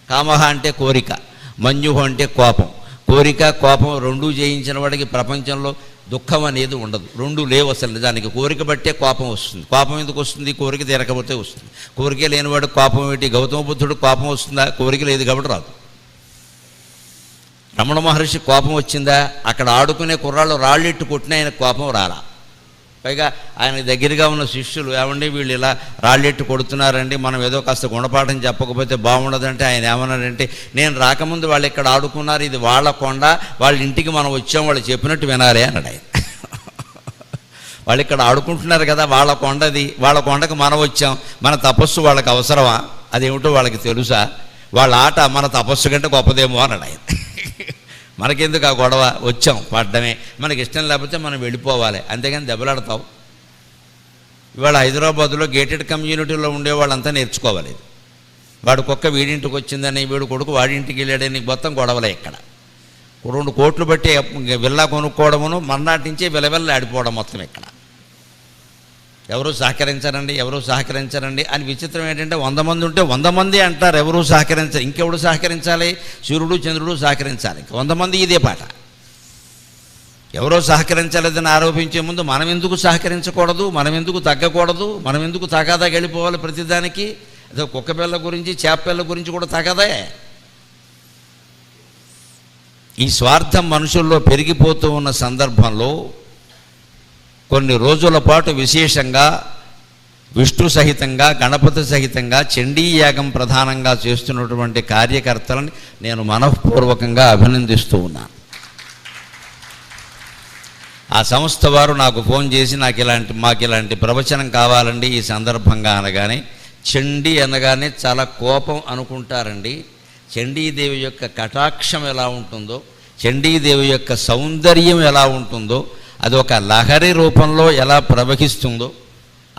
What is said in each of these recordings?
కామహ అంటే కోరిక, మన్యుహ అంటే కోపం. కోరిక కోపం రెండూ జయించిన వాడికి ప్రపంచంలో దుఃఖం అనేది ఉండదు. రెండు లేవు అసలు. నిజానికి కోరిక బట్టే కోపం వస్తుంది. కోపం ఎందుకు వస్తుంది? కోరిక తీరకపోతే వస్తుంది. కోరిక లేనివాడు కోపం ఏంటి? గౌతమ బుద్ధుడు కోపం వస్తుందా? కోరిక లేదు కాబట్టి రాదు. రమణ మహర్షి కోపం వచ్చిందా? అక్కడ ఆడుకునే కుర్రాళ్ళు రాళ్ళెట్టు కొట్టిన ఆయన కోపం రాలా. పైగా ఆయన దగ్గరగా ఉన్న శిష్యులు, ఏమండి వీళ్ళు ఇలా రాళ్ళెట్టు కొడుతున్నారండి, మనం ఏదో కాస్త గుణపాఠం చెప్పకపోతే బాగుండదంటే ఆయన ఏమన్నాడంటే, నేను రాకముందు వాళ్ళు ఇక్కడ ఆడుకున్నారు, ఇది వాళ్ళ కొండ, వాళ్ళ ఇంటికి మనం వచ్చాం, వాళ్ళు చెప్పినట్టు వినాలి అన్నాడు ఆయన. వాళ్ళు ఇక్కడ ఆడుకుంటున్నారు కదా, వాళ్ళ కొండది, వాళ్ళ కొండకు మనం వచ్చాం, మన తపస్సు వాళ్ళకి అవసరమా? అదేమిటో వాళ్ళకి తెలుసా? వాళ్ళ ఆట మన తపస్సు కంటే గొప్పదేమో అన్నాడు ఆయన. మనకెందుకు ఆ గొడవ? వచ్చాం పడ్డమే, మనకి ఇష్టం లేకపోతే మనం వెళ్ళిపోవాలి, అంతేగాని దెబ్బలాడతావు. ఇవాళ హైదరాబాదులో గేటెడ్ కమ్యూనిటీలో ఉండే వాళ్ళంతా నేర్చుకోవాలి. వాడు కుక్క వీడింటికి వచ్చిందని, వీడు కొడుకు వాడింటికి వెళ్ళాడని, మొత్తం గొడవలే. ఇక్కడ 2 కోట్లు బట్టి విల్లా కొనుక్కోవడమును, మర్నాటి నుంచే విలవిల్ల ఆడిపోవడం మొత్తం. ఇక్కడ ఎవరూ సహకరించరండి అని. విచిత్రం ఏంటంటే 100 మంది ఉంటే 100 మంది అంటారు, ఎవరూ సహకరించారు. ఇంకెవడు సహకరించాలి? సూర్యుడు చంద్రుడు సహకరించాలి. 100 మంది ఇదే పాట. ఎవరో సహకరించలేదని ఆరోపించే ముందు మనం ఎందుకు సహకరించకూడదు? మనం ఎందుకు తగ్గకూడదు? మనం ఎందుకు తగాదాకి వెళ్ళిపోవాలి ప్రతిదానికి? అదే కుక్క పిల్ల గురించి, చేప పిల్ల గురించి కూడా తగదే. ఈ స్వార్థం మనుషుల్లో పెరిగిపోతూ ఉన్న సందర్భంలో కొన్ని రోజుల పాటు విశేషంగా విష్ణు సహితంగా, గణపతి సహితంగా చండీ యాగం ప్రధానంగా చేస్తున్నటువంటి కార్యకర్తలను నేను మనఃపూర్వకంగా అభినందిస్తూ ఉన్నాను. ఆ సంస్థ వారు నాకు ఫోన్ చేసి మాకు ఇలాంటి ప్రవచనం కావాలండి ఈ సందర్భంగా అనగానే, చండీ అనగానే చాలా కోపం అనుకుంటారండి. చండీదేవి యొక్క కటాక్షం ఎలా ఉంటుందో, చండీదేవి యొక్క సౌందర్యం ఎలా ఉంటుందో, అది ఒక లహరి రూపంలో ఎలా ప్రవహిస్తుందో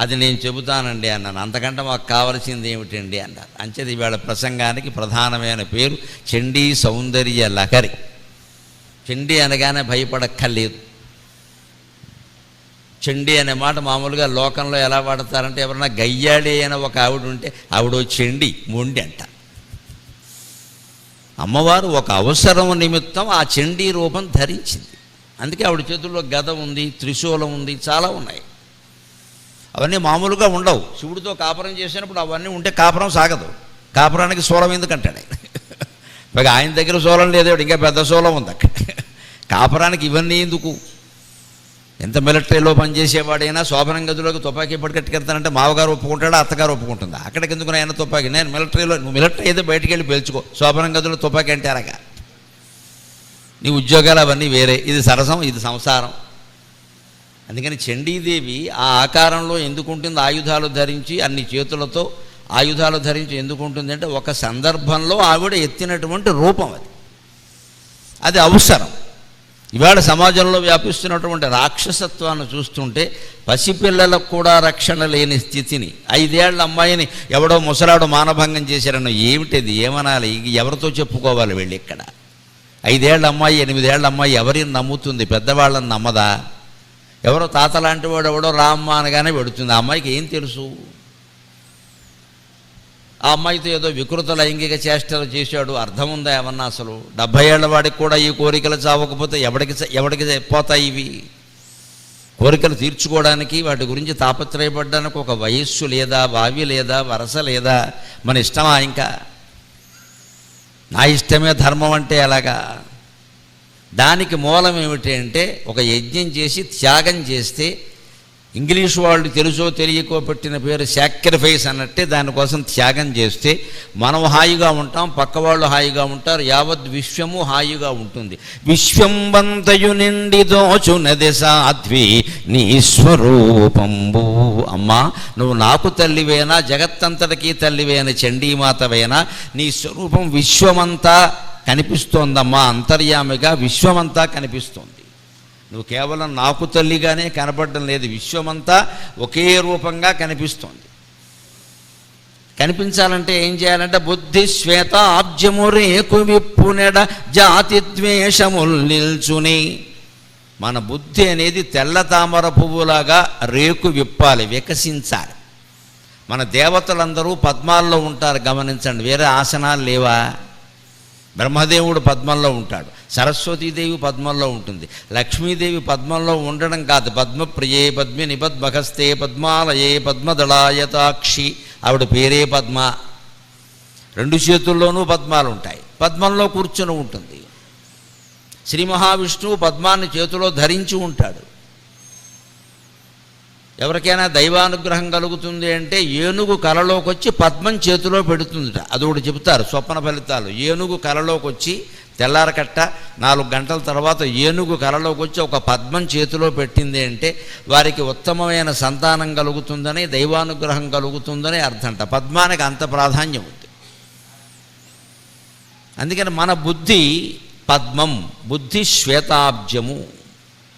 అది నేను చెబుతానండి అన్నాను. అంతకంటే మాకు కావలసింది ఏమిటండి అన్నారు. అంచేది ఇవాళ ప్రసంగానికి ప్రధానమైన పేరు చండీ సౌందర్య లహరి. చండీ అనగానే భయపడక్కర్లేదు. చండీ అనే మాట మామూలుగా లోకంలో ఎలా వాడతారంటే, ఎవరన్నా గయ్యాడి అయిన ఒక ఆవిడ ఉంటే ఆవిడో చండీ, మొండి అంట. అమ్మవారు ఒక అవసరం నిమిత్తం ఆ చండీ రూపం ధరించింది. అందుకే ఆవిడ చేతుల్లో గద ఉంది, త్రిశూలం ఉంది, చాలా ఉన్నాయి. అవన్నీ మామూలుగా ఉండవు. శివుడితో కాపురం చేసినప్పుడు అవన్నీ ఉంటే కాపురం సాగదు. కాపురానికి శూలం ఎందుకంటాడు ఆయన. పైగా ఆయన దగ్గర శూలం లేదు, ఇంకా పెద్ద శూలం ఉంది అక్కడ. కాపురానికి ఇవన్నీ ఎందుకు? ఎంత మిలిటరీలో పనిచేసేవాడైనా శోభనం గదిలోకి తుపాకీ పట్టుకెట్టుకెళ్తానంటే మావగారు ఒప్పుకుంటాడా, అత్తగారు ఒప్పుకుంటుందా? అక్కడికి ఎందుకు ఆయన తుపాకీ? నేను మిలిటరీలో, నువ్వు మిలిటరీ అయితే బయటికి వెళ్ళి పేల్చుకో, శోభనం గదిలో తుపాకీ అంటే అలాగా. నీ ఉద్యోగాలు అవన్నీ వేరే, ఇది సరసం, ఇది సంసారం. అందుకని చండీదేవి ఆ ఆకారంలో ఎందుకుంటుంది? ఆయుధాలు ధరించి, అన్ని చేతులతో ఆయుధాలు ధరించి ఎందుకుంటుంది అంటే, ఒక సందర్భంలో ఆవిడ ఎత్తినటువంటి రూపం అది అవసరం. ఇవాళ సమాజంలో వ్యాపిస్తున్నటువంటి రాక్షసత్వాన్ని చూస్తుంటే పసిపిల్లలకు కూడా రక్షణ లేని స్థితిని, 5 ఏళ్ల అమ్మాయిని ఎవడో ముసలాడు మానభంగం చేశారన్న, ఏమిటిది? ఏమనాలి? ఎవరితో చెప్పుకోవాలి వెళ్ళి? ఇక్కడ 5 ఏళ్ల అమ్మాయి, 8 ఏళ్ల అమ్మాయి ఎవరిని నమ్ముతుంది? పెద్దవాళ్ళని నమ్మదా? ఎవరో తాత లాంటి వాడు ఎవడో రామ్మ అనగానే పెడుతుంది. ఆ అమ్మాయికి ఏం తెలుసు? ఆ అమ్మాయితో ఏదో వికృత లైంగిక చేష్టలు చేశాడు, అర్థం ఉందా ఏమన్నా? అసలు 70 ఏళ్ల వాడికి కూడా ఈ కోరికలు చావకపోతే ఎవడికి పోతాయి ఇవి? కోరికలు తీర్చుకోవడానికి, వాటి గురించి తాపత్రయపడడానికి ఒక వయస్సు లేదా, భావి లేదా, వరస లేదా? మన ఇష్టమా? ఇంకా నా ఇష్టమే ధర్మం అంటే ఎలాగా? దానికి మూలం ఏమిటి అంటే, ఒక యజ్ఞం చేసి త్యాగం చేస్తే, ఇంగ్లీష్ వాళ్ళు తెలుసో తెలియకో పెట్టిన పేరు సాక్రిఫైస్ అన్నట్టే, దానికోసం త్యాగం చేస్తే మనం హాయిగా ఉంటాం, పక్కవాళ్ళు హాయిగా ఉంటారు, యావత్ విశ్వము హాయిగా ఉంటుంది. విశ్వంబంతయు నిండి దోచునది సాధ్వి నీ స్వరూపంబు. అమ్మా, నువ్వు నాకు తల్లివేనా, జగత్తంతటికీ తల్లివేన చండీమాతవేనా? నీ స్వరూపం విశ్వమంతా కనిపిస్తోందమ్మా, అంతర్యామిగా విశ్వమంతా కనిపిస్తోంది. నువ్వు కేవలం నాకు తల్లిగానే కనపడడం లేదు, విశ్వమంతా ఒకే రూపంగా కనిపిస్తోంది. కనిపించాలంటే ఏం చేయాలంటే, బుద్ధి శ్వేత ఆబ్జము రేకు విప్పునెడ జాతి ద్వేషముల్ నిల్చుని. మన బుద్ధి అనేది తెల్ల తామర పువ్వులాగా రేకు విప్పాలి, వికసించాలి. మన దేవతలందరూ పద్మాల్లో ఉంటారు, గమనించండి. వేరే ఆసనాలు లేవా? బ్రహ్మదేవుడు పద్మంలో ఉంటాడు, సరస్వతీదేవి పద్మంలో ఉంటుంది, లక్ష్మీదేవి పద్మంలో ఉండడం కాదు, పద్మప్రియే పద్మి నిపద్మహస్తే పద్మాలయే పద్మదళాయతాక్షి, ఆవిడ పేరే పద్మ. 2 చేతుల్లోనూ పద్మాలు ఉంటాయి, పద్మంలో కూర్చుని ఉంటుంది. శ్రీ మహావిష్ణువు పద్మాన్ని చేతిలో ధరించి ఉంటాడు. ఎవరికైనా దైవానుగ్రహం కలుగుతుంది అంటే ఏనుగు కలలోకి వచ్చి పద్మం చేతిలో పెడుతుందిట. అదొకటి చెబుతారు స్వప్న ఫలితాలు. ఏనుగు కలలోకి వచ్చి తెల్లారకట్ట 4 గంటల తర్వాత ఏనుగు కలలోకి వచ్చి ఒక పద్మం చేతిలో పెట్టింది అంటే వారికి ఉత్తమమైన సంతానం కలుగుతుందని, దైవానుగ్రహం కలుగుతుందని అర్థంట. పద్మానికి అంత ప్రాధాన్యం ఉంది. అందుకని మన బుద్ధి పద్మం, బుద్ధి శ్వేతాబ్జము,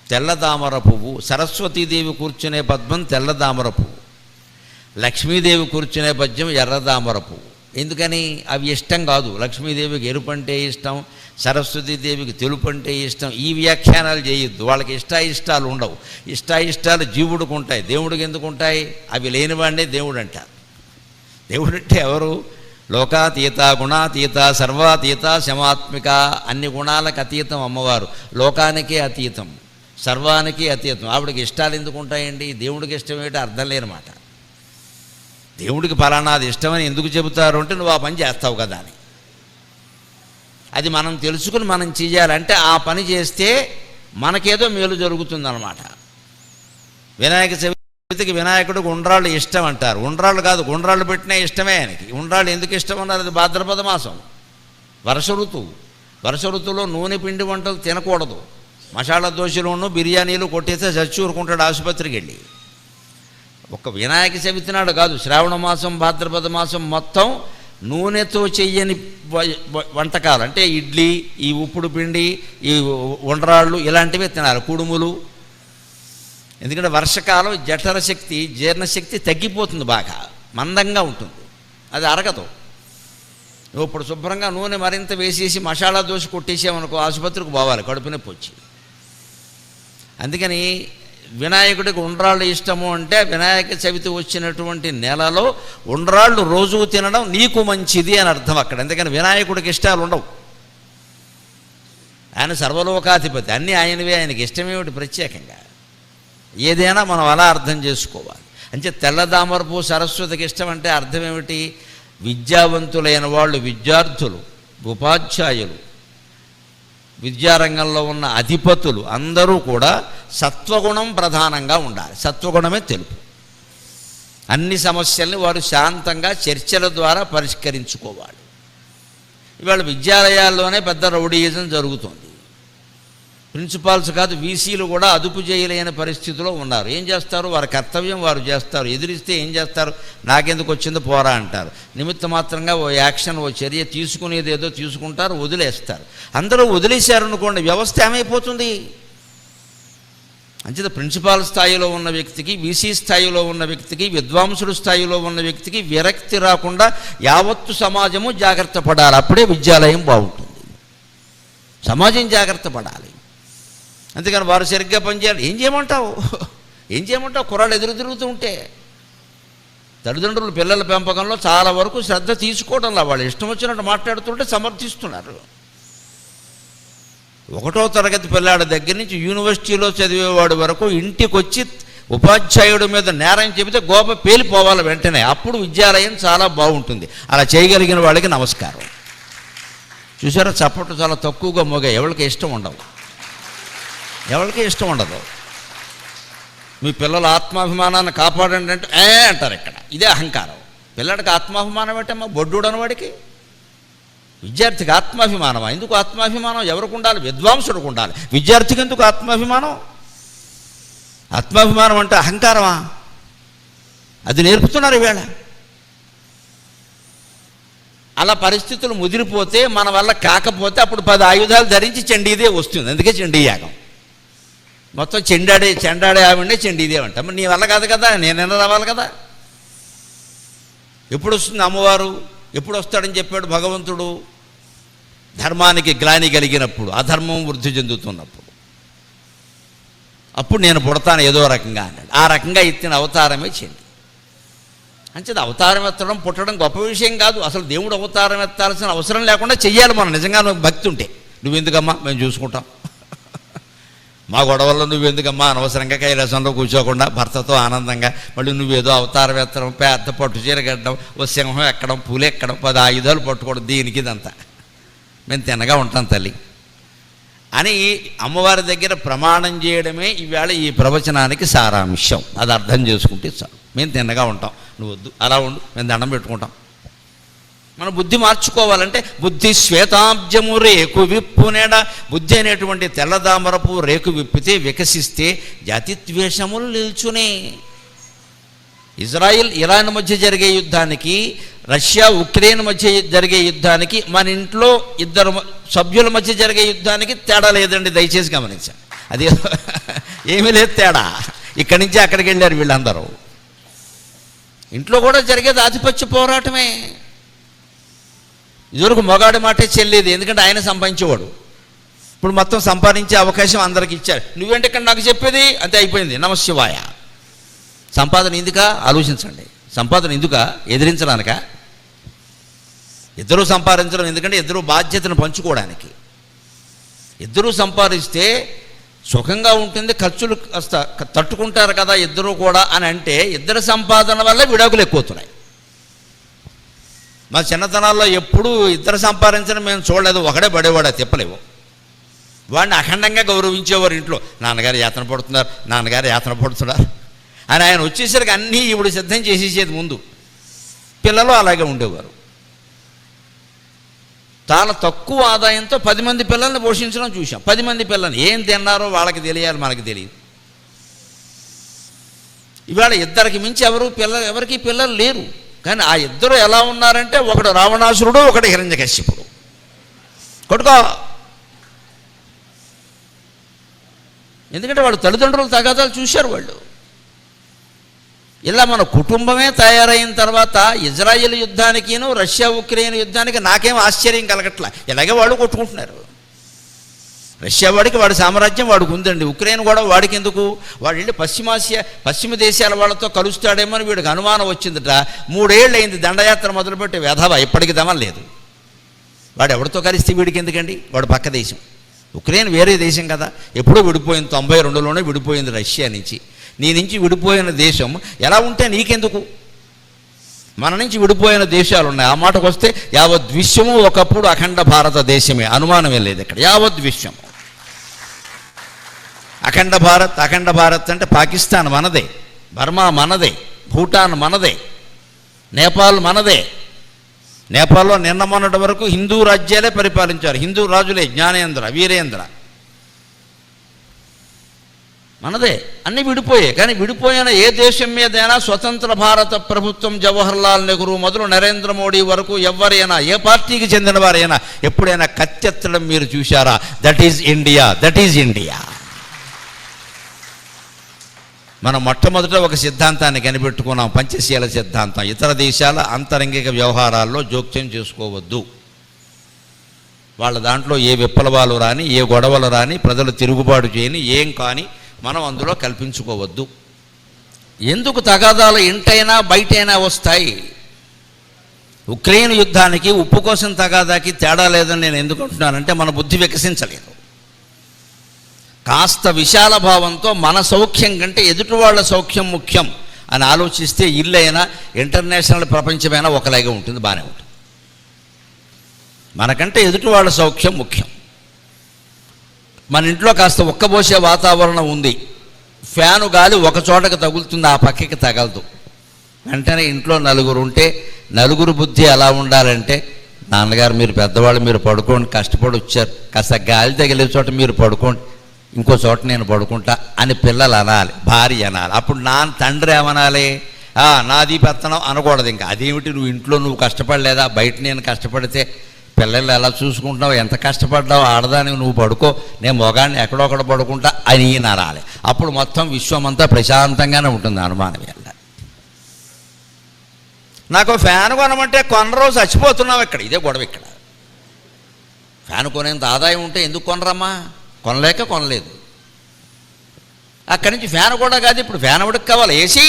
తెల్లదామర పువ్వు. సరస్వతీదేవి కూర్చునే పద్మం తెల్లదామర పువ్వు, లక్ష్మీదేవి కూర్చునే పద్యం ఎర్రదామర పువ్వు. ఎందుకని? అవి ఇష్టం కాదు. లక్ష్మీదేవికి ఎరుపు అంటే ఇష్టం, సరస్వతీదేవికి తెలుపు అంటే ఇష్టం. ఈ వ్యాఖ్యానాలు చేయొద్దు, వాళ్ళకి ఇష్టాయిష్టాలు ఉండవు. ఇష్టాయిష్టాలు జీవుడికి ఉంటాయి, దేవుడికి ఎందుకు ఉంటాయి? అవి లేనివాడినే దేవుడు అంటారు. దేవుడంటే ఎవరు? లోకాతీత, గుణాతీత, సర్వాతీత, శమాత్మిక. అన్ని గుణాలకు అతీతం అమ్మవారు, లోకానికే అతీతం, సర్వానికి అతీతం. ఆవిడకి ఇష్టాలు ఎందుకు ఉంటాయండి? దేవుడికి ఇష్టం ఏంటో అర్థం లేనమాట. దేవుడికి ఫలానాది ఇష్టమని ఎందుకు చెబుతారు అంటే నువ్వు ఆ పని చేస్తావు కదా అని. అది మనం తెలుసుకుని మనం చేయాలంటే ఆ పని చేస్తే మనకేదో మేలు జరుగుతుందన్నమాట. వినాయక చవితికి వినాయకుడికి ఉండ్రాళ్ళు ఇష్టం అంటారు. ఉండ్రాళ్ళు కాదు, ఉండ్రాళ్ళు పెట్టినా ఇష్టమే ఆయనకి. ఉండ్రాళ్ళు ఎందుకు ఇష్టం అన్నారు? అది భాద్రపద మాసం, వర్ష ఋతువు. వర్ష ఋతువులో నూనె పిండి వంటలు తినకూడదు. మసాలా దోశలోనూ బిర్యానీలు కొట్టేస్తే చచ్చూరుకుంటాడు ఆసుపత్రికి వెళ్ళి. ఒక వినాయక చవితి నాడు కాదు, శ్రావణ మాసం, భాద్రపద మాసం మొత్తం నూనెతో చెయ్యని వంటకాలు అంటే ఇడ్లీ, ఈ ఉప్పుడు పిండి, ఈ ఉండ్రాళ్ళు ఇలాంటివే తినాలి, కుడుములు. ఎందుకంటే వర్షకాలం జఠర శక్తి, జీర్ణశక్తి తగ్గిపోతుంది, బాగా మందంగా ఉంటుంది, అది అరగదు. నువ్వు ఇప్పుడు శుభ్రంగా నూనె మరింత వేసేసి మసాలా దోశ కొట్టేసామనుకో ఆసుపత్రికి పోవాలి కడుపు నొప్పి వచ్చి. అందుకని వినాయకుడికి ఉండ్రాళ్ళు ఇష్టము అంటే వినాయక చవితి వచ్చినటువంటి నెలలో ఉండ్రాళ్ళు రోజు తినడం నీకు మంచిది అని అర్థం అక్కడ. ఎందుకని వినాయకుడికి ఇష్టాలు ఉండవు, ఆయన సర్వలోకాధిపతి, అన్నీ ఆయనవే, ఆయనకి ఇష్టమేమిటి ప్రత్యేకంగా? ఏదైనా మనం అలా అర్థం చేసుకోవాలి. అంటే తెల్లదామరపు సరస్వతికి ఇష్టం అంటే అర్థం ఏమిటి? విద్యావంతులైన వాళ్ళు, విద్యార్థులు, ఉపాధ్యాయులు, విద్యారంగంలో ఉన్న అధిపతులు అందరూ కూడా సత్వగుణం ప్రధానంగా ఉండాలి. సత్వగుణమే తెలుపు. అన్ని సమస్యల్ని వారు శాంతంగా చర్చల ద్వారా పరిష్కరించుకోవాలి. ఇవాళ విద్యాలయాల్లోనే పెద్ద రౌడీయిజం జరుగుతుంది. ప్రిన్సిపాల్స్ కాదు, వీసీలు కూడా అదుపు చేయలేని పరిస్థితిలో ఉన్నారు. ఏం చేస్తారు? వారి కర్తవ్యం వారు చేస్తారు. ఎదిరిస్తే ఏం చేస్తారు? నాకెందుకు వచ్చిందో పోరా అంటారు. నిమిత్త మాత్రంగా ఓ యాక్షన్, ఓ చర్య తీసుకునేది ఏదో తీసుకుంటారు, వదిలేస్తారు. అందరూ వదిలేశారనుకోండి, వ్యవస్థ ఏమైపోతుంది? అంచేత ప్రిన్సిపాల్ స్థాయిలో ఉన్న వ్యక్తికి, వీసీ స్థాయిలో ఉన్న వ్యక్తికి, విద్వాంసుడు స్థాయిలో ఉన్న వ్యక్తికి విరక్తి రాకుండా యావత్తు సమాజము జాగ్రత్త పడాలి. అప్పుడే విద్యాలయం బాగుంటుంది. సమాజం జాగ్రత్త పడాలి. అంతేకాని వారు సరిగ్గా పనిచేయాలి. ఏం చేయమంటావు? కుర్రాళ్ళు ఎదురు తిరుగుతూ ఉంటే తల్లిదండ్రులు పిల్లల పెంపకంలో చాలా వరకు శ్రద్ధ తీసుకోవడంలో వాళ్ళు ఇష్టం వచ్చినట్టు మాట్లాడుతుంటే సమర్థిస్తున్నారు. 1వ తరగతి పిల్లాడి దగ్గర నుంచి యూనివర్సిటీలో చదివేవాడు వరకు ఇంటికి వచ్చి ఉపాధ్యాయుడి మీద నేరం చెబితే గోప పేలిపోవాలి వెంటనే. అప్పుడు విద్యాలయం చాలా బాగుంటుంది. అలా చేయగలిగిన వాళ్ళకి నమస్కారం. చూసారా, చప్పట్లు చాలా తక్కువగా మోగాయి. ఎవరికి ఇష్టం ఉండదు. మీ పిల్లల ఆత్మాభిమానాన్ని కాపాడండి అంటే అంటారు. ఇక్కడ ఇదే అహంకారం. పిల్లడికి ఆత్మాభిమానం ఏంటమ్మా? బొడ్డుడు అన్నవాడికి. విద్యార్థికి ఆత్మాభిమానమా? ఎందుకు ఆత్మాభిమానం? ఎవరికి ఉండాలి? విద్వాంసుడికి ఉండాలి. విద్యార్థికి ఎందుకు ఆత్మాభిమానం? ఆత్మాభిమానం అంటే అహంకారమా? అది నేర్పుతున్నారు ఈవేళ. అలా పరిస్థితులు ముదిరిపోతే, మన వల్ల కాకపోతే అప్పుడు 10 ఆయుధాలు ధరించి చండీదే వస్తుంది. అందుకే చండీ యాగం. మొత్తం చెండాడే ఆవిడే చండీదే అంట. మరి నీ వల్ల కాదు కదా, నేనైనా రావాలి కదా. ఎప్పుడు వస్తుంది అమ్మవారు? ఎప్పుడు వస్తాడని చెప్పాడు భగవంతుడు? ధర్మానికి గ్లాని కలిగినప్పుడు, అధర్మం వృద్ధి చెందుతున్నప్పుడు, అప్పుడు నేను పుడతాను ఏదో రకంగా అన్నాడు. ఆ రకంగా ఎత్తిన అవతారమే చండి. అంచేది అవతారం ఎత్తడం పుట్టడం గొప్ప విషయం కాదు. అసలు దేవుడు అవతారం ఎత్తాల్సిన అవసరం లేకుండా చెయ్యాలి మనం నిజంగా భక్తి ఉంటే. నువ్వెందుకమ్మా మేము చూసుకుంటాం, మా గొడవల్లో నువ్వెందుకమ్మా అనవసరంగా కైలాసంలో కూర్చోకుండా భర్తతో ఆనందంగా మళ్ళీ నువ్వేదో అవతారం ఎత్తడం, పెద్ద పట్టు చీర కట్టడం, ఓ సింహం ఎక్కడం, పూలు ఎక్కడం, 10 ఆయుధాలు పట్టుకోవడం, దీనికి ఇదంతా మేము తిన్నగా ఉంటాం తల్లి అని అమ్మవారి దగ్గర ప్రమాణం చేయడమే ఈవేళ ఈ ప్రవచనానికి సారాంశం. అది అర్థం చేసుకుంటే చాలు. మేము తిన్నగా ఉంటాం, నువ్వు వద్దు అలా ఉండు, మేము దండం పెట్టుకుంటాం. మన బుద్ధి మార్చుకోవాలంటే బుద్ధి శ్వేతాబ్జము రేకు విప్పునేడ, బుద్ధి అనేటువంటి తెల్లదామరపు రేకు విప్పితే వికసిస్తే జాతిద్వేషములు నిల్చునే. ఇరాన్ మధ్య జరిగే యుద్ధానికి, రష్యా ఉక్రెయిన్ మధ్య జరిగే యుద్ధానికి, మన ఇంట్లో 2 సభ్యుల మధ్య జరిగే యుద్ధానికి తేడా లేదండి. దయచేసి గమనించండి. అది ఏమీ లేదు తేడా. ఇక్కడి నుంచి అక్కడికి వెళ్ళారు వీళ్ళందరూ. ఇంట్లో కూడా జరిగేది ఆధిపత్య పోరాటమే. ఇదివరకు మొగాడి మాటే చెల్లేది, ఎందుకంటే ఆయన సంపాదించేవాడు. ఇప్పుడు మొత్తం సంపాదించే అవకాశం అందరికి ఇచ్చారు. నువ్వేంటి ఇక్కడ నాకు చెప్పేది అంతే, అయిపోయింది. నమశివాయ. సంపాదన ఎందుకా ఆలోచించండి. సంపాదన ఎందుకా? ఎదిరించడానిక? ఇద్దరూ సంపాదించడం ఎందుకంటే ఇద్దరూ బాధ్యతను పంచుకోవడానికి. ఇద్దరూ సంపాదిస్తే సుఖంగా ఉంటుంది, ఖర్చులు కాస్త తట్టుకుంటారు కదా ఇద్దరూ కూడా అని అంటే, ఇద్దరు సంపాదన వల్ల విడాకులు ఎక్కువవుతున్నాయి. మా చిన్నతనాల్లో ఎప్పుడూ ఇద్దరు సంపాదించడం మేము చూడలేదు. ఒకడే పడేవాడు, తిప్పలేవు. వాడిని అఖండంగా గౌరవించేవారు ఇంట్లో. నాన్నగారు యాతన పడుతున్నారు, నాన్నగారు యాతన పడుతున్నారు అని ఆయన వచ్చేసరికి అన్నీ ఇప్పుడు సిద్ధం చేసేసేది ముందు. పిల్లలు అలాగే ఉండేవారు. చాలా తక్కువ ఆదాయంతో 10 మంది పిల్లల్ని పోషించడం చూసాం. 10 మంది పిల్లల్ని ఏం తిన్నారో వాళ్ళకి తెలియాలి, మనకి తెలియదు. ఇవాళ ఇద్దరికి మించి ఎవరికి పిల్లలు లేరు. కానీ ఆ ఇద్దరు ఎలా ఉన్నారంటే, ఒకడు రావణాసురుడు, ఒకడు హిరణ్యకశ్యపుడు. కొట్టుకో. ఎందుకంటే వాళ్ళు తల్లిదండ్రులు తగాదాలు చూశారు. వాళ్ళు ఇలా మన కుటుంబమే తయారైన తర్వాత ఇజ్రాయెల్ యుద్ధానికిను రష్యా ఉక్రెయిన్ యుద్ధానికి నాకేం ఆశ్చర్యం కలగట్లా. ఇలాగే వాళ్ళు కొట్టుకుంటున్నారు. రష్యా వాడికి వాడి సామ్రాజ్యం వాడికి ఉందండి. ఉక్రెయిన్ కూడా వాడికి ఎందుకు? వాడు వెళ్ళి పశ్చిమ దేశాల వాళ్ళతో కలుస్తాడేమో అని వీడికి అనుమానం వచ్చిందట. 3 ఏళ్ళు అయింది దండయాత్ర మొదలుపెట్టి వెధవ ఇప్పటికి దమం లేదు. వాడు ఎవరితో కలిస్తే వీడికి ఎందుకండి? వాడు పక్క దేశం. ఉక్రెయిన్ వేరే దేశం కదా, ఎప్పుడూ విడిపోయింది. 92లోనే విడిపోయింది రష్యా నుంచి. నీ నుంచి విడిపోయిన దేశం ఎలా ఉంటే నీకెందుకు? మన నుంచి విడిపోయిన దేశాలు ఉన్నాయి. ఆ మాటకు వస్తే యావత్ విశ్వము ఒకప్పుడు అఖండ భారతదేశమే, అనుమానమే లేదు ఇక్కడ. యావత్ విశ్వము అఖండ భారత్ అంటే పాకిస్తాన్ మనదే, బర్మా మనదే, భూటాన్ మనదే, నేపాల్ మనదే. నేపాల్లో నిన్న మొన్నటి వరకు హిందూ రాజ్యాలే పరిపాలించారు. హిందూ రాజులే, జ్ఞానేంద్ర, వీరేంద్ర మనదే. అన్నీ విడిపోయాయి. కానీ విడిపోయిన ఏ దేశం మీదైనా స్వతంత్ర భారత ప్రభుత్వం జవహర్లాల్ నెహ్రూ మొదలు నరేంద్ర మోడీ వరకు ఎవరైనా, ఏ పార్టీకి చెందిన వారైనా ఎప్పుడైనా కత్తెత్తడం మీరు చూశారా? That is India, that is India. మనం మొట్టమొదట ఒక సిద్ధాంతాన్ని కనిపెట్టుకున్నాం, పంచశీల సిద్ధాంతం. ఇతర దేశాల అంతరంగిక వ్యవహారాల్లో జోక్యం చేసుకోవద్దు. వాళ్ళ దాంట్లో ఏ విప్లవాలు రాని, ఏ గొడవలు రాని, ప్రజలు తిరుగుబాటు చేయని, ఏం కానీ మనం అందులో కల్పించుకోవద్దు. ఎందుకు తగాదాలు ఇంటైనా బయటైనా వస్తాయి. ఉక్రెయిన్ యుద్ధానికి ఉప్పు కోసం తగాదాకి తేడా లేదని నేను ఎందుకు అంటున్నానంటే, మన బుద్ధి వికసించలేదు. కాస్త విశాల భావంతో మన సౌఖ్యం కంటే ఎదుటి వాళ్ళ సౌఖ్యం ముఖ్యం అని ఆలోచిస్తే ఇల్లైనా ఇంటర్నేషనల్ ప్రపంచమైనా ఒకలాగే ఉంటుంది, బాగానే ఉంటుంది. మనకంటే ఎదుటి వాళ్ళ సౌఖ్యం ముఖ్యం. మన ఇంట్లో కాస్త ఉక్కబోసే వాతావరణం ఉంది, ఫ్యాను గాలి ఒక చోటకి తగులుతుంది, ఆ పక్కకి తగలదు. వెంటనే ఇంట్లో 4 ఉంటే, 4 బుద్ధి ఎలా ఉండాలంటే, నాన్నగారు మీరు పెద్దవాళ్ళు, మీరు పడుకోండి, కష్టపడి వచ్చారు, కాస్త గాలి తగిలే చోట మీరు పడుకోండి, ఇంకో చోట నేను పడుకుంటా అని పిల్లలు అనాలి, భార్య అనాలి. అప్పుడు తండ్రి ఏమనాలి? నాది పెత్తనం అనకూడదు. ఇంకా అదేమిటి, నువ్వు ఇంట్లో నువ్వు కష్టపడలేదా, బయట నేను కష్టపడితే పిల్లలు ఎలా చూసుకుంటున్నావు, ఎంత కష్టపడ్డావు, ఆడదానికి నువ్వు పడుకో, నేను మొగాన్ని ఎక్కడొక్కడ పడుకుంటా అని అనాలి. అప్పుడు మొత్తం విశ్వం అంతా ప్రశాంతంగానే ఉంటుంది. అనుమానం వెళ్ళ నాకు ఫ్యాన్ కొనమంటే కొనరోజు చచ్చిపోతున్నావు. ఇక్కడ ఇదే గొడవ. ఇక్కడ ఫ్యాన్ కొనేంత ఆదాయం ఉంటే ఎందుకు కొనరమ్మా? కొనలేక కొనలేదు. అక్కడి నుంచి ఫ్యాన్ కూడా కాదు, ఇప్పుడు ఫ్యాన్ ఎవడికి కావాలి? ఏసీ.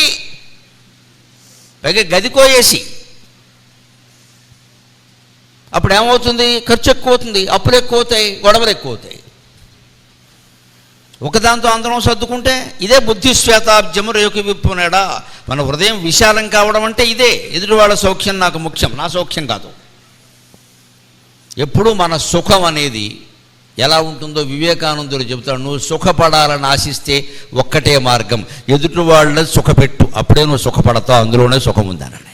పైగా గదికోయేసి. అప్పుడు ఏమవుతుంది? ఖర్చు ఎక్కువ అవుతుంది, అప్పులు ఎక్కువ అవుతాయి, గొడవలు ఎక్కువ అవుతాయి. ఒకదాంతో అందరం సర్దుకుంటే ఇదే బుద్ధి శ్వేతాబ్జము రేకు విప్పునేడా. మన హృదయం విశాలం కావడం అంటే ఇదే. ఎదుటి వాళ్ళ సౌఖ్యం నాకు ముఖ్యం, నా సౌఖ్యం కాదు. ఎప్పుడూ మన సుఖం అనేది ఎలా ఉంటుందో వివేకానందుడు చెబుతాడు. నువ్వు సుఖపడాలని ఆశిస్తే ఒక్కటే మార్గం, ఎదుటి వాళ్ళని సుఖపెట్టు, అప్పుడే నువ్వు సుఖపడతావు, అందులోనే సుఖం ఉందనండి.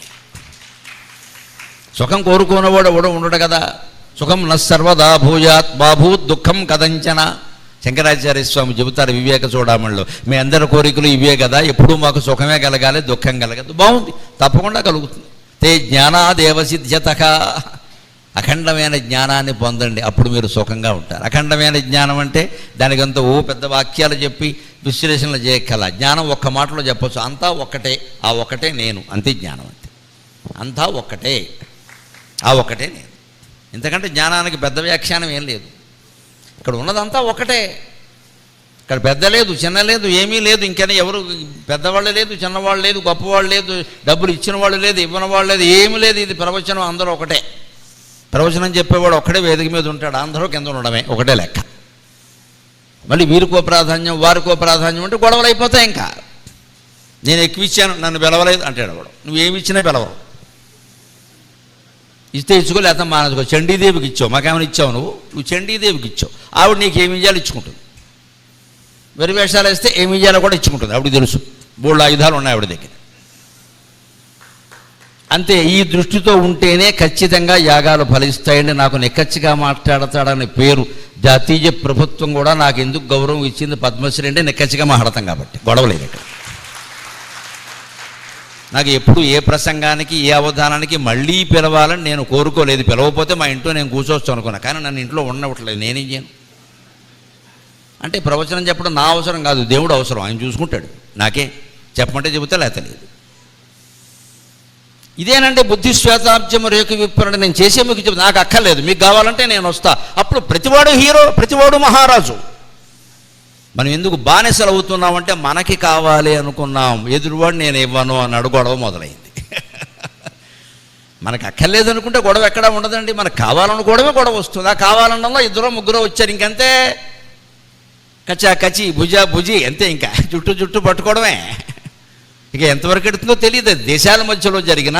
సుఖం కోరుకోనవాడు ఎవడో ఉండడు కదా. సుఖం న సర్వదా భూయాత్ బాభూత్ దుఃఖం కదంచన. శంకరాచార్య స్వామి చెబుతారు వివేక చూడమణిలో, మీ అందరి కోరికలు ఇవే కదా, ఎప్పుడూ మాకు సుఖమే కలగాలి, దుఃఖం కలగదు. బాగుంది, తప్పకుండా కలుగుతుంది. తే జ్ఞానాదేవసిద్ధ్యతః. అఖండమైన జ్ఞానాన్ని పొందండి, అప్పుడు మీరు సుఖంగా ఉంటారు. అఖండమైన జ్ఞానం అంటే దానికంతా పెద్ద వాక్యాలు చెప్పి విశ్లేషణలు చేయక్కల. జ్ఞానం ఒక్క మాటలో చెప్పచ్చు, అంతా ఒక్కటే, ఆ ఒక్కటే నేను, అంతే జ్ఞానం. అంతే, అంతా ఒక్కటే, ఆ ఒక్కటే నేను. ఎందుకంటే జ్ఞానానికి పెద్ద వ్యాఖ్యానం ఏం లేదు. ఇక్కడ ఉన్నదంతా ఒకటే. ఇక్కడ పెద్ద లేదు, చిన్న లేదు, ఏమీ లేదు. ఇంకనే ఎవరు పెద్దవాళ్ళు లేదు, చిన్నవాళ్ళు లేదు, గొప్పవాళ్ళు లేదు, డబ్బులు ఇచ్చిన వాళ్ళు లేదు, ఇవ్వని వాళ్ళు లేదు, ఏమీ లేదు. ఇది ప్రవచనం, అందరూ ఒకటే. ప్రవచనం చెప్పేవాడు ఒక్కడే వేదిక మీద ఉంటాడు, అందరూ కింద ఉండడమే, ఒకటే లెక్క. మళ్ళీ వీరికో ప్రాధాన్యం, వారికో ప్రాధాన్యం అంటే గొడవలు అయిపోతాయి. ఇంకా నేను ఎక్కువ ఇచ్చాను, నన్ను పిలవలేదు అంటాడు వాడు. నువ్వేమి ఇచ్చినా పిలవరు. ఇస్తే ఇచ్చుకో, లేకపోతే మానేసుకో. చండీదేవికి ఇచ్చావు, మాకేమైనా ఇచ్చావు? నువ్వు చండీదేవికి ఇచ్చావు, ఆవిడ నీకు ఏమి ఇవ్వాలో ఇచ్చుకుంటుంది. వెరి వేషాలు వేస్తే ఏమి ఇవ్వాలో కూడా ఇచ్చుకుంటుంది, ఆవిడ తెలుసు. బోల్డ్ ఆయుధాలు ఉన్నాయి ఆవిడ దగ్గర. అంతే. ఈ దృష్టితో ఉంటేనే ఖచ్చితంగా యాగాలు ఫలిస్తాయండి. నాకు నిక్కచ్చిగా మాట్లాడతాడనే పేరు జాతీయ ప్రభుత్వం కూడా నాకు ఎందుకు గౌరవం ఇచ్చింది, పద్మశ్రీ అంటే నిక్కచ్చిగా మాట్లాడతాం కాబట్టి. గొడవలేదు ఇక్కడ. నాకు ఎప్పుడు ఏ ప్రసంగానికి, ఏ అవధానానికి మళ్ళీ పిలవాలని నేను కోరుకోలేదు. పిలవకపోతే మా ఇంట్లో నేను కూర్చోవచ్చు అనుకున్నా, కానీ నన్ను ఇంట్లో ఉండవట్లేదు. నేనేం చేయను అంటే ప్రవచనం చెప్పడం నా అవసరం కాదు, దేవుడు అవసరం, ఆయన చూసుకుంటాడు. నాకే చెప్పమంటే చెబుతా, లేకపోతే లేదు. ఇదేనంటే బుద్ధి శ్వేతాబ్జము రేకు విప్పనంటే నేను చేసే మీకు చెప్తా. నాకు అక్కర్లేదు, మీకు కావాలంటే నేను వస్తా. అప్పుడు ప్రతివాడు హీరో, ప్రతివాడు మహారాజు. మనం ఎందుకు బానిసలు అవుతున్నామంటే మనకి కావాలి అనుకున్నాం, ఎదురువాడు నేను ఇవ్వను అన్నాడు, గొడవ మొదలైంది. మనకు అక్కర్లేదు అనుకుంటే గొడవ ఎక్కడా ఉండదండి. మనకు కావాలనుకోవడమే గొడవ వస్తుంది. ఆ కావాలన్నలో ఇద్దరు ముగ్గురు వచ్చారు, ఇంకంతే. కచా కచి, భుజా భుజి, అంతే. ఇంకా చుట్టూ పట్టుకోవడమే. ఇక ఎంతవరకు ఎడుతుందో తెలియదు. దేశాల మధ్యలో జరిగిన,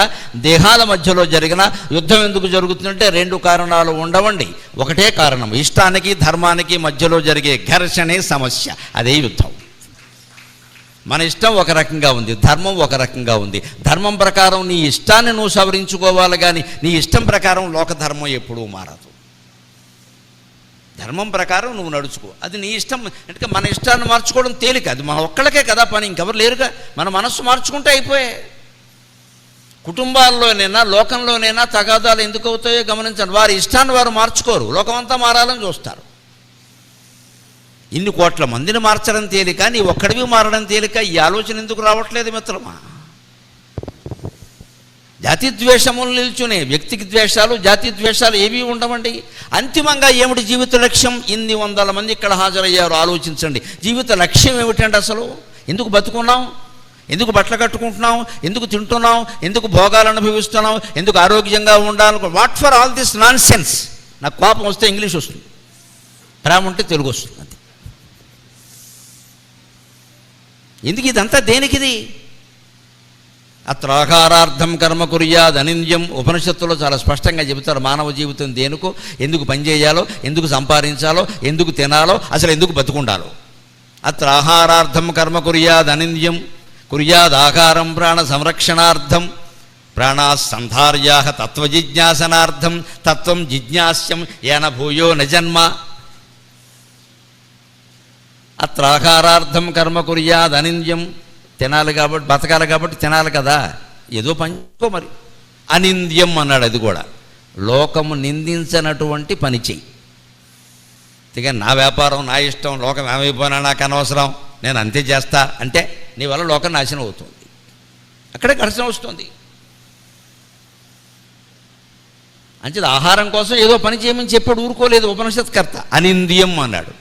దేహాల మధ్యలో జరిగిన యుద్ధం ఎందుకు జరుగుతుందంటే రెండు కారణాలు ఉండవండి. ఒకటే కారణం, ఇష్టానికి ధర్మానికి మధ్యలో జరిగే ఘర్షణే సమస్య, అదే యుద్ధం. మన ఇష్టం ఒక రకంగా ఉంది, ధర్మం ఒక రకంగా ఉంది. ధర్మం ప్రకారం నీ ఇష్టాన్ని నువ్వు సవరించుకోవాలి, కానీ నీ ఇష్టం ప్రకారం లోకధర్మం ఎప్పుడూ మారదు. ధర్మం ప్రకారం నువ్వు నడుచుకో, అది నీ ఇష్టం. అంటే మన ఇష్టాన్ని మార్చుకోవడం తేలిక, అది మన ఒక్కళ్ళకే కదా పని, ఇంకెవరు లేరుగా. మన మనస్సు మార్చుకుంటే అయిపోయే. కుటుంబాల్లోనైనా లోకంలోనైనా తగాదాలు ఎందుకు అవుతాయో గమనించండి. వారి ఇష్టాన్ని వారు మార్చుకోరు, లోకమంతా మారాలని చూస్తారు. ఇన్ని కోట్ల మందిని మార్చడం తేలిక, నీ ఒక్కడివి మారడం తేలిక. ఈ ఆలోచన ఎందుకు రావట్లేదు మిత్రమా? జాతి ద్వేషములు నిల్చునే వ్యక్తికి ద్వేషాలు, జాతి ద్వేషాలు ఏవి ఉండవండి. అంతిమంగా ఏమిటి జీవిత లక్ష్యం? ఇన్ని వందల మంది ఇక్కడ హాజరయ్యారు, ఆలోచించండి. జీవిత లక్ష్యం ఏమిటండి? అసలు ఎందుకు బతుకున్నాం? ఎందుకు బట్టలు కట్టుకుంటున్నాం? ఎందుకు తింటున్నాం? ఎందుకు భోగాలు అనుభవిస్తున్నాం? ఎందుకు ఆరోగ్యంగా ఉండాలి? What for all this non sense? నాకు కోపం వస్తే ఇంగ్లీష్ వస్తుంది, ప్రేమ ఉంటే తెలుగు వస్తుంది. అంతే. ఎందుకు ఇదంతా? దేనికిది? అత్రాహారార్థం కర్మ కుర్యాద్ అనింద్యం. ఉపనిషత్తులో చాలా స్పష్టంగా చెబుతారు మానవ జీవితం దేనికో, ఎందుకు పనిచేయాలో, ఎందుకు సంపాదించాలో, ఎందుకు తినాలో, అసలు ఎందుకు బతుకుండాలో. అత్రాహారార్థం కర్మ కుర్యాద్ అనింద్యం కుర్యాద్ ఆకారం ప్రాణ సంరక్షణార్థం ప్రాణా సంధార్యా తత్వజిజ్ఞాసనార్థం తత్వం జిజ్ఞాస్యం ఏన భూయో నజన్మ. అత్రాహారార్థం కర్మ కుర్యాద్ అనింద్యం. తినాలి కాబట్టి, బతకాలి కాబట్టి తినాలి కదా, ఏదో పంచుకో మరి. అనింద్యం అన్నాడు, అది కూడా లోకము నిందించనటువంటి పని చెయ్యి. ఇక నా వ్యాపారం, నా ఇష్టం, లోకం ఏమైపోయినా నాకు అనవసరం, నేను అంతే చేస్తా అంటే నీ వల్ల లోకం నాశనం అవుతుంది. అక్కడే ఘర్షణ వస్తుంది. అంచేది ఆహారం కోసం ఏదో పని చేయమని చెప్పాడు, ఊరుకోలేదు ఉపనిషత్కర్త. అనింద్యం అన్నాడు.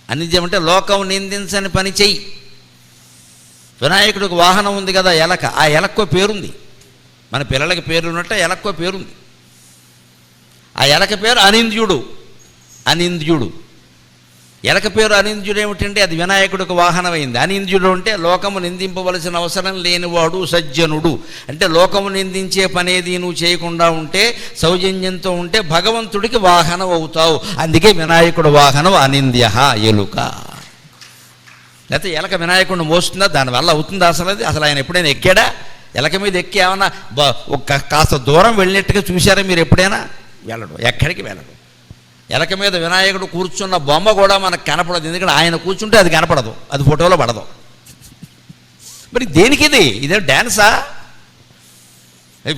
అనింద్యం అంటే లోకం నిందించని పని చెయ్యి. వినాయకుడికి వాహనం ఉంది కదా, ఎలక. ఆ ఎలక్కో పేరుంది. మన పిల్లలకి పేరు ఉన్నట్టు ఎలక్కో పేరుంది. ఆ ఎలక పేరు అనింద్యుడు. అనింద్యుడు ఎలక పేరు అనింద్యుడు ఏమిటంటే అది వినాయకుడికి వాహనమైంది. అనింద్యుడు అంటే లోకము నిందింపవలసిన అవసరం లేనివాడు, సజ్జనుడు. అంటే లోకము నిందించే పనేది నువ్వు చేయకుండా ఉంటే, సౌజన్యంతో ఉంటే భగవంతుడికి వాహనం అవుతావు. అందుకే వినాయకుడు వాహనం అనింద్య, ఎలుక. లేకపోతే ఎలక వినాయకుడిని మోస్తుందా? దానివల్ల అవుతుందా అసలు ఆయన ఎప్పుడైనా ఎక్కాడా? ఎలక మీద ఎక్కి ఏమన్నా కాస్త దూరం వెళ్ళినట్టుగా చూశారా మీరు ఎప్పుడైనా? వెళ్ళడు, ఎక్కడికి వెళ్ళడు. ఎలక మీద వినాయకుడు కూర్చున్న బొమ్మ కూడా మనకు కనపడదు. ఎందుకంటే ఆయన కూర్చుంటే అది కనపడదు, అది ఫోటోలో పడదు. మరి దేనికి ఇదే డ్యాన్సా?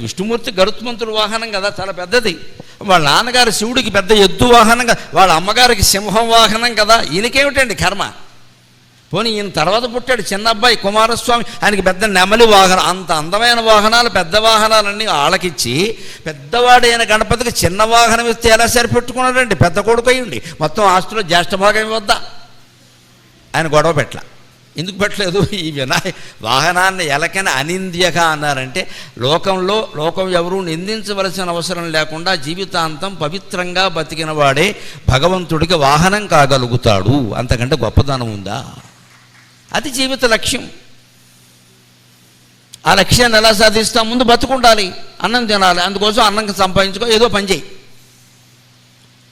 విష్ణుమూర్తి గరుత్మంతుడు వాహనం కదా, చాలా పెద్దది. వాళ్ళ నాన్నగారు శివుడికి పెద్ద ఎద్దు వాహనం కదా, వాళ్ళ అమ్మగారికి సింహం వాహనం కదా. ఈయనకేమిటండి కర్మ? పోనీ ఈయన తర్వాత పుట్టాడు చిన్న అబ్బాయి కుమారస్వామి, ఆయనకి పెద్ద నెమలి వాహనం. అంత అందమైన వాహనాలు, పెద్ద వాహనాలన్నీ వాళ్ళకిచ్చి పెద్దవాడైన గణపతికి చిన్న వాహనం ఇస్తే ఎలా సరిపెట్టుకున్నాడండి? పెద్ద కొడుకు అయ్యండి, మొత్తం ఆస్తిలో జ్యేష్ఠ భాగం ఇవ్వద్దా? ఆయన గొడవ పెట్టల. ఎందుకు పెట్టలేదు? ఈ వాహనాన్ని ఎలకని అనింద్యగా అన్నారంటే లోకం ఎవరూ నిందించవలసిన అవసరం లేకుండా జీవితాంతం పవిత్రంగా బతికిన వాడే భగవంతుడికి వాహనం కాగలుగుతాడు. అంతకంటే గొప్పదనం ఉందా? అది జీవిత లక్ష్యం. ఆ లక్ష్యాన్ని ఎలా సాధిస్తాం? ముందు బతుకుండాలి, అన్నం తినాలి. అందుకోసం అన్నం సంపాదించుకో, ఏదో పని చేయి.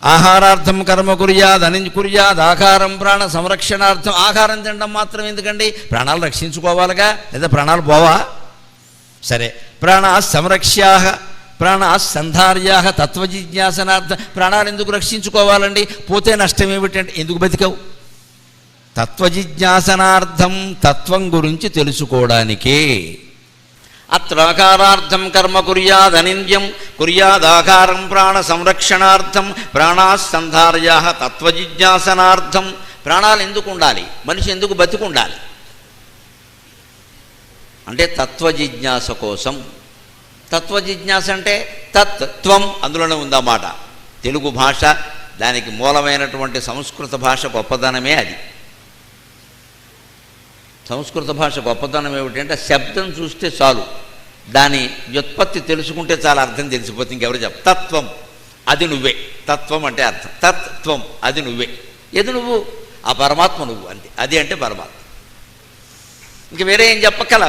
ఆహారార్థం కర్మ కుర్యాద్ కుర్యాద్ ఆహారం ప్రాణ సంరక్షణార్థం. ఆహారం తినడం మాత్రం ఎందుకండి? ప్రాణాలు రక్షించుకోవాలిగా, లేదా ప్రాణాలు పోవా? సరే, ప్రాణా సంరక్ష్యాహ ప్రాణా సంధార్యాహ తత్వజిజ్ఞాసనార్థం. ప్రాణాలు ఎందుకు రక్షించుకోవాలండి? పోతే నష్టం ఏమిటంటే ఎందుకు బతికావు? తత్వజిజ్ఞాసనార్థం, తత్వం గురించి తెలుసుకోవడానికే. అత్రాకారార్థం కర్మ కుర్యాదనింద్యం కుర్యాదాకారం ప్రాణ సంరక్షణార్థం ప్రాణాసంధార్యా తత్వజిజ్ఞాసనార్థం. ప్రాణాలు ఎందుకు ఉండాలి? మనిషి ఎందుకు బతికుండాలి అంటే తత్వజిజ్ఞాస కోసం. తత్వజిజ్ఞాస అంటే తత్వం, అందులోనే ఉందన్నమాట. తెలుగు భాష, దానికి మూలమైనటువంటి సంస్కృత భాష గొప్పదనమే అది. సంస్కృత భాష గొప్పతనం ఏమిటంటే శబ్దం చూస్తే చాలు, దాని వ్యుత్పత్తి తెలుసుకుంటే చాలా అర్థం తెలిసిపోతుంది. ఇంకెవరు తత్వం అది నువ్వే. తత్వం అంటే అర్థం. తత్వం అది నువ్వే. ఏది నువ్వు? ఆ పరమాత్మ నువ్వు. అంతే. అది అంటే పరమాత్మ, ఇంక వేరే ఏం చెప్పక్కల.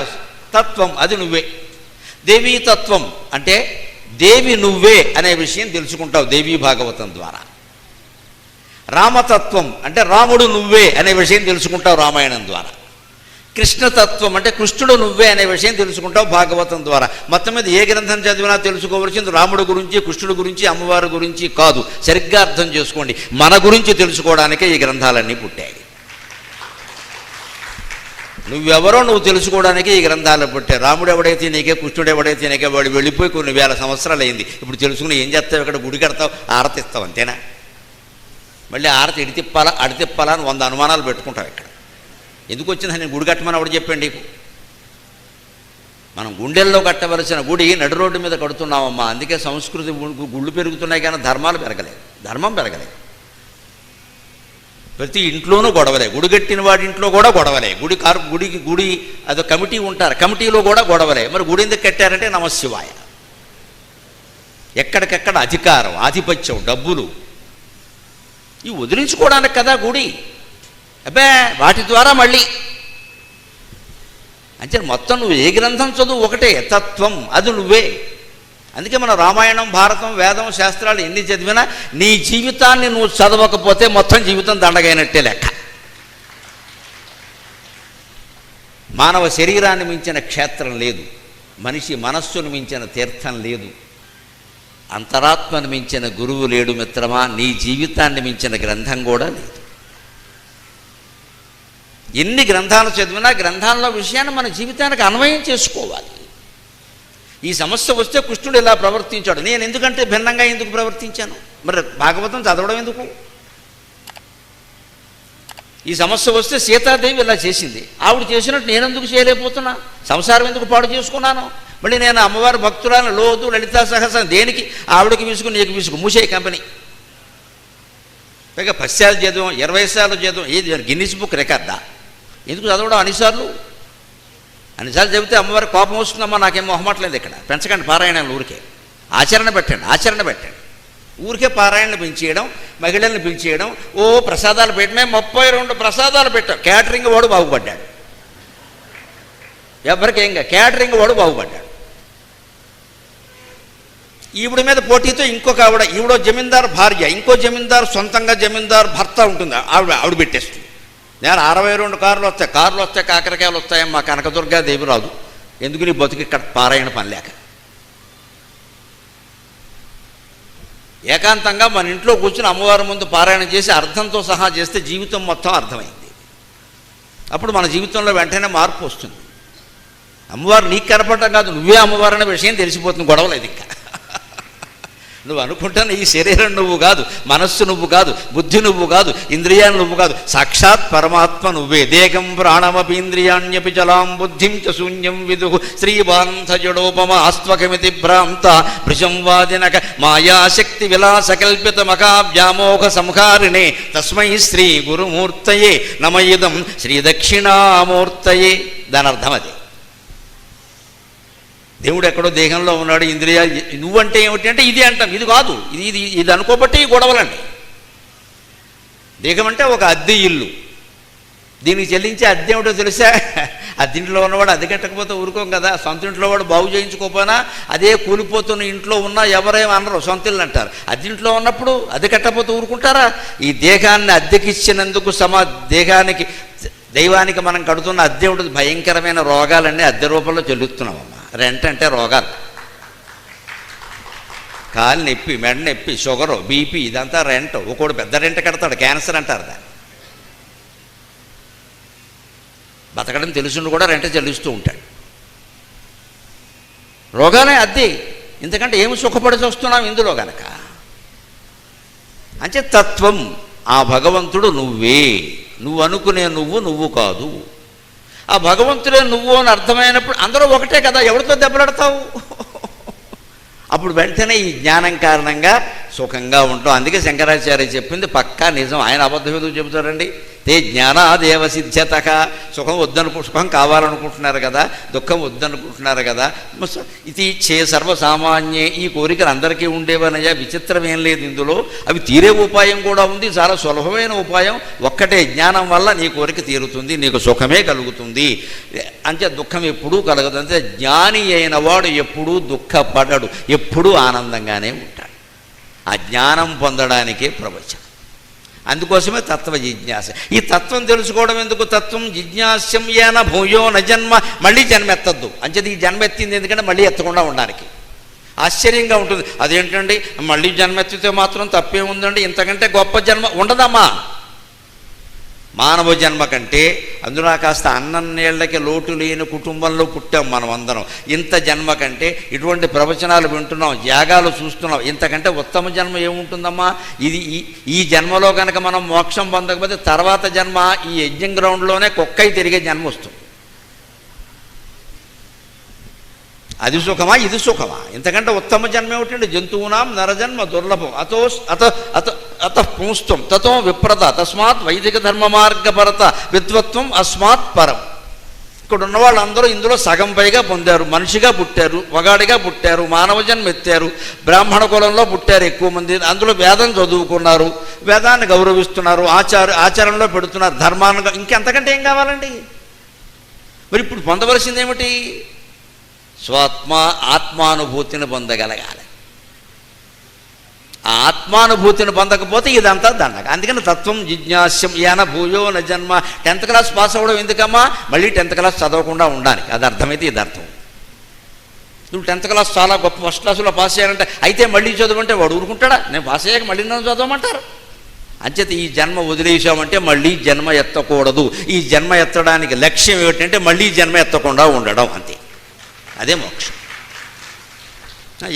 తత్వం అది నువ్వే. దేవీ తత్వం అంటే దేవి నువ్వే అనే విషయం తెలుసుకుంటావు దేవీ భాగవతం ద్వారా. రామతత్వం అంటే రాముడు నువ్వే అనే విషయం తెలుసుకుంటావు రామాయణం ద్వారా. కృష్ణతత్వం అంటే కృష్ణుడు నువ్వే అనే విషయం తెలుసుకుంటావు భాగవతం ద్వారా. మొత్తం మీద ఏ గ్రంథం చదివినా తెలుసుకోవలసింది రాముడు గురించి, కృష్ణుడు గురించి, అమ్మవారి గురించి కాదు. సరిగ్గా అర్థం చేసుకోండి, మన గురించి తెలుసుకోవడానికే ఈ గ్రంథాలన్నీ పుట్టాయి. నువ్వెవరో నువ్వు తెలుసుకోవడానికి ఈ గ్రంథాలు పుట్టాయి. రాముడు ఎవడైతే నీకే, కృష్ణుడు ఎవడైతే నీకే, వాడు వెళ్ళిపోయి కొన్ని వేల సంవత్సరాలు అయింది. ఇప్పుడు తెలుసుకుని ఏం చేస్తావు? ఇక్కడ గుడి కడతావు, ఆరతి ఇస్తావు, అంతేనా? మళ్ళీ ఆరతి ఇడితిప్పాలా అడితిప్పాలా అని 100 అనుమానాలు పెట్టుకుంటావు. ఇక్కడ ఎందుకు వచ్చింది? నేను గుడి కట్టమని ఎవడు చెప్పండి? మనం గుండెల్లో కట్టవలసిన గుడి నడు రోడ్డు మీద కడుతున్నామమ్మా. అందుకే సంస్కృతి గుళ్ళు పెరుగుతున్నాయి కానీ ధర్మాలు పెరగలేదు, ధర్మం పెరగలేదు. ప్రతి ఇంట్లోనూ గొడవలే. గుడి కట్టిన వాడి ఇంట్లో కూడా గొడవలే. గుడి అదో కమిటీ ఉంటారు, కమిటీలో కూడా గొడవలే. మరి గుడి ఎందుకు కట్టారంటే నమశివాయ. ఎక్కడికెక్కడ అధికారం, ఆధిపత్యం, డబ్బులు ఇవి వదిలించుకోవడానికి కదా గుడి. అబ్బే వాటి ద్వారా మళ్ళీ అంటే మొత్తం నువ్వు ఏ గ్రంథం చదువు ఒకటే, తత్వం అది నువ్వే. అందుకే మన రామాయణం, భారతం, వేదం, శాస్త్రాలు ఎన్ని చదివినా నీ జీవితాన్ని నువ్వు చదవకపోతే మొత్తం జీవితం దండగైనట్టే లెక్క. మానవ శరీరాన్ని మించిన క్షేత్రం లేదు, మనిషి మనస్సును మించిన తీర్థం లేదు, అంతరాత్మను మించిన గురువు లేడు మిత్రమా. నీ జీవితాన్ని మించిన గ్రంథం కూడా లేదు. ఎన్ని గ్రంథాలు చదివినా గ్రంథాల్లో విషయాన్ని మన జీవితానికి అన్వయం చేసుకోవాలి. ఈ సమస్య వస్తే కృష్ణుడు ఇలా ప్రవర్తించాడు, నేను ఎందుకంటే భిన్నంగా ఎందుకు ప్రవర్తించాను? మరి భాగవతం చదవడం ఎందుకు? ఈ సమస్య వస్తే సీతాదేవి ఇలా చేసింది, ఆవిడ చేసినట్టు నేను ఎందుకు చేయలేకపోతున్నా? సంసారం ఎందుకు పాడు చేసుకున్నాను? మళ్ళీ నేను అమ్మవారి భక్తురాలను లోతు లలితా సహస్రం దేనికి? ఆవిడకి విసుగు, నీకు విసుగు, మూసే కంపెనీ. పైగా 10 సార్లు చదవం, 20 సార్లు చదవం, ఏది గిన్నిస్ బుక్ రికార్డా? ఎందుకు చదవడం అన్నిసార్లు? అన్నిసార్లు చెబితే అమ్మవారి కోపం వస్తుందమ్మా, నాకేం మొహమాటలేదు. ఇక్కడ పెంచకండి పారాయణాలు, ఊరికే ఆచరణ పెట్టండి. ఊరికే పారాయణలు పెంచేయడం, మహిళల్ని పిలిచేయడం, ఓ ప్రసాదాలు పెట్టమే 32 ప్రసాదాలు పెట్టాం. క్యాటరింగ్ వాడు బాగుపడ్డాడు, ఎవరికేంగా క్యాటరింగ్ వాడు బాగుపడ్డాడు. ఈవిడ మీద పోటీతో ఇంకొక ఈవిడో జమీందారు భార్య, ఇంకో జమీందారు సొంతంగా జమీందారు భర్త ఉంటుంది, ఆవిడ పెట్టేస్తుంది. నేను 62 కార్లు వస్తాయి కాకరకాయలు వస్తాయమ్మా కనకదుర్గాదేవి రాదు, ఎందుకు నీ బతుకు ఇక్కడ పారాయణ పని లేక. ఏకాంతంగా మన ఇంట్లో కూర్చుని అమ్మవారి ముందు పారాయణ చేసి అర్థంతో సహా చేస్తే జీవితం మొత్తం అర్థమైంది. అప్పుడు మన జీవితంలో వెంటనే మార్పు వస్తుంది. అమ్మవారు నీకు కనపడటం కాదు, నువ్వే అమ్మవారు అనే విషయం తెలిసిపోతుంది, గొడవలేదు ఇంకా. నువ్వు అనుకుంటాను ఈ శరీరం నువ్వు కాదు, మనస్సు నువ్వు కాదు, బుద్ధి నువ్వు కాదు, ఇంద్రియాలు నువ్వు కాదు, సాక్షాత్ పరమాత్మ నువ్వే. దేహం ప్రాణమపి ఇంద్రియాణ్యపి చలాం బుద్ధిం చ శూన్యం విదుః శ్రీబాంధజడోపమ ఆస్త్వకమితి భ్రాంత భృశంవాదినక మాయాశక్తి విలాసకల్పితమకావ్యామోహ సంహారిణే తస్మై శ్రీ గురుమూర్తయే నమయిదం శ్రీ దక్షిణామూర్తయే. దాని అర్థం అది. దేవుడు ఎక్కడో దేహంలో ఉన్నాడు, ఇంద్రియాలు. నువ్వంటే ఏమిటి అంటే ఇది అంటాం, ఇది కాదు, ఇది అనుకోబట్టి ఈ గొడవలండి. దేహం అంటే ఒక అద్దె ఇల్లు, దీనికి చెల్లించే అద్దె ఏమిటో తెలుసా? అద్దెంట్లో ఉన్నవాడు అద్దె కట్టకపోతే ఊరుకోం కదా. సొంత ఇంట్లో వాడు బాగు చేయించుకోపోయినా అదే కూలిపోతున్న ఇంట్లో ఉన్నా ఎవరేమో అనరు, సొంత ఇల్లు అంటారు. అద్దెంట్లో ఉన్నప్పుడు అద్దె కట్టకపోతే ఊరుకుంటారా? ఈ దేహాన్ని అద్దెకిచ్చినందుకు దేహానికి దైవానికి మనం కడుతున్న అద్దె ఉంటుంది. భయంకరమైన రోగాలన్నీ అద్దె రూపంలో చెల్లిస్తున్నామమ్మా. రెంట్ అంటే రోగాలు, కాలు నొప్పి, మెడ నొప్పి, షుగరు, బీపీ, ఇదంతా రెంట్. ఒకడు పెద్ద రెంట్ కడతాడు, క్యాన్సర్ అంటారు దాన్ని. బతకడం తెలుసుండి కూడా రెంట్ చెల్లిస్తూ ఉంటాడు. రోగాలే అద్దె. ఎందుకంటే ఏమి సుఖపడి చూస్తున్నాం ఇందులో గనక. అంటే తత్వం ఆ భగవంతుడు నువ్వే, నువ్వు అనుకునే నువ్వు కాదు. ఆ భగవంతుడే నువ్వు అని అర్థమైనప్పుడు అందరూ ఒకటే కదా, ఎవరితో దెబ్బలాడతావు? అప్పుడు వెంటనే ఈ జ్ఞానం కారణంగా సుఖంగా ఉంటాం. అందుకే శంకరాచార్య చెప్పింది పక్కా నిజం. ఆయన అబద్ధం ఎందుకు చెబుతారండి? తే జ్ఞానాదేవ సిద్ధ్యతక. సుఖం కావాలనుకుంటున్నారు కదా, దుఃఖం వద్దనుకుంటున్నారు కదా. ఇది చే సర్వసామాన్యే. ఈ కోరికలు అందరికీ ఉండేవనయ్యా, విచిత్రం ఏం లేదు ఇందులో. అవి తీరే ఉపాయం కూడా ఉంది, చాలా సులభమైన ఉపాయం. ఒక్కటే, జ్ఞానం వల్ల నీ కోరిక తీరుతుంది, నీకు సుఖమే కలుగుతుంది. అంటే దుఃఖం ఎప్పుడూ కలగదు. అంటే జ్ఞాని అయిన వాడు ఎప్పుడూ దుఃఖపడడు, ఎప్పుడూ ఆనందంగానే ఉంటాడు. ఆ జ్ఞానం పొందడానికే ప్రవచనం. అందుకోసమే తత్వ జిజ్ఞాస. ఈ తత్వం తెలుసుకోవడం ఎందుకు? తత్వం జిజ్ఞాస్యం ఏన భూయో న జన్మ. మళ్ళీ జన్మ ఎత్తద్దు. అంచేది ఈ జన్మ ఎత్తింది ఎందుకంటే మళ్ళీ ఎత్తకుండా ఉండడానికి. ఆశ్చర్యంగా ఉంటుంది. అదేంటండి మళ్ళీ జన్మ ఎత్తితే మాత్రం తప్పే ఉందండి, ఇంతకంటే గొప్ప జన్మ ఉండదమ్మా. మానవ జన్మ కంటే అందులో కాస్త అన్నం నీళ్ళకి లోటు లేని కుటుంబంలో పుట్టాం మనం అందరం. ఇంత జన్మ కంటే ఇటువంటి ప్రవచనాలు వింటున్నాం, యాగాలు చూస్తున్నాం, ఇంతకంటే ఉత్తమ జన్మ ఏముంటుందమ్మా? ఈ జన్మలో కనుక మనం మోక్షం పొందకపోతే తర్వాత జన్మ ఈ యజ్ఞం గ్రౌండ్లోనే కుక్కై తిరిగే జన్మ వస్తుంది. అది సుఖమా, ఇది సుఖమా? ఇంతకంటే ఉత్తమ జన్మ ఏమిటండి? జంతువునాం నరజన్మ దుర్లభం అత పుంస్తం తతో విప్రత తస్మాత్ వైదిక ధర్మ మార్గపరత విద్వత్వం అస్మాత్ పరం. ఇక్కడ ఉన్న వాళ్ళందరూ ఇందులో సగం పైగా పొందారు. మనిషిగా పుట్టారు, మగాడిగా పుట్టారు, మానవ జన్మ ఎత్తారు, బ్రాహ్మణ కులంలో పుట్టారు ఎక్కువ మంది. అందులో వేదం చదువుకున్నారు, వేదాన్ని గౌరవిస్తున్నారు, ఆచరణలో పెడుతున్నారు, ధర్మాన్ని. ఇంకెంతకంటే ఏం కావాలండి? మరి ఇప్పుడు పొందవలసింది ఏమిటి? ఆత్మానుభూతిని పొందగలగాలి. ఆ ఆత్మానుభూతిని పొందకపోతే ఇదంతా దండగ. అందుకని తత్వం జిజ్ఞాస్యం ఏన భూయో న జన్మ. 10th క్లాస్ పాస్ అవ్వడం ఎందుకమ్మా? మళ్ళీ 10th క్లాస్ చదవకుండా ఉండడానికి. అది అర్థమైతే ఇది అర్థం. నువ్వు 10th క్లాస్ చాలా గొప్ప ఫస్ట్ క్లాసులో పాస్ అయ్యారంటే అయితే మళ్ళీ చదవంటే వాడు ఊరుకుంటాడా? నేను పాస్ అయ్యాక మళ్ళీ నన్ను చదవమంటారు. అంచేత ఈ జన్మ వదిలేసామంటే మళ్ళీ జన్మ ఎత్తకూడదు. ఈ జన్మ ఎత్తడానికి లక్ష్యం ఏమిటంటే మళ్ళీ జన్మ ఎత్తకుండా ఉండడం, అంతే. అదే మోక్షం.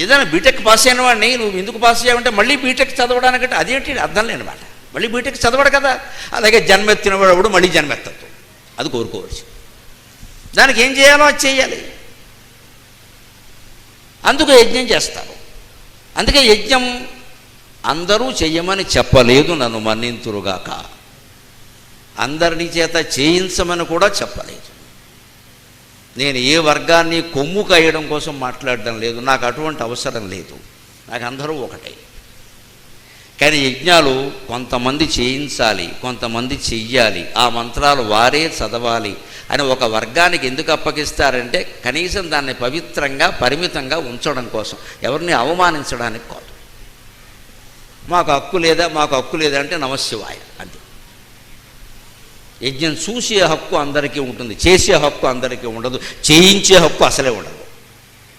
ఏదైనా బీటెక్ పాస్ అయిన వాడిని నువ్వు ఎందుకు పాస్ అయ్యావంటే మళ్ళీ బీటెక్ చదవడానికంటే అదేంటి అర్థం లేనిమాట. మళ్ళీ బీటెక్ చదవడు కదా. అలాగే జన్మెత్తిన వాడు మళ్ళీ జన్మెత్తద్దు, అది కోరుకోవచ్చు. దానికి ఏం చేయాలో అది చేయాలి. అందుకు యజ్ఞం చేస్తారు. అందుకే యజ్ఞం అందరూ చెయ్యమని చెప్పలేదు, నన్ను మన్నింతురుగాక. అందరినీ చేత చేయించమని కూడా చెప్పలేదు. నేను ఏ వర్గాన్ని కొమ్ము కాయడం కోసం మాట్లాడడం లేదు, నాకు అటువంటి అవసరం లేదు, నాకు అందరూ ఒకటే. కానీ యజ్ఞాలు కొంతమంది చేయించాలి, కొంతమంది చెయ్యాలి, ఆ మంత్రాలు వారే చదవాలి అని ఒక వర్గానికి ఎందుకు అప్పగిస్తారంటే కనీసం దాన్ని పవిత్రంగా పరిమితంగా ఉంచడం కోసం, ఎవరిని అవమానించడానికి కాదు. మాకు హక్కు లేదా, మాకు హక్కు లేదా అంటే నమశివాయ అంతే. యజ్ఞం చూసే హక్కు అందరికీ ఉంటుంది, చేసే హక్కు అందరికీ ఉండదు, చేయించే హక్కు అసలే ఉండదు.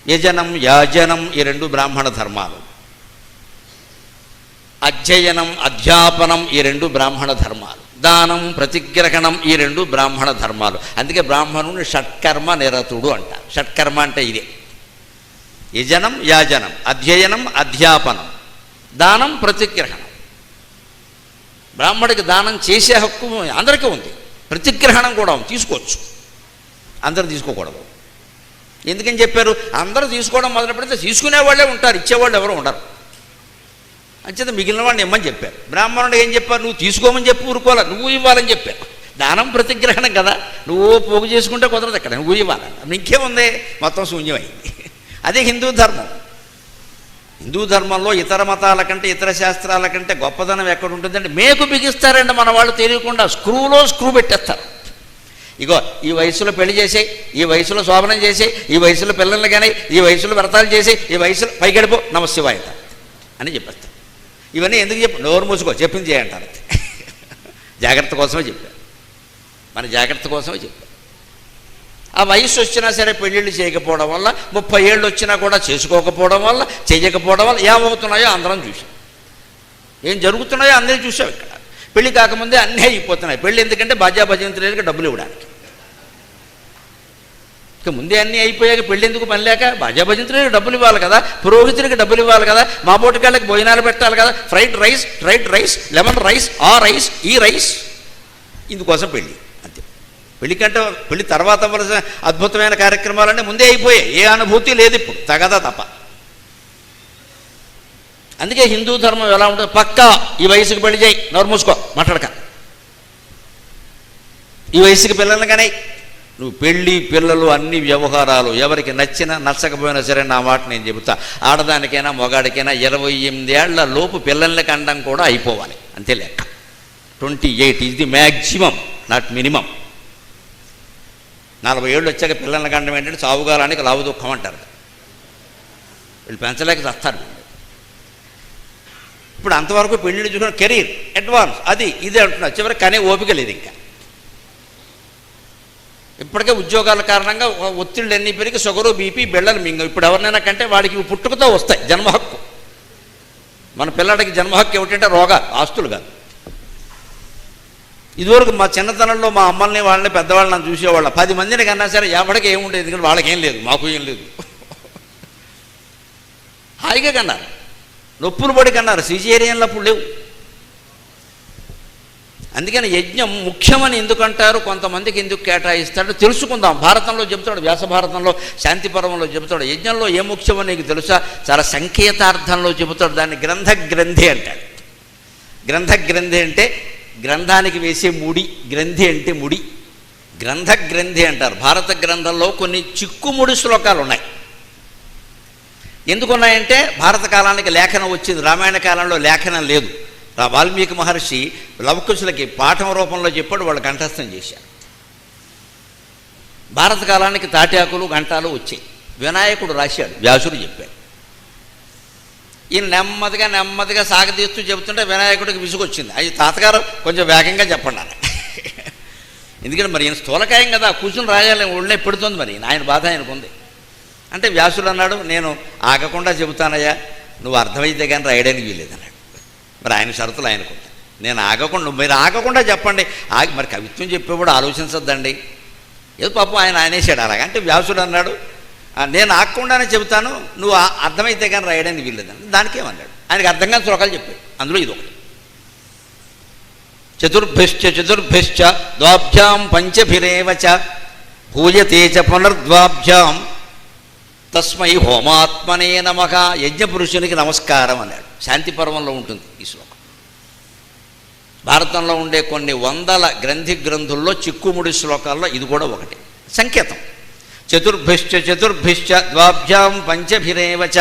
యజనం యాజనం ఈ రెండు బ్రాహ్మణ ధర్మాలు, అధ్యయనం అధ్యాపనం ఈ రెండు బ్రాహ్మణ ధర్మాలు, దానం ప్రతిగ్రహణం ఈ రెండు బ్రాహ్మణ ధర్మాలు. అందుకే బ్రాహ్మణుని షట్కర్మ నిరతుడు అంటారు. షట్కర్మ అంటే ఇదే: యజనం యాజనం, అధ్యయనం అధ్యాపనం, దానం ప్రతిగ్రహణం. బ్రాహ్మడికి దానం చేసే హక్కు అందరికీ ఉంది, ప్రతిగ్రహణం కూడా ఉంది, తీసుకోవచ్చు. అందరూ తీసుకోకూడదు. ఎందుకని చెప్పారు? అందరూ తీసుకోవడం మొదలు పెడితే తీసుకునేవాళ్ళే ఉంటారు, ఇచ్చేవాళ్ళు ఎవరు ఉండరు. అంచేత మిగిలిన వాడిని ఇమ్మని చెప్పారు. బ్రాహ్మణుడు ఏం చెప్పారు? నువ్వు తీసుకోమని చెప్పి ఊరుకోవాలి, నువ్వు ఇవ్వాలని చెప్పారు. దానం ప్రతిగ్రహణం కదా, నువ్వు పోగు చేసుకుంటే కుదరదు, ఎక్కడ నువ్వు ఇవ్వాలి. ఇంకేముంది? మొత్తం శూన్యమైంది. అదే హిందూ ధర్మం. హిందూ ధర్మంలో ఇతర మతాల కంటే ఇతర శాస్త్రాల కంటే గొప్పదనం ఎక్కడ ఉంటుందంటే మేకు బిగిస్తారండి మన వాళ్ళు తెలియకుండా, స్క్రూలో స్క్రూ పెట్టేస్తారు. ఇగో ఈ వయసులో పెళ్లి చేసే, ఈ వయసులో శోభనం చేసే, ఈ వయసులో పిల్లల్ని కానీ, ఈ వయసులో వ్రతాలు చేసి, ఈ వయసులో పైకెడిపో నమశివాయ అని చెప్పేస్తారు. ఇవన్నీ ఎందుకు చెప్పు? నోరు మూసుకో, చెప్పింది చేయంటారు. జాగ్రత్త కోసమే చెప్పారు, మన జాగ్రత్త కోసమే చెప్పారు. ఆ వయసు వచ్చినా సరే పెళ్ళిళ్ళు చేయకపోవడం వల్ల, 30 ఏళ్ళు వచ్చినా కూడా చేసుకోకపోవడం వల్ల, చేయకపోవడం వల్ల ఏమవుతున్నాయో అందరం చూసాం. ఏం జరుగుతున్నాయో అందరూ చూసాం. ఇక్కడ పెళ్లి కాకముందే అన్నీ అయిపోతున్నాయి. పెళ్ళి ఎందుకంటే బాజా భజంత్రులకు డబ్బులు ఇవ్వడానికి. ఇక ముందే అన్నీ అయిపోయాక పెళ్ళి ఎందుకు? పని లేక బాజా భజంత్రులకు డబ్బులు ఇవ్వాలి కదా, పురోహితుడికి డబ్బులు ఇవ్వాలి కదా, మా పోటీకాళ్ళకి భోజనాలు పెట్టాలి కదా, ఫ్రైడ్ రైస్, లెమన్ రైస్, ఆ రైస్, ఈ రైస్. ఇందుకోసం పెళ్ళి అంతే. పెళ్లి కంటే పెళ్లి తర్వాత అవ్వాల్సిన అద్భుతమైన కార్యక్రమాలన్నీ ముందే అయిపోయాయి. ఏ అనుభూతి లేదు ఇప్పుడు, తగదా తప్ప. అందుకే హిందూ ధర్మం ఎలా ఉంటుంది? పక్కా ఈ వయసుకి పెళ్లి చేయి, నోరు మూసుకో, మాట్లాడక. ఈ వయసుకి పిల్లల్ని కానీ నువ్వు పెళ్ళి పిల్లలు అన్ని వ్యవహారాలు ఎవరికి నచ్చినా నచ్చకపోయినా సరే నా మాట నేను చెబుతా. ఆడదానికైనా మొగాడికైనా 28 ఏళ్ల లోపు పిల్లల్ని కండం కూడా అయిపోవాలి, అంతే లెక్క. 28 is the maximum, not minimum. 40 ఏళ్ళు వచ్చాక పిల్లల్ని కండం ఏంటంటే సావుగాలానికి లావు దుఃఖం అంటారు. వీళ్ళు పెంచలేక చస్తారు. ఇప్పుడు అంతవరకు పెళ్ళిళ్ళు చూసుకున్న కెరీర్ అడ్వాన్స్ అది ఇది అంటున్నారు. చివరికి కానీ ఓపిక లేదు. ఇంకా ఇప్పటికే ఉద్యోగాల కారణంగా ఒత్తిళ్ళు ఎన్ని పెరిగి షుగరు బీపీ బిళ్ళలు మింగ. ఇప్పుడు ఎవరినైనా కంటే వాడికి పుట్టుకతో వస్తాయి, జన్మహక్కు. మన పిల్లడికి జన్మహక్కు ఏమిటంటే రోగాలు, ఆస్తులు కాదు. ఇదివరకు మా చిన్నతనంలో మా అమ్మల్ని వాళ్ళని పెద్దవాళ్ళని నన్ను చూసేవాళ్ళం. 10 మందిని కన్నా సరే ఎవరికి ఏముండేది, ఎందుకంటే వాళ్ళకేం లేదు, మాకు ఏం లేదు. హాయిగా కన్నారు, నొప్పులు పడి కన్నారు. సిజేరియన్లు అప్పుడు లేవు. అందుకని యజ్ఞం ముఖ్యమని ఎందుకంటారు, కొంతమందికి ఎందుకు కేటాయిస్తాడు తెలుసుకుందాం. భారతంలో చెబుతాడు, వ్యాస భారతంలో శాంతి పర్వంలో చెబుతాడు. యజ్ఞంలో ఏ ముఖ్యమని నీకు తెలుసా? చాలా సంకేతార్థంలో చెబుతాడు. దాన్ని గ్రంథి అంటాడు. గ్రంథి అంటే గ్రంథానికి వేసే ముడి, గ్రంథి అంటే ముడి. గ్రంథి అంటారు. భారత గ్రంథంలో కొన్ని చిక్కుముడి శ్లోకాలు ఉన్నాయి. ఎందుకున్నాయంటే భారత కాలానికి లేఖనం వచ్చింది, రామాయణ కాలంలో లేఖనం లేదు. వాల్మీకి మహర్షి లవకుశులకి పాఠం రూపంలో చెప్పాడు, వాళ్ళు కంఠస్థం చేశారు. భారత కాలానికి తాటాకులు గంటాలు వచ్చాయి. వినాయకుడు రాశాడు, వ్యాసుడు చెప్పాడు. ఈయన నెమ్మదిగా సాగదీస్తూ చెబుతుంటే వినాయకుడికి విసుగొచ్చింది. అది తాతగారు కొంచెం వేగంగా చెప్పండి అని. ఎందుకంటే మరి ఈయన స్థూలకాయం కదా, కూర్చుని రాయాలి, ఒళ్ళే పెడుతుంది. మరి ఆయన బాధ ఆయనకు ఉంది. అంటే వ్యాసుడు అన్నాడు, నేను ఆగకుండా చెబుతానయ్యా, నువ్వు అర్థమైతే కానీ రాయడానికి వీలేదన్నాడు. మరి ఆయన షరతులు ఆయనకుంటాయి. నేను ఆగకుండా, మీరు ఆగకుండా చెప్పండి. మరి కవిత్వం చెప్పేవాడు ఆలోచించద్దండి. ఏదో పాపం ఆయన అనేసాడు అలాగ. అంటే వ్యాసుడు అన్నాడు, నేను ఆగకుండానే చెబుతాను, నువ్వు అర్థమైతే కానీ రాయడానికి వీల్లేదండి. దానికేమన్నాడు, ఆయనకు అర్థం కాని శ్లోకాలు చెప్పాడు. అందులో ఇది ఒకటి. చతుర్భిశ్చ ద్వాభ్యాం పంచభిరేవ చ పూజతే చ పునర్ద్వాభ్యాం తస్మై హోమాత్మనే నమః. యజ్ఞపురుషునికి నమస్కారం అన్నాడు. శాంతి పర్వంలో ఉంటుంది ఈ శ్లోకం. భారతంలో ఉండే కొన్ని వందల గ్రంథుల్లో చిక్కుముడి శ్లోకాల్లో ఇది కూడా ఒకటి. సంకేతం. చతుర్భిశ్చ చతుర్భిశ్చ ద్వాభ్యాం పంచభిరేవ చ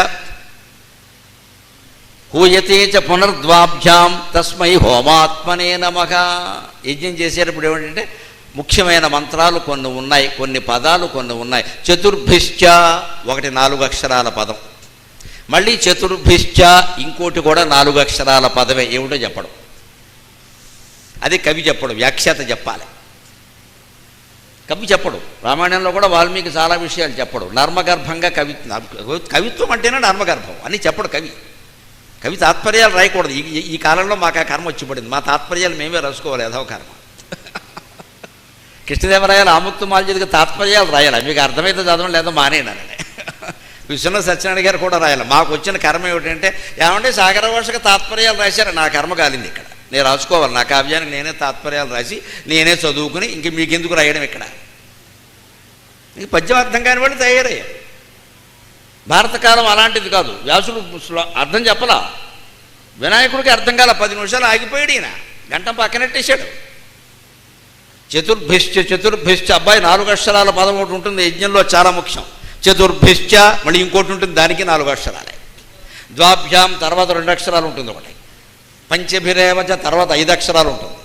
హూయతే చ పునర్ద్వాభ్యాం తస్మై హోమాత్మనే నమః. యజ్ఞం చేసేటప్పుడు ఏమిటంటే ముఖ్యమైన మంత్రాలు కొన్ని ఉన్నాయి, కొన్ని పదాలు కొన్ని ఉన్నాయి. చతుర్భిశ్చ ఒకటి 4 అక్షరాల పదం, మళ్ళీ చతుర్భిశ్చ ఇంకోటి కూడా 4 అక్షరాల పదమే. ఏమిటో చెప్పడం, అది కవి చెప్పడం, వ్యాఖ్యాత చెప్పాలి. కవి చెప్పడు. రామాయణంలో కూడా వాల్మీకి చాలా విషయాలు చెప్పడు. నర్మగర్భంగా కవిత్వం అంటేనే నర్మగర్భం అని చెప్పడు కవి. కవి తాత్పర్యాలు రాయకూడదు. ఈ కాలంలో మాకు ఆ కర్మ వచ్చి పడింది. మా తాత్పర్యాలు మేమే రాసుకోవాలి, అదవ కర్మ. కృష్ణదేవరాయలు ఆముక్తమాల్యదిగా తాత్పర్యాలు రాయాలి. మీకు అర్థమైతే చదవడం లేదా మానేనాలని. విశ్వనాథ సత్యనారాయణ గారు కూడా రాయాలి. మాకు వచ్చిన కర్మ ఏమిటంటే, ఏమంటే సాగర భాషకు తాత్పర్యాలు రాశారు, నా కర్మ కాలింది ఇక్కడ. నేను రాసుకోవాలి, నా కావ్యానికి నేనే తాత్పర్యాలు రాసి నేనే చదువుకుని ఇంక మీకెందుకు రాయడం ఇక్కడ. ఇంక పద్యం అర్థం కాని వాళ్ళు తయారయ్యారు. భారతకాలం అలాంటిది కాదు. వ్యాసుడు అర్థం చెప్పలా, వినాయకుడికి అర్థం కాల, 10 నిమిషాలు ఆగిపోయాడు. ఈయన గంట పక్కనెట్టేశాడు. చతుర్భిశ్చ చతుర్భిశ్చ అబ్బాయి 4 అక్షరాల పదం ఒకటి ఉంటుంది యజ్ఞంలో, చాలా ముఖ్యం. చతుర్భిశ్చ మళ్ళీ ఇంకోటి ఉంటుంది, దానికి 4 అక్షరాలే. ద్వాభ్యాం తర్వాత 2 అక్షరాలు ఉంటుంది ఒకటి. పంచభిరేవచ తర్వాత 5 అక్షరాలు ఉంటుంది.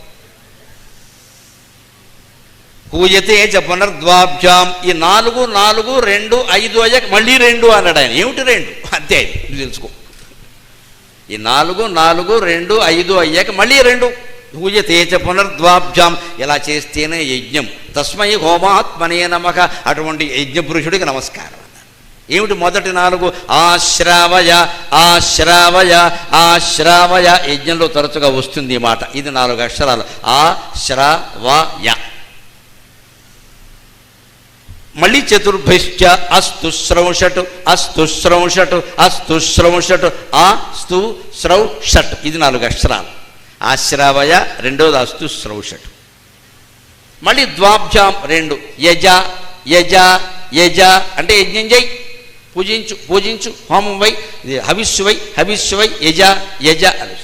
హూయతే చ పునర్ద్వాభ్యాం ఈ 4 4 2 5 అయ్యాక మళ్ళీ 2 అన్నాడు ఆయన. ఏమిటి 2? అంతే, ఇది తెలుసుకో. ఈ 4 4 2 5 అయ్యాక మళ్ళీ 2. హూయతే చ పునర్ద్వాభ్యాం, ఇలా చేస్తేనే యజ్ఞం. తస్మై హోమాత్మనే నమః, అటువంటి యజ్ఞపురుషుడికి నమస్కారం. ఏమిటి మొదటి 4? ఆశ్రావయ ఆశ్రావయ ఆశ్రావయ. యజ్ఞంలో తరచుగా వస్తుంది ఈ మాట. ఇది 4 అక్షరాలు. ఆశ్రావయ. మళ్ళీ చతుర్భిశ్చ అస్తు శ్రౌషటు అస్తు శ్రౌషటు అస్తు శ్రౌషటు ఆ స్తు శ్రౌషట్. ఇది 4 అక్షరాలు. ఆశ్రావయ, రెండోది అస్తు శ్రౌషటు. మళ్ళీ ద్వాభ్యాం 2. యజ యజ యజ అంటే యజ్ఞం చేయి, పూజించు పూజించు, హోమం వై, హవిస్సువై హవిస్సువై యజ యజ అని.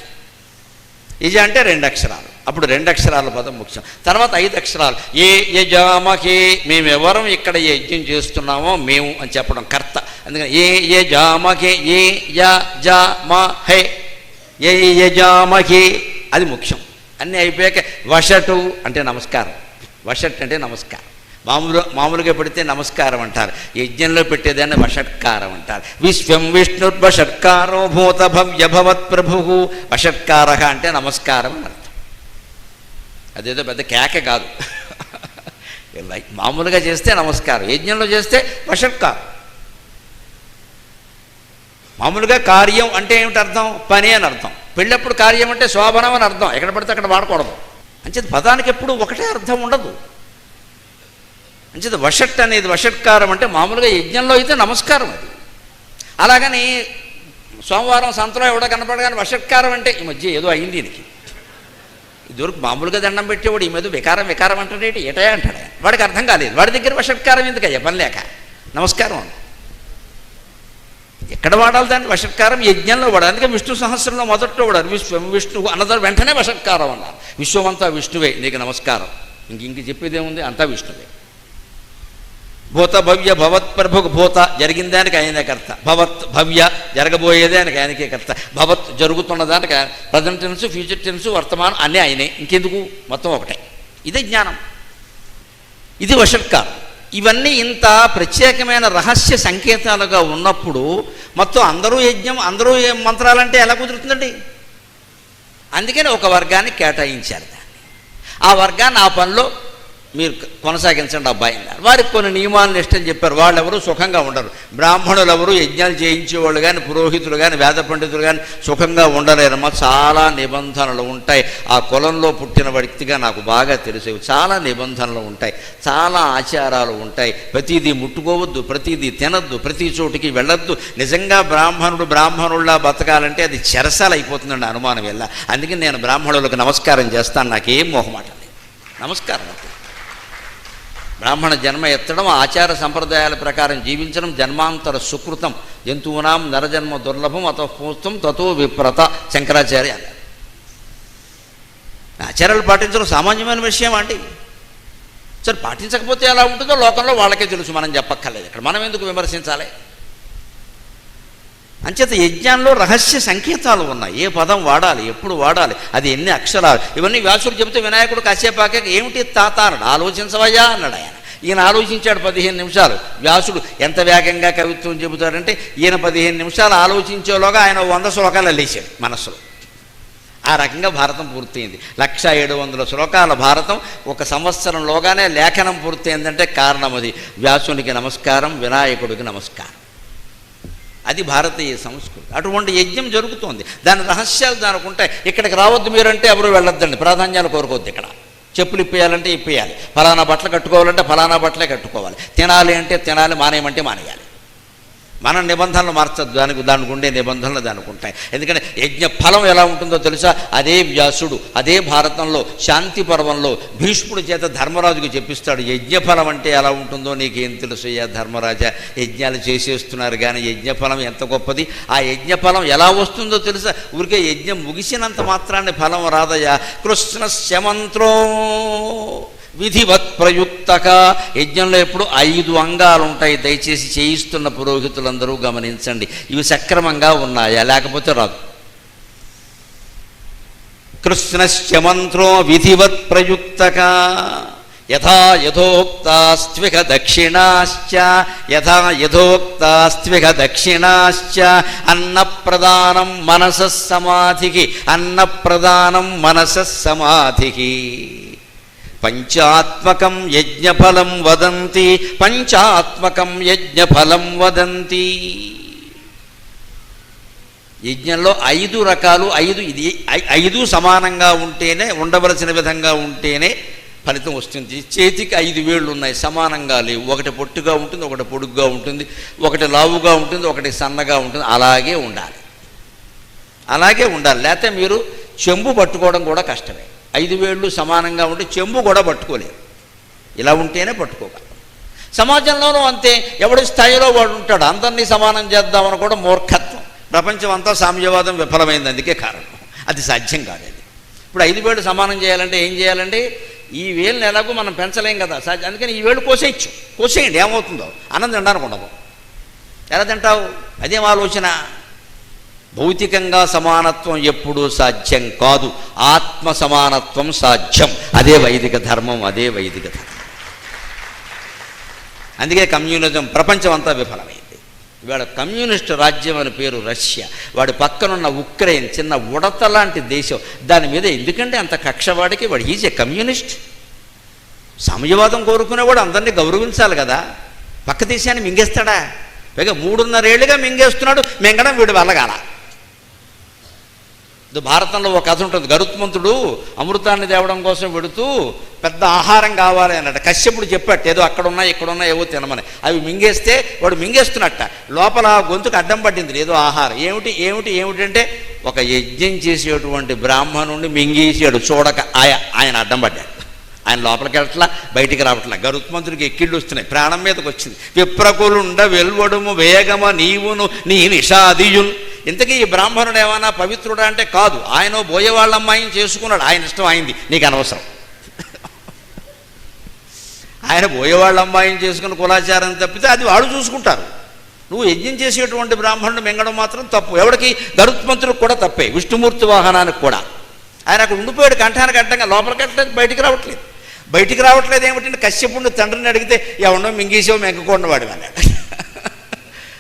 యజ అంటే 2 అక్షరాలు. అప్పుడు 2 అక్షరాల పదం ముఖ్యం. తర్వాత 5 అక్షరాలు. ఏ యజామహే, మేమెవరం ఇక్కడ యజ్ఞం చేస్తున్నామో మేము అని చెప్పడం కర్త. అందుకని ఏ యజామహే ఏ యజామహే ఏ యజామహే అది ముఖ్యం. అన్నీ అయిపోయాక వషటు అంటే నమస్కారం. వషట్ అంటే నమస్కారం. మామూలుగా పెడితే నమస్కారం అంటారు, యజ్ఞంలో పెట్టేదాన్ని వషట్కారం అంటారు. విశ్వం విష్ణుర్వషట్కారో భూత భవ్య భవత్ ప్రభు. వషట్కార అంటే నమస్కారం అని అర్థం. అదేదో పెద్ద కేక కాదు. మామూలుగా చేస్తే నమస్కారం, యజ్ఞంలో చేస్తే వషట్కారం. మామూలుగా కార్యం అంటే ఏమిటి అర్థం? పని అని అర్థం. పెళ్ళప్పుడు కార్యం అంటే శోభనం అని అర్థం. ఎక్కడ పడితే అక్కడ వాడకూడదు. అంచేది పదానికి ఎప్పుడు ఒకటే అర్థం ఉండదు. అంచేది వషట్ అనేది వషట్కారం అంటే మామూలుగా యజ్ఞంలో అయితే నమస్కారం అది. అలాగని సోమవారం సంతలో ఎవడో కనపడగానే వషట్కారం అంటే ఈ మధ్య ఏదో అయింది దీనికి. ఇదివరకు మామూలుగా దండం పెట్టేవాడు ఈ మీద వికారం వికారం అంటాడేటి ఏటయా అంటాడు. వాడికి అర్థం కాలేదు. వాడి దగ్గర వషట్కారం ఎందుకయ్యా, పని లేక. నమస్కారం అని ఎక్కడ వాడాలి దాన్ని? వషట్కారం యజ్ఞంలో వాడాలి. అందుకే విష్ణు సహస్రంలో మొదట్లో వాడారు విశ్వం విష్ణు అన్నదాన్ని వెంటనే వషట్కారం అన్నారు. విశ్వమంతా విష్ణువే, నీకు నమస్కారం. ఇంక చెప్పేదేముంది, అంతా విష్ణువే. భూత భవ్య భవత్ ప్రభు. భూత జరిగిన దానికి ఆయనే కర్త, భవత్ భవ్య జరగబోయేదానికి ఆయనకే కర్త, భవత్ జరుగుతున్న దానికి ప్రజెంట్ టెన్స్ ఫ్యూచర్ టెన్స్ వర్తమానం అన్నీ ఆయనే. ఇంకెందుకు, మొత్తం ఒకటే. ఇదే జ్ఞానం, ఇది వషట్కారం. ఇవన్నీ ఇంత ప్రత్యేకమైన రహస్య సంకేతాలుగా ఉన్నప్పుడు మొత్తం అందరూ యజ్ఞం అందరూ మంత్రాలంటే ఎలా కుదురుతుందండి? అందుకని ఒక వర్గాన్ని కేటాయించారు దాన్ని. ఆ వర్గాన్ని ఆ పనిలో మీరు కొనసాగించండి అబ్బాయి అన్నారు. వారికి కొన్ని నియమాలు నిష్టని చెప్పారు. వాళ్ళు ఎవరు సుఖంగా ఉండరు. బ్రాహ్మణులు ఎవరు యజ్ఞాలు చేయించేవాళ్ళు కానీ పురోహితులు కానీ వేద పండితులు కానీ సుఖంగా ఉండలేరమ్మా. చాలా నిబంధనలు ఉంటాయి. ఆ కులంలో పుట్టిన వ్యక్తిగా నాకు బాగా తెలిసేవి. చాలా నిబంధనలు ఉంటాయి, చాలా ఆచారాలు ఉంటాయి. ప్రతిదీ ముట్టుకోవద్దు, ప్రతిదీ తినద్దు, ప్రతి చోటికి వెళ్ళొద్దు. నిజంగా బ్రాహ్మణుల్లా బతకాలంటే అది చెరసాల అయిపోతుందండి అనుమానం వల్ల. అందుకని నేను బ్రాహ్మణులకు నమస్కారం చేస్తాను, నాకేం మోహమాట లేదు. నమస్కారం. బ్రాహ్మణ జన్మ ఎత్తడం, ఆచార సంప్రదాయాల ప్రకారం జీవించడం జన్మాంతర సుకృతం. జంతువునాం నరజన్మ దుర్లభం అతఃపూస్తం తతో విప్రత. శంకరాచార్య అన్నారు. ఆచారాలు పాటించడం సామాన్యమైన విషయం అండి. సరే పాటించకపోతే ఎలా ఉంటుందో లోకంలో వాళ్ళకే తెలుసు, మనం చెప్పక్కర్లేదు. ఇక్కడ మనం ఎందుకు విమర్శించాలి? అంచేత యజ్ఞాల్లో రహస్య సంకేతాలు ఉన్నాయి. ఏ పదం వాడాలి, ఎప్పుడు వాడాలి, అది ఎన్ని అక్షరాలు, ఇవన్నీ వ్యాసుడు చెబితే వినాయకుడు కాసేపాక ఏమిటి తాత అన్నాడు. ఆలోచించవయ్యా అన్నాడు ఆయన. ఈయన ఆలోచించాడు 15 నిమిషాలు. వ్యాసుడు ఎంత వేగంగా కవిత్వం చెబుతాడంటే ఈయన 15 నిమిషాలు ఆలోచించేలోగా ఆయన 100 శ్లోకాలు అల్లేశాడు మనస్సులో. ఆ రకంగా భారతం పూర్తయింది. 1700 శ్లోకాల భారతం ఒక సంవత్సరంలోగానే లేఖనం పూర్తయిందంటే కారణం అది. వ్యాసునికి నమస్కారం, వినాయకుడికి నమస్కారం. అది భారతీయ సంస్కృతి. అటువంటి యజ్ఞం జరుగుతోంది. దాని రహస్యాలు దానికి ఉంటాయి. ఇక్కడికి రావద్దు మీరంటే ఎవరు వెళ్ళొద్దండి. ప్రాధాన్యాలు కోరుకోవద్దు. ఇక్కడ చెప్పులు ఇప్పేయాలంటే ఇప్పేయాలి, ఫలానా బట్టలు కట్టుకోవాలంటే ఫలానా బట్టలే కట్టుకోవాలి, తినాలి అంటే తినాలి, మానేయమంటే మానేయాలి. మనం నిబంధనలు మార్చద్దు. దానికి ఉండే నిబంధనలు దానికి ఉంటాయి. ఎందుకంటే యజ్ఞ ఫలం ఎలా ఉంటుందో తెలుసా? అదే వ్యాసుడు అదే భారతంలో శాంతి పర్వంలో భీష్ముడి చేత ధర్మరాజుకు చెప్పిస్తాడు. యజ్ఞఫలం అంటే ఎలా ఉంటుందో నీకేం తెలుసయ్యా ధర్మరాజా, యజ్ఞాలు చేసేస్తున్నారు కానీ యజ్ఞఫలం ఎంత గొప్పది. ఆ యజ్ఞఫలం ఎలా వస్తుందో తెలుసా? ఊరికే యజ్ఞం ముగిసినంత మాత్రాన్ని ఫలం రాదయ్యా. కృష్ణస్య మంత్రో విధివత్ ప్రయుక్తక. యజ్ఞంలో ఎప్పుడు 5 అంగాలు ఉంటాయి. దయచేసి చేయిస్తున్న పురోహితులందరూ గమనించండి. ఇవి సక్రమంగా ఉన్నాయా, లేకపోతే రాదు. కృష్ణస్య మంత్రో విధివత్ ప్రయుక్తక. యథా యథోక్తాస్త్విక దక్షిణాశ్చ యథా యథోక్తాస్త్విక దక్షిణాశ్చ అన్నప్రదానం మనసః సమాధికి అన్నప్రదానం మనసః సమాధికి. పంచాత్మకం యజ్ఞఫలం వదంతి పంచాత్మకం యజ్ఞఫలం వదంతి. యజ్ఞంలో 5 రకాలు, 5 సమానంగా ఉంటేనే, ఉండవలసిన విధంగా ఉంటేనే ఫలితం వస్తుంది. చేతికి 5 వేళ్ళు ఉన్నాయి, సమానంగా లేవు. ఒకటి పొట్టుగా ఉంటుంది, ఒకటి పొడుగ్గా ఉంటుంది, ఒకటి లావుగా ఉంటుంది, ఒకటి సన్నగా ఉంటుంది. అలాగే ఉండాలి. లేకపోతే మీరు చెంబు పట్టుకోవడం కూడా కష్టమే. 5 వేళ్ళు సమానంగా ఉంటే చెంబు కూడా పట్టుకోలేరు. ఇలా ఉంటేనే పట్టుకోగలరు. సమాజంలోనూ అంతే. ఎవడి స్థాయిలో వాడు ఉంటాడు. అందరినీ సమానం చేద్దామని కూడా మూర్ఖత్వం. ప్రపంచం అంతా సామ్యవాదం విఫలమైంది. అందుకే కారణం. అది సాధ్యం కాదు. అది ఇప్పుడు 5 వేళ్ళు సమానం చేయాలంటే ఏం చేయాలండి? ఈ వేలుని ఎలాగో మనం పెంచలేం కదా. అందుకని ఈ వేళ్ళు కోసేయండి. ఏమవుతుందో అన్నం తినడానికి ఉండదు. ఎలా తింటావు? అదేం ఆలోచన? భౌతికంగా సమానత్వం ఎప్పుడూ సాధ్యం కాదు. ఆత్మ సమానత్వం సాధ్యం. అదే వైదిక ధర్మం. అందుకే కమ్యూనిజం ప్రపంచం అంతా విఫలమైంది. ఇవాళ కమ్యూనిస్ట్ రాజ్యం అని పేరు రష్యా. వాడి పక్కనున్న ఉక్రెయిన్ చిన్న ఉడత లాంటి దేశం. దాని మీద ఎందుకంటే అంత కక్షవాడికి? వాడు ఈజ్ ఏ కమ్యూనిస్ట్. సామ్యవాదం కోరుకునేవాడు అందరినీ గౌరవించాలి కదా. పక్క దేశాన్ని మింగేస్తాడా? పైగా 3.5 ఏళ్ళుగా మింగేస్తున్నాడు. మింగడం వీడు వెళ్ళగాల. భారతంలో ఒక కథ ఉంటుంది. గరుత్మంతుడు అమృతాన్ని తేవడం కోసం వెడుతూ పెద్ద ఆహారం కావాలి అన్నట్టు కశ్యపుడు చెప్పాడు. ఏదో అక్కడున్నా ఇక్కడున్నా ఏవో తినమని. అవి మింగేస్తే వాడు మింగేస్తున్నట్ట. లోపల గొంతుకు అడ్డం పట్టింది ఏదో ఆహారం. ఏమిటంటే ఒక యజ్ఞం చేసేటువంటి బ్రాహ్మణుడిని మింగేసాడు. చూడక ఆయన అడ్డం పడ్డాడు. ఆయన లోపలికి వెళ్ళట్లా, బయటికి రావట్లా. గరుత్మంతుడికి ఎక్కిళ్ళు వస్తున్నాయి. ప్రాణం మీదకి వచ్చింది. విప్రకులుండ వెల్వడుము వేగమ నీవును నీ నిషాదియున్. ఇంతకీ ఈ బ్రాహ్మణుడు ఏమన్నా పవిత్రుడా అంటే కాదు. ఆయన బోయేవాళ్ళ అమ్మాయిని చేసుకున్నాడు. ఆయన ఇష్టం అయింది, నీకు అనవసరం. ఆయన బోయేవాళ్ళ అమ్మాయిని చేసుకుని కులాచారం తప్పితే అది వాళ్ళు చూసుకుంటారు. నువ్వు యజ్ఞం చేసేటువంటి బ్రాహ్మణుడు మింగడం మాత్రం తప్పు. ఎవడికి? గరుత్మంతుడికి కూడా తప్పే. విష్ణుమూర్తి వాహనానికి కూడా. ఆయన అక్కడ ఉండిపోయాడు. కంఠానికి అడ్డంగా. లోపలికి వెళ్ళట్లేదు, బయటికి రావట్లేదు. ఏమిటంటే కశ్యపుడిని తండ్రిని అడిగితే ఎవడో మింగేసావు మెంగకుండా వాడు అన్నాడు.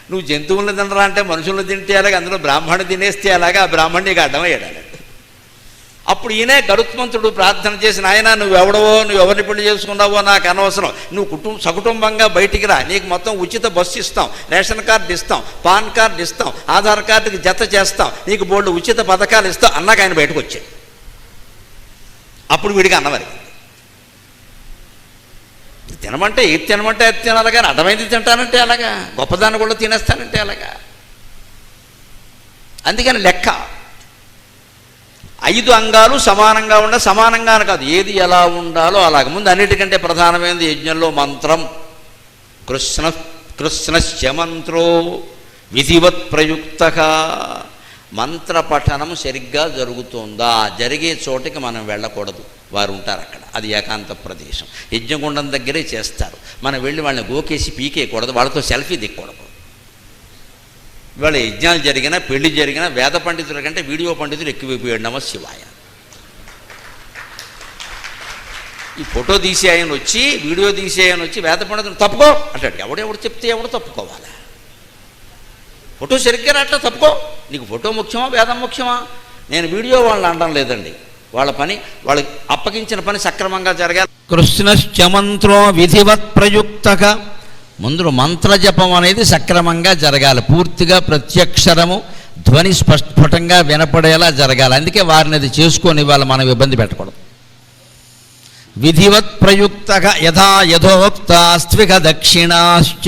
నువ్వు జంతువులను తినరా అంటే మనుషులను తింటే అలాగే, అందులో బ్రాహ్మణుడు తినేస్తే అలాగా ఆ బ్రాహ్మణుడికి అడ్డమయ్యాడు. అప్పుడు ఈయనే గరుత్మంతుడు ప్రార్థన చేసిన, ఆయన నువ్వెవడవో, నువ్వు ఎవరిని పెళ్లి చేసుకున్నావో నాకు అనవసరం, నువ్వు సకుటుంబంగా బయటికి రా, నీకు మొత్తం ఉచిత బస్సు ఇస్తాం, రేషన్ కార్డు ఇస్తాం, పాన్ కార్డు ఇస్తాం, ఆధార్ కార్డుకి జత చేస్తాం, నీకు బోల్డ్ ఉచిత పథకాలు ఇస్తాం అన్నాక ఆయన బయటకు వచ్చాడు. అప్పుడు వీడికి అన్నవరి తినమంటే ఏది తినమంటే అది తినాలి కానీ అర్థమైంది తింటానంటే అలాగా, గొప్పదాన్ని కూడా తినేస్తానంటే అలాగా. అందుకని లెక్క 5 అంగాలు సమానంగా సమానంగా కాదు, ఏది ఎలా ఉండాలో అలాగ. ముందు అన్నిటికంటే ప్రధానమైనది యజ్ఞంలో మంత్రం. కృష్ణస్య మంత్రో విధివత్ ప్రయుక్తః. మంత్ర పఠనం సరిగ్గా జరుగుతుందా? జరిగే చోటికి మనం వెళ్ళకూడదు. వారు ఉంటారు అక్కడ. అది ఏకాంత ప్రదేశం. యజ్ఞగుండం దగ్గరే చేస్తారు. మనం వెళ్ళి వాళ్ళని గోకేసి పీకేయకూడదు, వాళ్ళతో సెల్ఫీ దిక్కకూడదు. ఇవాళ యజ్ఞాలు జరిగినా పెళ్లి జరిగినా వేద పండితుల కంటే వీడియో పండితులు ఎక్కువైపోయాడు. నమ శివాయ. ఈ ఫోటో తీసే ఆయన వచ్చి వీడియో తీసే ఆయన వచ్చి వేద పండితులు తప్పుకో అంటాడు. ఎవడెవడు చెప్తే ఎవడు తప్పుకోవాలి? ఫోటో సరిగ్గా అట్లా తప్పుకో. నీకు ఫోటో ముఖ్యమా వేదం ముఖ్యమా? నేను వీడియో వాళ్ళని అనడం లేదండి. వాళ్ళ పని వాళ్ళకి అప్పగించిన పని సక్రమంగా జరగాలి. కృష్ణశ్చ మంత్రో విధివత్ ప్రయుక్తక. ముందు మంత్రజపం అనేది సక్రమంగా జరగాలి. పూర్తిగా ప్రత్యక్షరము ధ్వని స్పష్టంగా వినపడేలా జరగాలి. అందుకే వారిని అది చేసుకొని ఇవాళ మనం ఇబ్బంది పెట్టకూడదు. విధివత్ ప్రయుక్తక యథా యథోక్తాస్త్విక దక్షిణాశ్చ.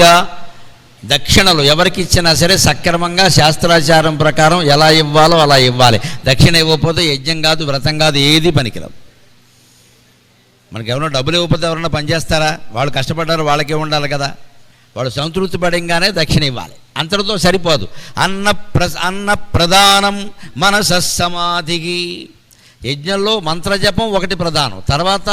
దక్షిణలు ఎవరికి ఇచ్చినా సరే సక్రమంగా శాస్త్రాచారం ప్రకారం ఎలా ఇవ్వాలో అలా ఇవ్వాలి. దక్షిణ ఇవ్వకపోతే యజ్ఞం కాదు, వ్రతం కాదు, ఏది పనికిరాదు. మనకి ఎవరైనా డబ్బులు ఇవ్వకపోతే ఎవరైనా పనిచేస్తారా? వాళ్ళు కష్టపడ్డారు, వాళ్ళకే ఉండాలి కదా. వాళ్ళు సంతృప్తి పడంగానే దక్షిణ ఇవ్వాలి. అంతటితో సరిపోదు. అన్న ప్రధానం మనసమాధికి. యజ్ఞంలో మంత్రజపం ఒకటి ప్రధానం. తర్వాత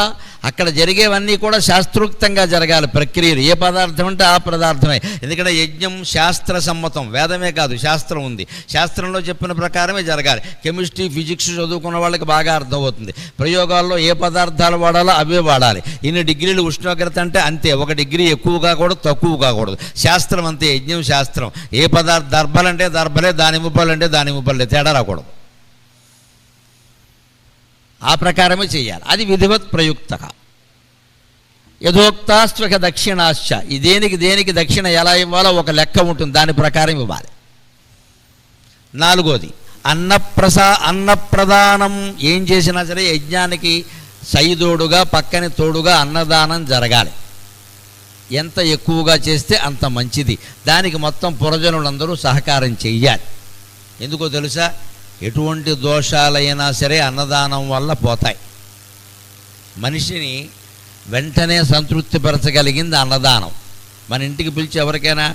అక్కడ జరిగేవన్నీ కూడా శాస్త్రోక్తంగా జరగాలి. ప్రక్రియలు ఏ పదార్థం అంటే ఆ పదార్థమే. ఎందుకంటే యజ్ఞం శాస్త్ర సమ్మతం, వేదమే కాదు శాస్త్రం ఉంది. శాస్త్రంలో చెప్పిన ప్రకారమే జరగాలి. కెమిస్ట్రీ ఫిజిక్స్ చదువుకున్న వాళ్ళకి బాగా అర్థమవుతుంది. ప్రయోగాల్లో ఏ పదార్థాలు వాడాలో అవే వాడాలి. ఇన్ని డిగ్రీలు ఉష్ణోగ్రత అంటే అంతే, 1 డిగ్రీ ఎక్కువ కాకూడదు, తక్కువ కాకూడదు. శాస్త్రం అంతే, యజ్ఞం శాస్త్రం. ఏ పదార్థ దర్భలంటే దర్భలే, దానిమ్మ పళ్ళు అంటే దానిమ్మ పళ్ళే, తేడా రాకూడదు. ఆ ప్రకారమే చేయాలి. అది విధివత్ ప్రయుక్త. యథోక్తాస్త్వక దక్షిణాశ్చ. ఈ దేనికి దక్షిణ ఎలా ఇవ్వాలో ఒక లెక్క ఉంటుంది, దాని ప్రకారం ఇవ్వాలి. 4వది అన్నప్రదానం. ఏం చేసినా సరే యజ్ఞానికి సైదోడుగా పక్కని తోడుగా అన్నదానం జరగాలి. ఎంత ఎక్కువగా చేస్తే అంత మంచిది. దానికి మొత్తం పురజనులందరూ సహకారం చెయ్యాలి. ఎందుకో తెలుసా? ఎటువంటి దోషాలైనా సరే అన్నదానం వల్ల పోతాయి. మనిషిని వెంటనే సంతృప్తిపరచగలిగింది అన్నదానం. మన ఇంటికి పిలిచి ఎవరికైనా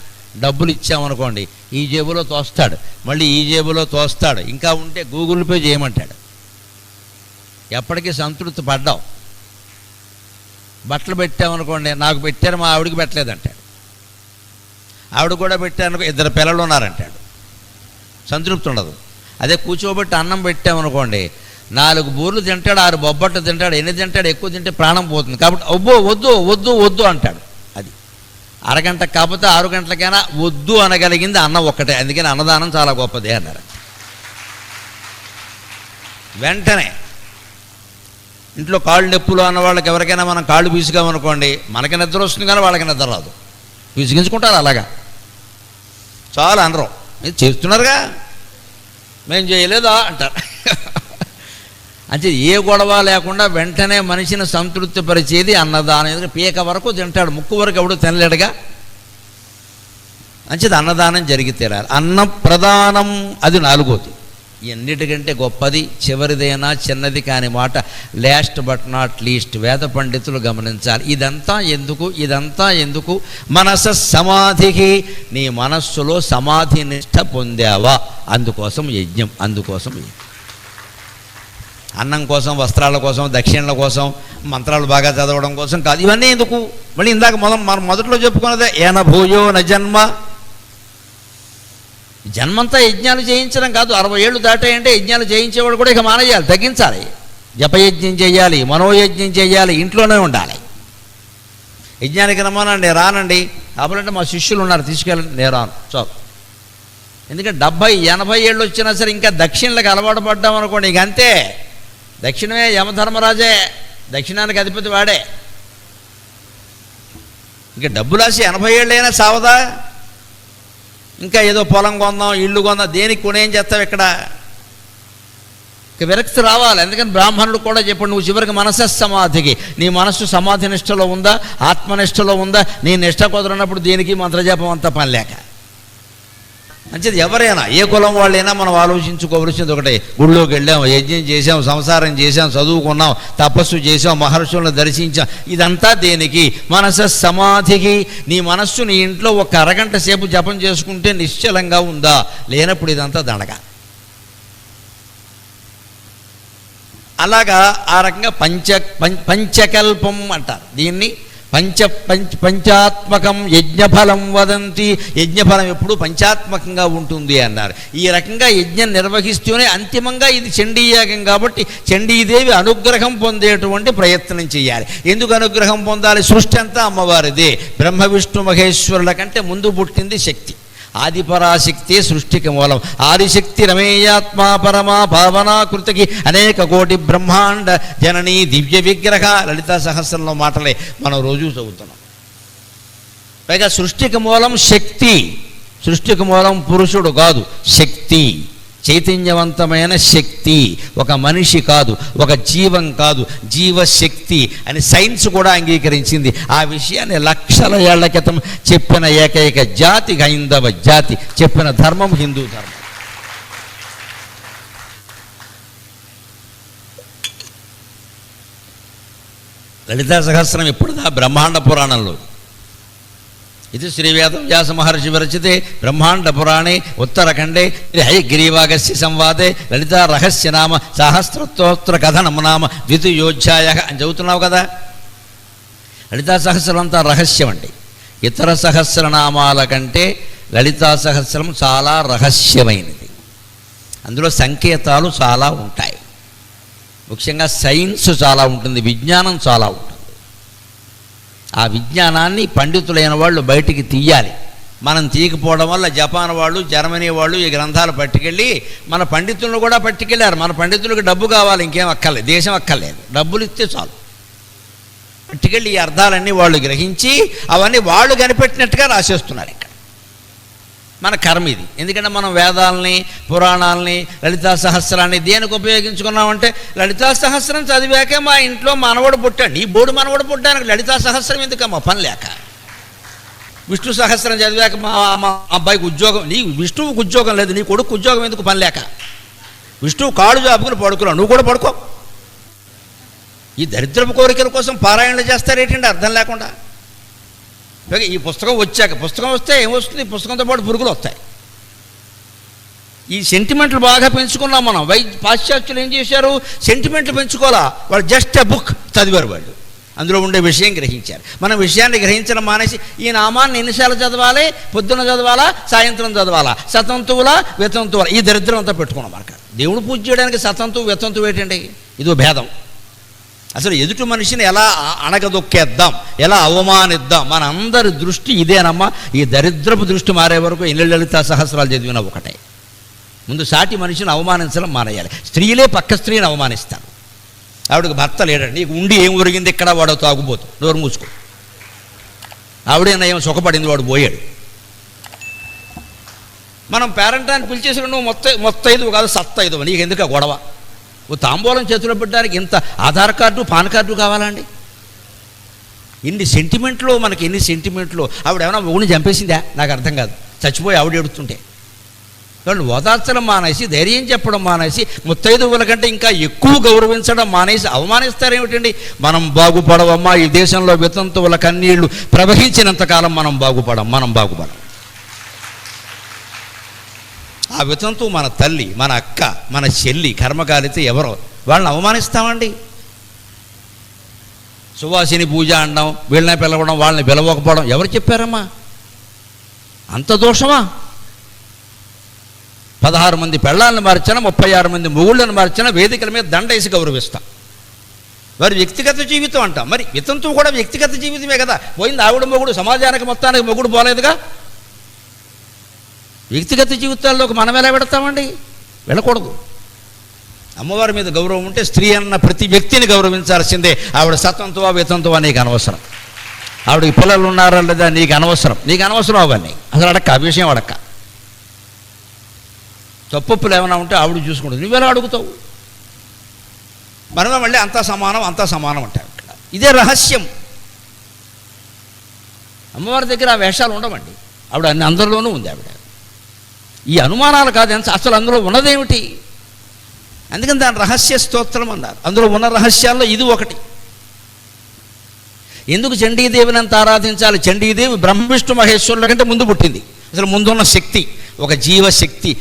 డబ్బులు ఇచ్చామనుకోండి, ఈ జేబులో తోస్తాడు, మళ్ళీ ఈ జేబులో తోస్తాడు, ఇంకా ఉంటే గూగుల్ పే చేయమంటాడు. ఎప్పటికీ సంతృప్తి పడ్డావు. బట్టలు పెట్టామనుకోండి, నాకు పెట్టారు మా ఆవిడికి పెట్టలేదంటాడు. ఆవిడ కూడా పెట్టాను, 2 పిల్లలు ఉన్నారంటాడు. సంతృప్తి ఉండదు. అదే కూర్చోబెట్టి అన్నం పెట్టామనుకోండి, 4 బూర్లు తింటాడు, 6 బొబ్బట్లు తింటాడు. ఎన్ని తింటాడు? ఎక్కువ తింటే ప్రాణం పోతుంది. కాబట్టి అబ్బో వద్దు వద్దు వద్దు అంటాడు. అది అరగంట కాకపోతే 6 గంటలకైనా వద్దు అనగలిగింది అన్నం ఒక్కటే. అందుకని అన్నదానం చాలా గొప్పదే అన్నారు. వెంటనే ఇంట్లో కాళ్ళు నొప్పులు అన్న వాళ్ళకి ఎవరికైనా మనం కాళ్ళు పీసుకామనుకోండి, మనకి నిద్ర వస్తుంది కానీ వాళ్ళకి నిద్ర రాదు. పీసుకించుకుంటారు అలాగా. చాలా అనరు, మీరు చేస్తున్నారుగా, మేము చేయలేదా అంటారు. అంటే ఏ గొడవ లేకుండా వెంటనే మనిషిని సంతృప్తి పరిచేది అన్నదానం. ఎందుకంటే పీక వరకు తింటాడు, ముక్కు వరకు ఎవడు తినలేడుగా. మంచిది, అన్నదానం జరిగి తీరాలి. అన్న ప్రధానం అది 4వది. ఎన్నిటికంటే గొప్పది చివరిదైనా చిన్నది కాని మాట లాస్ట్ బట్ నాట్ లీస్ట్. వేద పండితులు గమనించాలి. ఇదంతా ఎందుకు? మనస సమాధికి. నీ మనస్సులో సమాధి నిష్ట పొందావా, అందుకోసం యజ్ఞం. అన్నం కోసం, వస్త్రాల కోసం, దక్షిణల కోసం, మంత్రాలు బాగా చదవడం కోసం కాదు. ఇవన్నీ ఎందుకు? మళ్ళీ ఇందాక మనం మొదట్లో చెప్పుకున్నదే ఏన భూయో న జన్మ. జన్మంతా యజ్ఞాలు చేయించడం కాదు. 60 ఏళ్ళు దాటాయంటే యజ్ఞాలు చేయించేవాడు కూడా ఇక మానేయాలి, తగ్గించాలి. జపయజ్ఞం చేయాలి, మనోయజ్ఞం చేయాలి, ఇంట్లోనే ఉండాలి. యజ్ఞానికి రమ్మనండి, రానండి కాబట్టి మా శిష్యులు ఉన్నారు తీసుకెళ్ళండి, నేను రాను చాలు. ఎందుకంటే 70-80 ఏళ్ళు వచ్చినా సరే ఇంకా దక్షిణలకు అలవాటు పడ్డామనుకోండి, ఇక అంతే. దక్షిణమే యమధర్మరాజే, దక్షిణానికి అధిపతి వాడే. ఇంకా డబ్బులాసి 80 ఏళ్ళైనా సావదా? ఇంకా ఏదో పొలం కొందాం, ఇల్లు కొందాం, దేనికి కొనేం చేస్తావు ఇక్కడ? ఇక విరక్తి రావాలి. ఎందుకని బ్రాహ్మణుడు కూడా చెప్పాడు, నువ్వు చివరికి మనస సమాధికి. నీ మనస్సు సమాధి నిష్టలో ఉందా, ఆత్మనిష్టలో ఉందా? నీ నిష్ట కుదరనప్పుడు దేనికి మంత్రజపం అంతా పని లేక. మంచిది, ఎవరైనా ఏ కులం వాళ్ళైనా మనం ఆలోచించుకోవలసింది ఒకటే. గుళ్ళోకి వెళ్ళాం, యజ్ఞం చేసాం, సంసారం చేసాం, చదువుకున్నాం, తపస్సు చేసాం, మహర్షులను దర్శించాం, ఇదంతా దేనికి? మనస సమాధికి. నీ మనస్సు నీ ఇంట్లో 1 అరగంట సేపు జపం చేసుకుంటే నిశ్చలంగా ఉందా? లేనప్పుడు ఇదంతా దండగా. అలాగా ఆ రకంగా పంచకల్పం అంటారు దీన్ని. పంచాత్మకం యజ్ఞఫలం వదంతి, యజ్ఞఫలం ఎప్పుడు పంచాత్మకంగా ఉంటుంది అన్నారు. ఈ రకంగా యజ్ఞం నిర్వహిస్తూనే అంతిమంగా ఇది చండీయాగం కాబట్టి చండీదేవి అనుగ్రహం పొందేటువంటి ప్రయత్నం చేయాలి. ఎందుకు అనుగ్రహం పొందాలి? సృష్టి అంతా అమ్మవారిదే. బ్రహ్మ విష్ణు మహేశ్వరుల కంటే ముందు పుట్టింది శక్తి. ఆదిపరాశక్తి సృష్టికి మూలం. ఆదిశక్తి రమేయాత్మా పరమా భావనాకృతికి అనేక కోటి బ్రహ్మాండ జననీ దివ్య విగ్రహ. లలితా సహస్రంలో మాటలే మనం రోజు చదువుతున్నాం. పైగా సృష్టికి మూలం శక్తి. సృష్టికి మూలం పురుషుడు కాదు, శక్తి, చైతన్యవంతమైన శక్తి. ఒక మనిషి కాదు, ఒక జీవం కాదు, జీవశక్తి అని సైన్స్ కూడా అంగీకరించింది. ఆ విషయాన్ని లక్షల ఏళ్ల క్రితం చెప్పిన ఏకైక జాతి హైందవ జాతి, చెప్పిన ధర్మం హిందూ ధర్మం. లలితా సహస్రం ఎప్పుడుదా? బ్రహ్మాండ పురాణంలో. ఇది శ్రీవేదం వ్యాస మహర్షి విరచితే బ్రహ్మాండ పురాణే ఉత్తరఖండే హయగ్రీవాగస్య సంవాదే లలితా రహస్య నామ సహస్రస్తోత్ర కథనం నామ ద్వితీయోధ్యాయ అని చదువుతున్నావు కదా. లలితా సహస్రం అంతా రహస్యం అండి. ఇతర సహస్రనామాల కంటే లలితా సహస్రం చాలా రహస్యమైనది. అందులో సంకేతాలు చాలా ఉంటాయి. ముఖ్యంగా సైన్స్ చాలా ఉంటుంది, విజ్ఞానం చాలా ఉంటుంది. ఆ విజ్ఞానాన్ని పండితులైన వాళ్ళు బయటికి తీయాలి. మనం తీయకపోవడం వల్ల జపాన్ వాళ్ళు, జర్మనీ వాళ్ళు ఈ గ్రంథాలు పట్టుకెళ్ళి మన పండితులను కూడా పట్టుకెళ్ళారు. మన పండితులకు డబ్బు కావాలి, ఇంకేం అక్కర్లేదు, దేశం అక్కర్లేదు, డబ్బులు ఇస్తే చాలు. పట్టుకెళ్ళి ఈ అర్థాలన్నీ వాళ్ళు గ్రహించి అవన్నీ వాళ్ళు కనిపెట్టినట్టుగా రాసేస్తున్నారు. ఇక్కడ మన కర్మ ఇది. ఎందుకంటే మనం వేదాలని, పురాణాలని, లలితా సహస్రాన్ని దేనికి ఉపయోగించుకున్నామంటే లలితా సహస్రం చదివాకే మా ఇంట్లో మనవడు పుట్టాడు. నీ బోడు మనవడు పుట్టానికి లలితా సహస్రం ఎందుకమ్మా? పని లేక. విష్ణు సహస్రం చదివాక మా అబ్బాయికి ఉద్యోగం, నీ విష్ణువుకి ఉద్యోగం లేదు, నీ కొడుకు ఉద్యోగం ఎందుకు? పని లేక. విష్ణువు కాళ్ళు జాపుకుని పడుకున్నావు, నువ్వు కూడా పడుకో. ఈ దరిద్రపు కోరికల కోసం పారాయణలు చేస్తారేంటండి అర్థం లేకుండా. ఈ పుస్తకం వచ్చాక, పుస్తకం వస్తే ఏమొస్తుంది? పుస్తకంతో పాటు పురుగులు వస్తాయి. ఈ సెంటిమెంట్లు బాగా పెంచుకున్నాం మనం. పాశ్చాత్యులు ఏం చేశారు? సెంటిమెంట్లు పెంచుకోవాలా, వాళ్ళు జస్ట్ ఎ బుక్ చదివారు. వాళ్ళు అందులో ఉండే విషయం గ్రహించారు. మనం విషయాన్ని గ్రహించడం మానేసి ఈ నామాన్ని ఎన్నిసార్లు చదవాలి, పొద్దున చదవాలా, సాయంత్రం చదవాలా, శతంతువులా వితంతువులా, ఈ దరిద్రం అంతా పెట్టుకున్నాం. మనకు దేవుడు పూజ చేయడానికి శతంతువు వితంతువు ఏంటండి? ఇదో భేదం. అసలు ఎదుటి మనిషిని ఎలా అణగదొక్కేద్దాం, ఎలా అవమానిద్దాం, మన అందరి దృష్టి ఇదేనమ్మా. ఈ దరిద్రపు దృష్టి మారే వరకు ఎన్ని లలితా సహస్రాలు చదివినా ఒకటే. ముందు సాటి మనిషిని అవమానించడం మానేయాలి. స్త్రీలే పక్క స్త్రీని అవమానిస్తారు. ఆవిడకి భర్త లేడండి, నీకు ఉండి ఏం ఒరిగింది ఇక్కడ, వాడు తాగుబోతు, నోరు మూసుకో. ఆవిడేనా ఏమో సుఖపడింది, వాడు పోయాడు. మనం పేరెంటాన్ని పిలిచేసి నువ్వు మొత్తైదు కాదు సత్తైదు, నీకు ఎందుకు గొడవ? ఓ తాంబూలం చేతిలో పెట్టడానికి ఇంత ఆధార్ కార్డు, పాన్ కార్డు కావాలండి? ఇన్ని సెంటిమెంట్లు, మనకి ఎన్ని సెంటిమెంట్లు. ఆవిడ ఏమైనా ఊని చంపేసిందా? నాకు అర్థం కాదు. చచ్చిపోయి ఆవిడ ఎడుతుంటే వాళ్ళు ఓదార్చడం మానేసి, ధైర్యం చెప్పడం మానేసి, ముత్తైదువుల కంటే ఇంకా ఎక్కువ గౌరవించడం మానేసి అవమానిస్తారేమిటండి? మనం బాగుపడవమ్మా. ఈ దేశంలో వితంతువుల కన్నీళ్లు ప్రవహించినంతకాలం మనం బాగుపడం. ఆ వితంతువు మన తల్లి, మన అక్క, మన చెల్లి, కర్మకాలితే ఎవరో వాళ్ళని అవమానిస్తామండి. సువాసిని పూజ అనడం, వీళ్ళని పిలవడం, వాళ్ళని పిలవకపోవడం ఎవరు చెప్పారమ్మా? అంత దోషమా? 16 మంది పెళ్ళాలను మార్చినా, 36 మంది మొగుళ్ళను మార్చినా వేదికల మీద దండేసి గౌరవిస్తాం. వారి వ్యక్తిగత జీవితం అంటాం. మరి వితంతువు కూడా వ్యక్తిగత జీవితమే కదా. పోయింది ఆవిడ మొగుడు, సమాజానికి మొత్తానికి మొగుడు పోలేదుగా. వ్యక్తిగత జీవితాల్లోకి మనం ఎలా పెడతామండి? వెళ్ళకూడదు. అమ్మవారి మీద గౌరవం ఉంటే స్త్రీ అన్న ప్రతి వ్యక్తిని గౌరవించాల్సిందే. ఆవిడ సతంతువా వితంతువా నీకు అనవసరం. ఆవిడకి పిల్లలు ఉన్నారా లేదా నీకు అనవసరం అవన్నీ అసలు అడక్క. ఆ విషయం అడక్క. తప్పులు ఏమైనా ఉంటే ఆవిడ చూసుకుంటుంది, నువ్వెలా అడుగుతావు? మనమే మళ్ళీ అంతా సమానం అంటారు. ఇక్కడ ఇదే రహస్యం. అమ్మవారి దగ్గర ఆ వేషాలు ఉండవండి. ఆవిడ అన్ని అందరిలోనూ ఉంది. ఆవిడ ఈ అనుమానాలు కాదు, అసలు అందులో ఉన్నదేమిటి? అందుకని దాని రహస్య స్తోత్రం అన్నారు. అందులో ఉన్న రహస్యాల్లో ఇది ఒకటి. ఎందుకు చండీదేవిని అంత ఆరాధించాలి? చండీదేవి బ్రహ్మ విష్ణు మహేశ్వరుల కంటే ముందు పుట్టింది. అసలు ముందున్న శక్తి ఒక జీవశక్తి,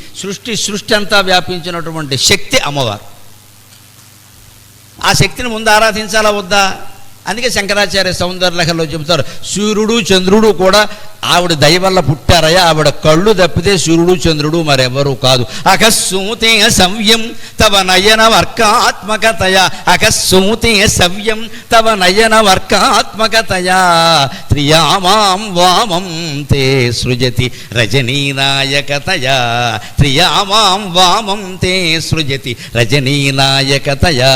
సృష్టి అంతా వ్యాపించినటువంటి శక్తి అమ్మవారు. ఆ శక్తిని ముందు ఆరాధించాలా వద్దా? అందుకే శంకరాచార్య సౌందర్యలహరిలో చెబుతారు, సూర్యుడు చంద్రుడు కూడా ఆవిడ దయ వల్ల పుట్టారయ్యా, ఆవిడ కళ్ళు తప్పితే సూర్యుడు చంద్రుడు మరెవరూ కాదు. అకస్సూతే సవ్యం తవ నయన వర్కాత్మకతయా, అకస్సూతే సవ్యం తవ నయన వర్కాత్మకతయా, త్రియామాం వామం తే సృజతి రజనీనాయకతయా, త్రియామాం వామం తే సృజతి రజనీనాయకతయా,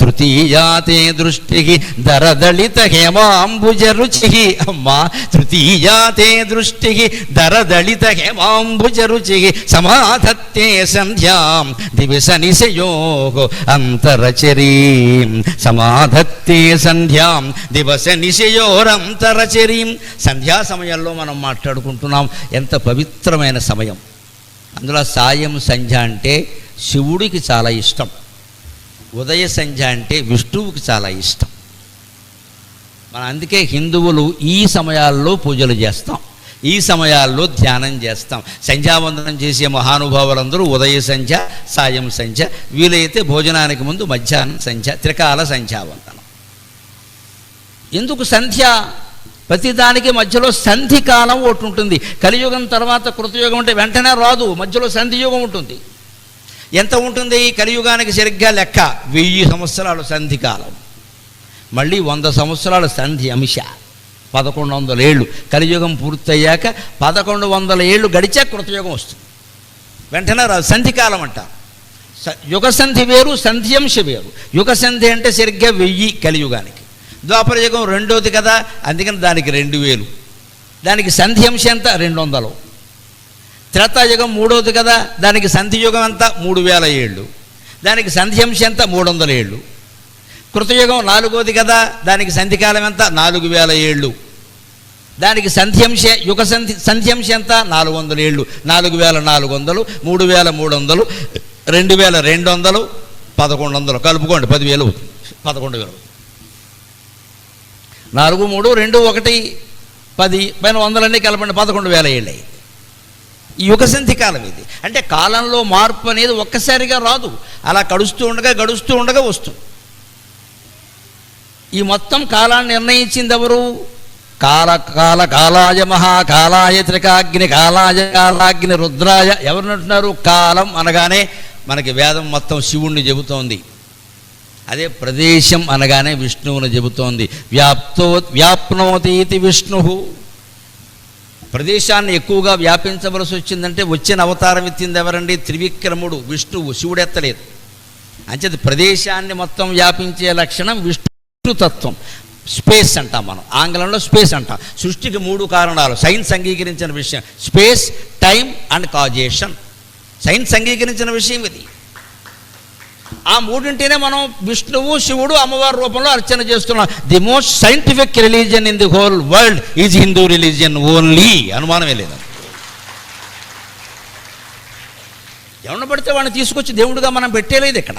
తృతీయా తే దృష్టికి దరదళిత హేమాంబుజ రుచి. అమ్మా, తృతీయా తే దృష్టికి దరదళిత హేమాంబుజ రుచి, సమాధత్తే సంధ్యాం దివస నిశయోగో అంతరచరీం, సమాధత్తే సంధ్యాం దివస నిశయోరంతరచరీం. సంధ్యా సమయంలో మనం మాట్లాడుకుంటున్నాం, ఎంత పవిత్రమైన సమయం. అందులో సాయం సంధ్య అంటే శివుడికి చాలా ఇష్టం, ఉదయ సంధ్య అంటే విష్ణువుకి చాలా ఇష్టం. మన అందుకే హిందువులు ఈ సమయాల్లో పూజలు చేస్తాం, ఈ సమయాల్లో ధ్యానం చేస్తాం. సంధ్యావందనం చేసే మహానుభావులందరూ ఉదయ సంధ్య, సాయం సంధ్య, వీలైతే భోజనానికి ముందు మధ్యాహ్నం సంధ్య, త్రికాల సంధ్యావందనం. ఎందుకు సంధ్య? ప్రతిదానికి మధ్యలో సంధి కాలం ఒకటి ఉంటుంది. కలియుగం తర్వాత కృతయుగం అంటే వెంటనే రాదు, మధ్యలో సంధియుగం ఉంటుంది. ఎంత ఉంటుంది కలియుగానికి సరిగ్గా లెక్క? 1000 సంవత్సరాలు సంధి కాలం, మళ్ళీ 100 సంవత్సరాల సంధి అంశ, 1100 ఏళ్ళు. కలియుగం పూర్తయ్యాక 1100 ఏళ్ళు గడిచా కృతయుగం వస్తుంది, వెంటనే రాదు. సంధికాలం అంట. యుగ సంధి వేరు, సంధ్యంశ వేరు. యుగ సంధి అంటే సరిగ్గా 1000 కలియుగానికి. ద్వాపర యుగం రెండోది కదా, అందుకని దానికి 2000. దానికి సంధ్యంశ ఎంత? 200. త్రేతాయుగం మూడోది కదా, దానికి సంధియుగం అంతా 3000 ఏళ్ళు. దానికి సంధ్యంశ ఎంత? 300 ఏళ్ళు. కృతయుగం నాలుగోది కదా, దానికి సంధికాలం ఎంత? 4000 ఏళ్ళు. దానికి సంధ్యంశ యుగ సంధ్యంశ ఎంత? 400 ఏళ్ళు. 4400, 3300, 2200, 1100 కలుపుకోండి, 10,000 అవుతుంది. 11,000. 4, 3, 2, 1, 10 పైన 100 కలపండి, 11,000 ఏళ్ళు అయ్యింది. ఈ యుగ సంధి కాలం ఇది. అంటే కాలంలో మార్పు అనేది ఒక్కసారిగా రాదు, అలా గడుస్తూ ఉండగా వస్తుంది. ఈ మొత్తం కాలాన్ని నిర్ణయించింది ఎవరు? కాలాయ మహాకాలాయ త్రికాగ్ని కాలాయ కాలాగ్ని రుద్రాయ. ఎవరినంటున్నారు? కాలం అనగానే మనకి వేదం మొత్తం శివుణ్ణి చెబుతోంది. అదే ప్రదేశం అనగానే విష్ణువుని చెబుతోంది. వ్యాప్నోతీతి విష్ణు. ప్రదేశాన్ని ఎక్కువగా వ్యాపించవలసి వచ్చిందంటే వచ్చిన అవతారం ఎత్తింది ఎవరండి? త్రివిక్రముడు విష్ణువు, శివుడు ఎత్తలేదు. అంచేత ప్రదేశాన్ని మొత్తం వ్యాపించే లక్షణం విష్ణుతత్వం. స్పేస్ అంటాం మనం, ఆంగ్లంలో స్పేస్ అంటాం. సృష్టికి 3 కారణాలు సైన్స్ అంగీకరించిన విషయం. Space, time and causation. Science అంగీకరించిన విషయం ఇది. ఆ మూడింటినే మనం విష్ణువు, శివుడు, అమ్మవారి రూపంలో అర్చన చేస్తున్నాం. The most scientific religion in the whole world is Hindu religion only. అనుమానమే లేదు. ఎవరిని పడితే వాడిని తీసుకొచ్చి దేవుడిగా మనం పెట్టేలేదు ఇక్కడ.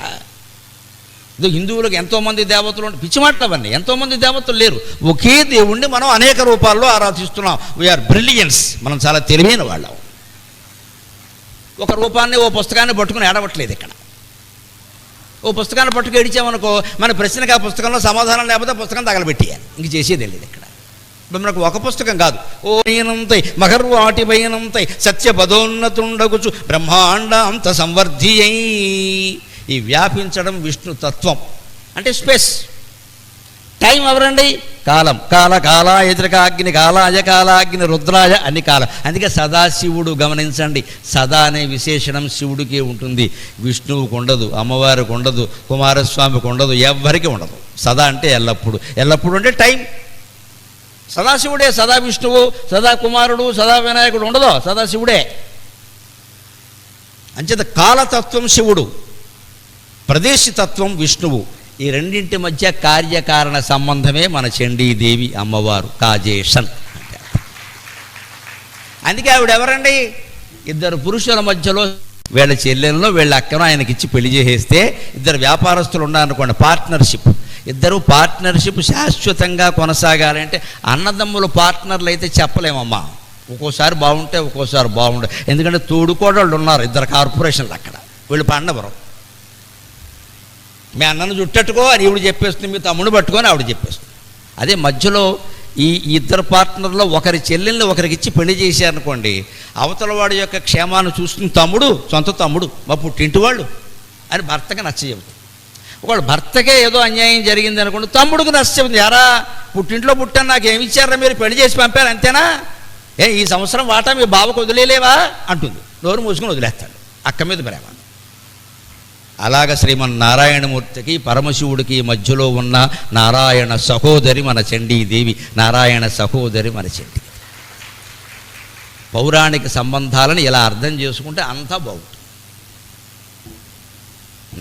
ఇది హిందువులకు ఎంతోమంది దేవతలు, పిచ్చి మాటలు అవన్నీ. ఎంతోమంది దేవతలు లేరు, ఒకే దేవుణ్ణి మనం అనేక రూపాల్లో ఆరాధిస్తున్నాం. We are brilliance. మనం చాలా తెలివైన వాళ్ళం. ఒక రూపాన్ని, ఓ పుస్తకాన్ని పట్టుకుని ఏడవట్లేదు ఇక్కడ. ఓ పుస్తకాన్ని పట్టుకు ఏడిచామనుకో, మన ప్రశ్నకి ఆ పుస్తకంలో సమాధానం లేకపోతే పుస్తకం తగలబెట్టేయాలి. ఇంక చేసేది లేదు ఇక్కడ. ఇప్పుడు మనకు ఒక పుస్తకం కాదు, ఓ పైనంతై మహర్వాటి పైనంతై సత్యపదోన్నతుండగుచు బ్రహ్మాండాంత సంవర్ధియై. ఈ వ్యాపించడం విష్ణు తత్వం అంటే స్పేస్. టైం ఎవరండి? కాలం. కాలాయ త్రికాగ్ని కాలాయ కాలాగ్ని రుద్రాయ అన్ని కాలం. అందుకే సదాశివుడు గమనించండి, సదా అనే విశేషణం శివుడికే ఉంటుంది, విష్ణువుకు ఉండదు, అమ్మవారికి ఉండదు, కుమారస్వామికి ఉండదు, ఎవ్వరికి ఉండదు. సదా అంటే ఎల్లప్పుడు. ఎల్లప్పుడు అంటే టైం. సదాశివుడే, సదా విష్ణువు, సదా కుమారుడు, సదా వినాయకుడు ఉండదు, సదాశివుడే. అంచేత కాలతత్వం శివుడు, ప్రదేశతత్వం విష్ణువు. ఈ రెండింటి మధ్య కార్యకారణ సంబంధమే మన చండీదేవి అమ్మవారు, కాజేషన్ అంటే. అందుకే ఆవిడ ఎవరండి? 2 పురుషుల మధ్యలో వీళ్ళ చెల్లెల్లో వీళ్ళ అక్కను ఆయనకిచ్చి పెళ్లి చేసేస్తే 2 వ్యాపారస్తులు ఉన్నారనుకోండి, పార్ట్నర్షిప్. 2 పార్ట్నర్షిప్ శాశ్వతంగా కొనసాగాలంటే అన్నదమ్ములు పార్ట్నర్లు అయితే చెప్పలేమమ్మా. ఒక్కోసారి బాగుంటే ఒక్కోసారి బాగుండే. ఎందుకంటే తోడుకోడళ్ళు ఉన్నారు, 2 కార్పొరేషన్లు అక్కడ. వీళ్ళు పండవరం. మీ అన్నను చుట్టట్టుకో అని ఈవిడ చెప్పేస్తుంది, మీ తమ్ముడు పట్టుకొని ఆవిడ చెప్పేస్తుంది. అదే మధ్యలో ఈ ఇద్దరు పార్ట్నర్లో ఒకరి చెల్లెల్ని ఒకరికి ఇచ్చి పెళ్లి చేశారనుకోండి, అవతల వాడి యొక్క క్షేమాన్ని చూస్తుంది తమ్ముడు, సొంత తమ్ముడు, మా పుట్టింటి వాళ్ళు అని భర్తకి నచ్చచెబుతుంది. ఒకవేళ భర్తకే ఏదో అన్యాయం జరిగింది అనుకోండి, తమ్ముడికి నచ్చచెబుతుంది, యారా పుట్టింట్లో పుట్టాను నాకేమి ఇచ్చారా మీరు, పెళ్లి చేసి పంపారు అంతేనా, ఈ సంవత్సరం వాటా మీ బావకు వదిలేలేవా అంటుంది. నోరు మూసుకొని వదిలేస్తాడు, అక్క మీద ప్రేమ. అలాగ శ్రీమన్నారాయణమూర్తికి పరమశివుడికి మధ్యలో ఉన్న నారాయణ సహోదరి మన చండీదేవి, నారాయణ సహోదరి మన చండీ. పౌరాణిక సంబంధాలను ఇలా అర్థం చేసుకుంటే అంతా బాగుంటుంది.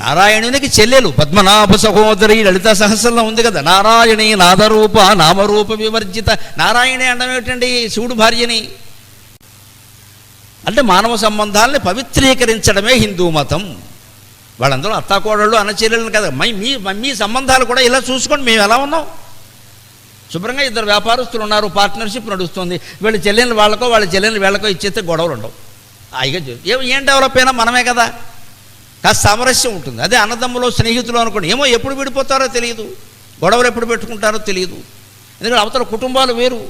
నారాయణునికి చెల్లెలు పద్మనాభ సహోదరి లలిత సహస్రంలో ఉంది కదా, నారాయణి నాదరూప నామరూప వివర్జిత. నారాయణి అనడం ఏమిటండి, శివుడు భార్యని. అంటే మానవ సంబంధాలని పవిత్రీకరించడమే హిందూ మతం. వాళ్ళందరూ అత్తాకోడళ్ళు అన్నచెల్లెళ్ళు కదా, మీ సంబంధాలు కూడా ఇలా చూసుకోండి. మేము ఎలా ఉన్నాం, శుభ్రంగా ఇద్దరు వ్యాపారస్తులు ఉన్నారు, పార్ట్నర్షిప్ నడుస్తుంది, వీళ్ళ చెల్లెళ్ళు వాళ్ళకో వాళ్ళ చెల్లెళ్ళు వీళ్ళకో ఇచ్చేస్తే గొడవలు ఉండవు. హాయిగా ఏం డెవలప్ అయినా మనమే కదా, కాస్త సామరస్యం ఉంటుంది. అదే అన్నదమ్ములో స్నేహితులు అనుకోండి, ఏమో ఎప్పుడు విడిపోతారో తెలియదు, గొడవలు ఎప్పుడు పెట్టుకుంటారో తెలియదు. ఎందుకంటే అవతల కుటుంబాలు వేరు,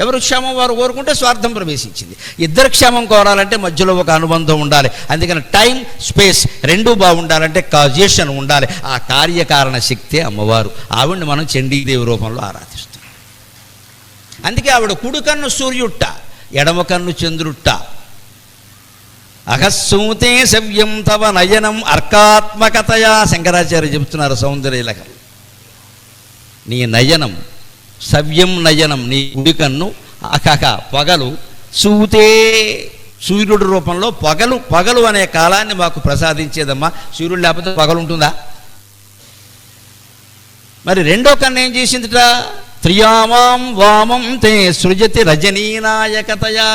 ఎవరు క్షేమం వారు కోరుకుంటే స్వార్థం ప్రవేశించింది. ఇద్దరు క్షేమం కోరాలంటే మధ్యలో ఒక అనుబంధం ఉండాలి. అందుకని టైం స్పేస్ రెండూ బాగుండాలంటే కాజేషన్ ఉండాలి. ఆ కార్యకారణ శక్తే అమ్మవారు. ఆవిడ్ని మనం చండీదేవి రూపంలో ఆరాధిస్తాం. అందుకే ఆవిడ కుడి కన్ను సూర్యుట్ట, ఎడమ కన్ను చంద్రుట్ట. అహస్సూతే సవ్యం తవ నయనం అర్కాత్మకతయా, శంకరాచార్య చెబుతున్నారు సౌందర్యలహరి. నీ నయనం సవ్యం నయనం, నీ కుడి కన్ను అకక పగలు, సూతే సూర్యుడి రూపంలో పగలు అనే కాలాన్ని మాకు ప్రసాదించేదమ్మా. సూర్యుడు లేకపోతే పగలు ఉంటుందా? మరి రెండో కన్ను ఏం చేసిందిట, త్రియామాం వామం తే సృజతి రజనీనాయకతయా.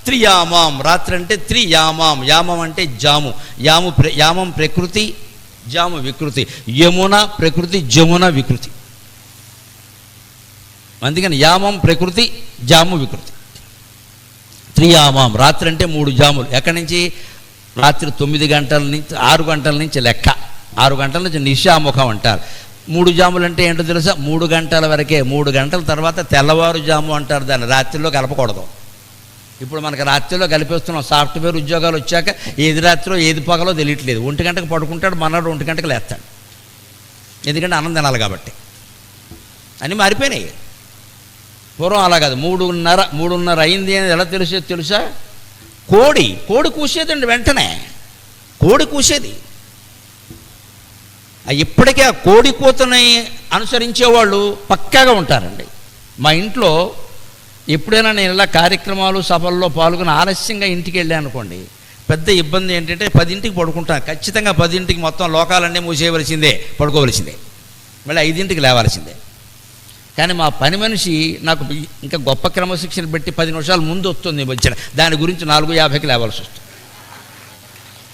త్రియామాం రాత్రి అంటే త్రియామాం, యామం అంటే జాము, యామం ప్రకృతి, జాము వికృతి. యమున ప్రకృతి, జమున వికృతి. అందుకని యామం ప్రకృతి, జాము వికృతి. త్రియామం రాత్రి అంటే 3 జాములు. ఎక్కడి నుంచి? రాత్రి 9 గంటల నుంచి 6 గంటల నుంచి లెక్క, 6 గంటల నుంచి నిశాముఖం అంటారు. 3 జాములు అంటే ఏంటో తెలుసా? 3 గంటల వరకే. 3 గంటల తర్వాత తెల్లవారుజాము అంటారు దాన్ని. రాత్రిలో కలపకూడదు. ఇప్పుడు మనకి రాత్రిలో కలిపేస్తున్నాం. సాఫ్ట్వేర్ ఉద్యోగాలు వచ్చాక ఏది రాత్రిలో ఏది పగలో తెలియట్లేదు. 1 గంటకు పడుకుంటాడు, మన్నాడు 1 గంటకు లేస్తాడు. ఎందుకంటే అన్నం తినాలి కాబట్టి. అన్నీ మారిపోయినాయి. పూర్వం అలా కాదు. 3:30 అయింది అని ఎలా తెలుసా? కోడి కూసేదండి, వెంటనే కోడి కూసేది. ఇప్పటికే ఆ కోడి కూతని అనుసరించేవాళ్ళు పక్కాగా ఉంటారండి. మా ఇంట్లో ఎప్పుడైనా నేను ఇలా కార్యక్రమాలు సభల్లో పాల్గొని ఆలస్యంగా ఇంటికి వెళ్ళాను అనుకోండి, పెద్ద ఇబ్బంది ఏంటంటే 10ంటికి పడుకుంటాను. ఖచ్చితంగా 10ంటికి మొత్తం లోకాలన్నీ మూసేయవలసిందే, పడుకోవలసిందే, మళ్ళీ 5ంటికి లేవాల్సిందే. కానీ మా పని మనిషి నాకు ఇంకా గొప్ప క్రమశిక్షణ పెట్టి 10 నిమిషాలు ముందు వస్తుంది వచ్చిన దాని గురించి 4:50కి లేవాల్సి వస్తుంది.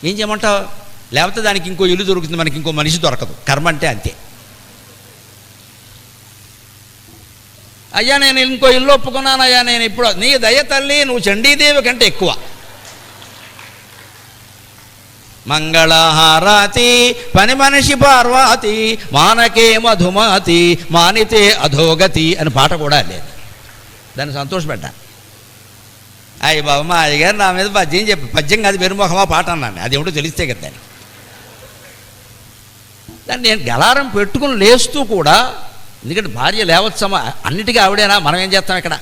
ఏం చేయమంటావు? లేకపోతే దానికి ఇంకో ఇల్లు దొరుకుతుంది, మనకి ఇంకో మనిషి దొరకదు. కర్మ అంటే అంతే. అయ్యా నేను ఇంకో ఇల్లు ఒప్పుకున్నాను, అయ్యా నేను ఇప్పుడు, నీ దయ తల్లి, నువ్వు చండీదేవి కంటే ఎక్కువ. మంగళహారతి పని మనిషి పార్వతి, మానకే మధుమతి మానితే అధోగతి అని పాట కూడా లేదు. దాన్ని సంతోషపెట్టా. అయ్య బాబు మా అయ్యగారు నా మీద పద్యం చెప్పి, పద్యం కాదు వెరుముఖమా పాట అన్నాను. అది ఏమిటో తెలిస్తే కదా దాన్ని నేను గలారం పెట్టుకుని లేస్తూ కూడా, ఎందుకంటే భార్య లేవచ్చమా అన్నిటికీ ఆవిడేనా, మనం ఏం చేస్తాం ఇక్కడ.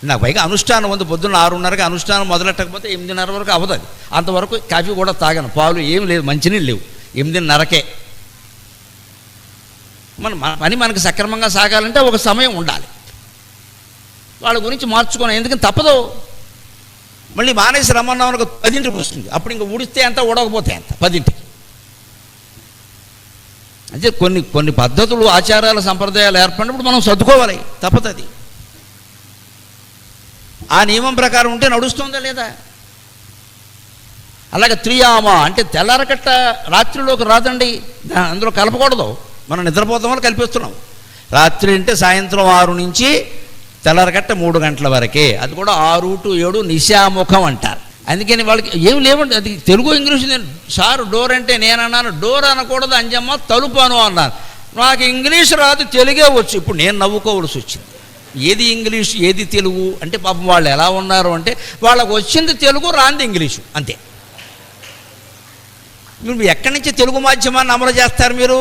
నాకు పైగా అనుష్ఠానం ఉంది. పొద్దున్న 6:30కి అనుష్ఠానం మొదలెట్టకపోతే 8:30 వరకు అవ్వదు. అది అంతవరకు కాఫీ కూడా తాగను, పాలు ఏం లేదు, మంచినీళ్ళు లేవు. 8:30కే మన పని మనకు సక్రమంగా సాగాలంటే ఒక సమయం ఉండాలి. వాళ్ళ గురించి మార్చుకోను, ఎందుకని తప్పదు. మళ్ళీ మానేసి రమ్మన్నాం అనుకో 10ంటికి వస్తుంది. అప్పుడు ఇంకా ఊడిస్తే ఎంత, ఊడకపోతే ఎంత 10ంటికి. అంటే కొన్ని పద్ధతులు, ఆచారాల సంప్రదాయాలు ఏర్పడినప్పుడు మనం సర్దుకోవాలి, తప్పదు. ఆ నియమం ప్రకారం ఉంటే నడుస్తుందా లేదా? అలాగే త్రియామ అంటే తెల్లారకట్ట రాత్రిలోకి రాదండి, అందులో కలపకూడదు. మనం నిద్రపోతాం వల్ల కల్పిస్తున్నాం. రాత్రి అంటే సాయంత్రం 6 నుంచి తెల్లారకట్ట 3 గంటల వరకే. అది కూడా 6 to 7 నిశాముఖం అంటారు. అందుకని వాళ్ళకి ఏం లేవండి. అది తెలుగు ఇంగ్లీషు. నేను సార్ డోర్ అంటే నేను అన్నాను, డోర్ అనకూడదు అంజమ్మ, తలుపాను అన్నాను. నాకు ఇంగ్లీష్ రాదు, తెలుగే వచ్చు. ఇప్పుడు నేను నవ్వుకోవలసి వచ్చింది. ఏది ఇంగ్లీష్ ఏది తెలుగు అంటే పాపం వాళ్ళు ఎలా ఉన్నారు అంటే వాళ్ళకు వచ్చింది తెలుగు, రాంది ఇంగ్లీషు, అంతే. మీరు ఎక్కడి నుంచి తెలుగు మాధ్యమాన్ని అమలు చేస్తారు మీరు?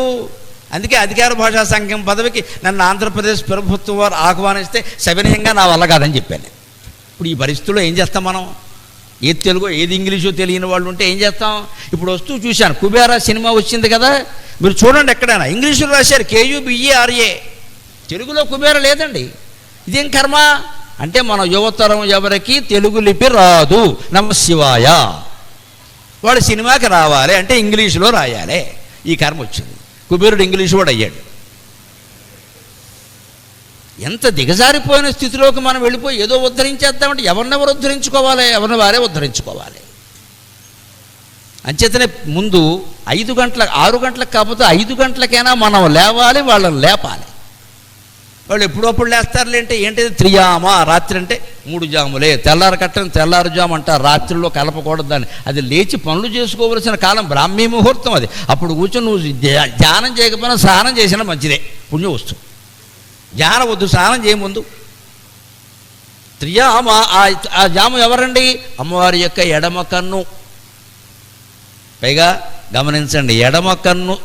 అందుకే అధికార భాషా సంఘం పదవికి నన్ను ఆంధ్రప్రదేశ్ ప్రభుత్వం వారు ఆహ్వానిస్తే సవినయంగా నా వల్ల కాదని చెప్పాను. ఇప్పుడు ఈ పరిస్థితుల్లో ఏం చేస్తాం మనం? ఏది తెలుగో ఏది ఇంగ్లీషో తెలియని వాళ్ళు ఉంటే ఏం చేస్తాం? ఇప్పుడు వస్తూ చూశాను, కుబేరా సినిమా వచ్చింది కదా, మీరు చూడండి ఎక్కడైనా ఇంగ్లీషులో రాశారు KUBERA, తెలుగులో కుబేర లేదండి. ఇదేం కర్మ అంటే మన యువతరం ఎవరికి తెలుగు లిపి రాదు, నమశివాయ, వాడు సినిమాకి రావాలి అంటే ఇంగ్లీషులో రాయాలి. ఈ కర్మ వచ్చింది. కుబేరుడు ఇంగ్లీషు వాడు అయ్యాడు. ఎంత దిగజారిపోయిన స్థితిలోకి మనం వెళ్ళిపోయి ఏదో ఉద్ధరించేద్దామంటే ఎవరినెవరు ఉద్ధరించుకోవాలి? ఎవరిని వారే ఉద్ధరించుకోవాలి. అంచేతనే ముందు 6 గంటలకు కాకపోతే 5 గంటలకైనా మనం లేవాలి, వాళ్ళని లేపాలి. వాళ్ళు ఎప్పుడప్పుడు లేస్తారులే అంటే ఏంటిది? త్రియామ, రాత్రి అంటే 3 జాములే, తెల్లారు కట్టని తెల్లారుజాము అంటారు, రాత్రిలో కలపకూడదు దాన్ని. అది లేచి పనులు చేసుకోవలసిన కాలం బ్రాహ్మీ ముహూర్తం అది. అప్పుడు కూర్చొని నువ్వు ధ్యానం చేయకపోయినా స్నానం చేసినా మంచిదే, పుణ్యం వస్తుంది. ధ్యానం వద్దు, స్నానం చేయముందు త్రియామ. ఆ జాము ఎవరండి? అమ్మవారి యొక్క ఎడమ కన్ను. పైగా గమనించండి, ఎడమ కన్ను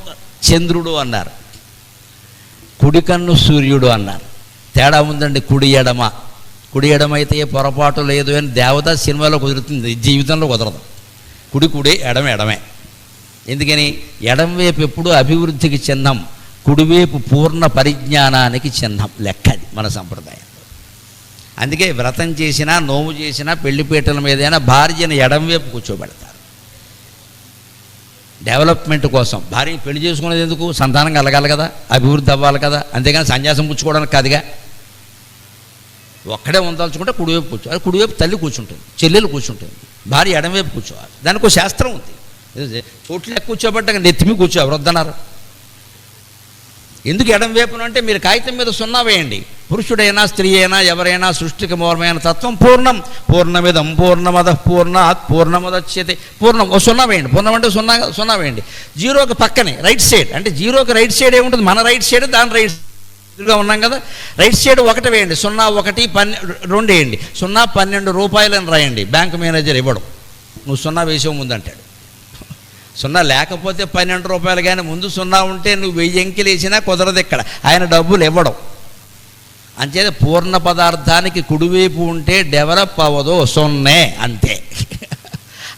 చంద్రుడు అన్నారు, కుడి కన్ను సూర్యుడు అన్నారు. తేడా ఉందండి. కుడి ఎడమ అయితే పొరపాటు లేదు అని దేవతా సినిమాలో కుదురుతుంది, జీవితంలో కుదరదు. కుడే, ఎడమే. ఎందుకని? ఎడంవైపు ఎప్పుడు అభివృద్ధికి చిహ్నం, కుడివైపు పూర్ణ పరిజ్ఞానానికి చిహ్నం. లెక్కది మన సంప్రదాయం. అందుకే వ్రతం చేసినా, నోము చేసినా, పెళ్లిపీటల మీదైనా భార్యను ఎడంవైపు కూర్చోబెడతారు. డెవలప్మెంట్ కోసం. భార్య పెళ్లి చేసుకునేది ఎందుకు? సంతానం కలగాలి కదా, అభివృద్ధి అవ్వాలి కదా, అంతేగాని సన్యాసం పుచ్చుకోవడానికి కాదుగా. ఒక్కడే ఉందాల్చుకుంటే కుడివైపు కూర్చోవాలి. కుడివైపు తల్లి కూర్చుంటుంది, చెల్లెలు కూర్చుంటుంది, భార్య ఎడంవైపు కూర్చోవాలి. దానికి ఒక శాస్త్రం ఉంది. చోట్ల కూర్చోబెట్టక నెత్తిమి కూర్చో వద్దన్నారు. ఎందుకు ఎడం వైపున అంటే మీరు కాగితం మీద 0 వేయండి. పురుషుడైనా స్త్రీ అయినా ఎవరైనా సృష్టికి మూలమైన తత్వం పూర్ణం. పూర్ణమిదం పూర్ణమదః పూర్ణాత్ పూర్ణముదచ్యతే. పూర్ణం ఓ 0 వేయండి. పూర్ణం అంటే 0 వేయండి. జీరోకి పక్కనే రైట్ సైడ్ అంటే జీరోకి రైట్ సైడ్ ఏముంటుంది? మన రైట్ సైడ్, దాని రైట్ సైడ్గా ఉన్నాం కదా. రైట్ సైడ్ 1 వేయండి. 0 1 2 వేయండి. 0 12 రూపాయలని రాయండి. బ్యాంక్ మేనేజర్ ఇవ్వడం. నువ్వు 0 వేసే ముందు అంటాడు. 0 లేకపోతే 12 రూపాయలు, కానీ ముందు 0 ఉంటే నువ్వు 1000 అంకెలు వేసినా కుదరదు. ఇక్కడ ఆయన డబ్బులు ఇవ్వడం. అంచేత పూర్ణ పదార్థానికి కుడివైపు ఉంటే డెవలప్ అవ్వదు, 0 అంతే.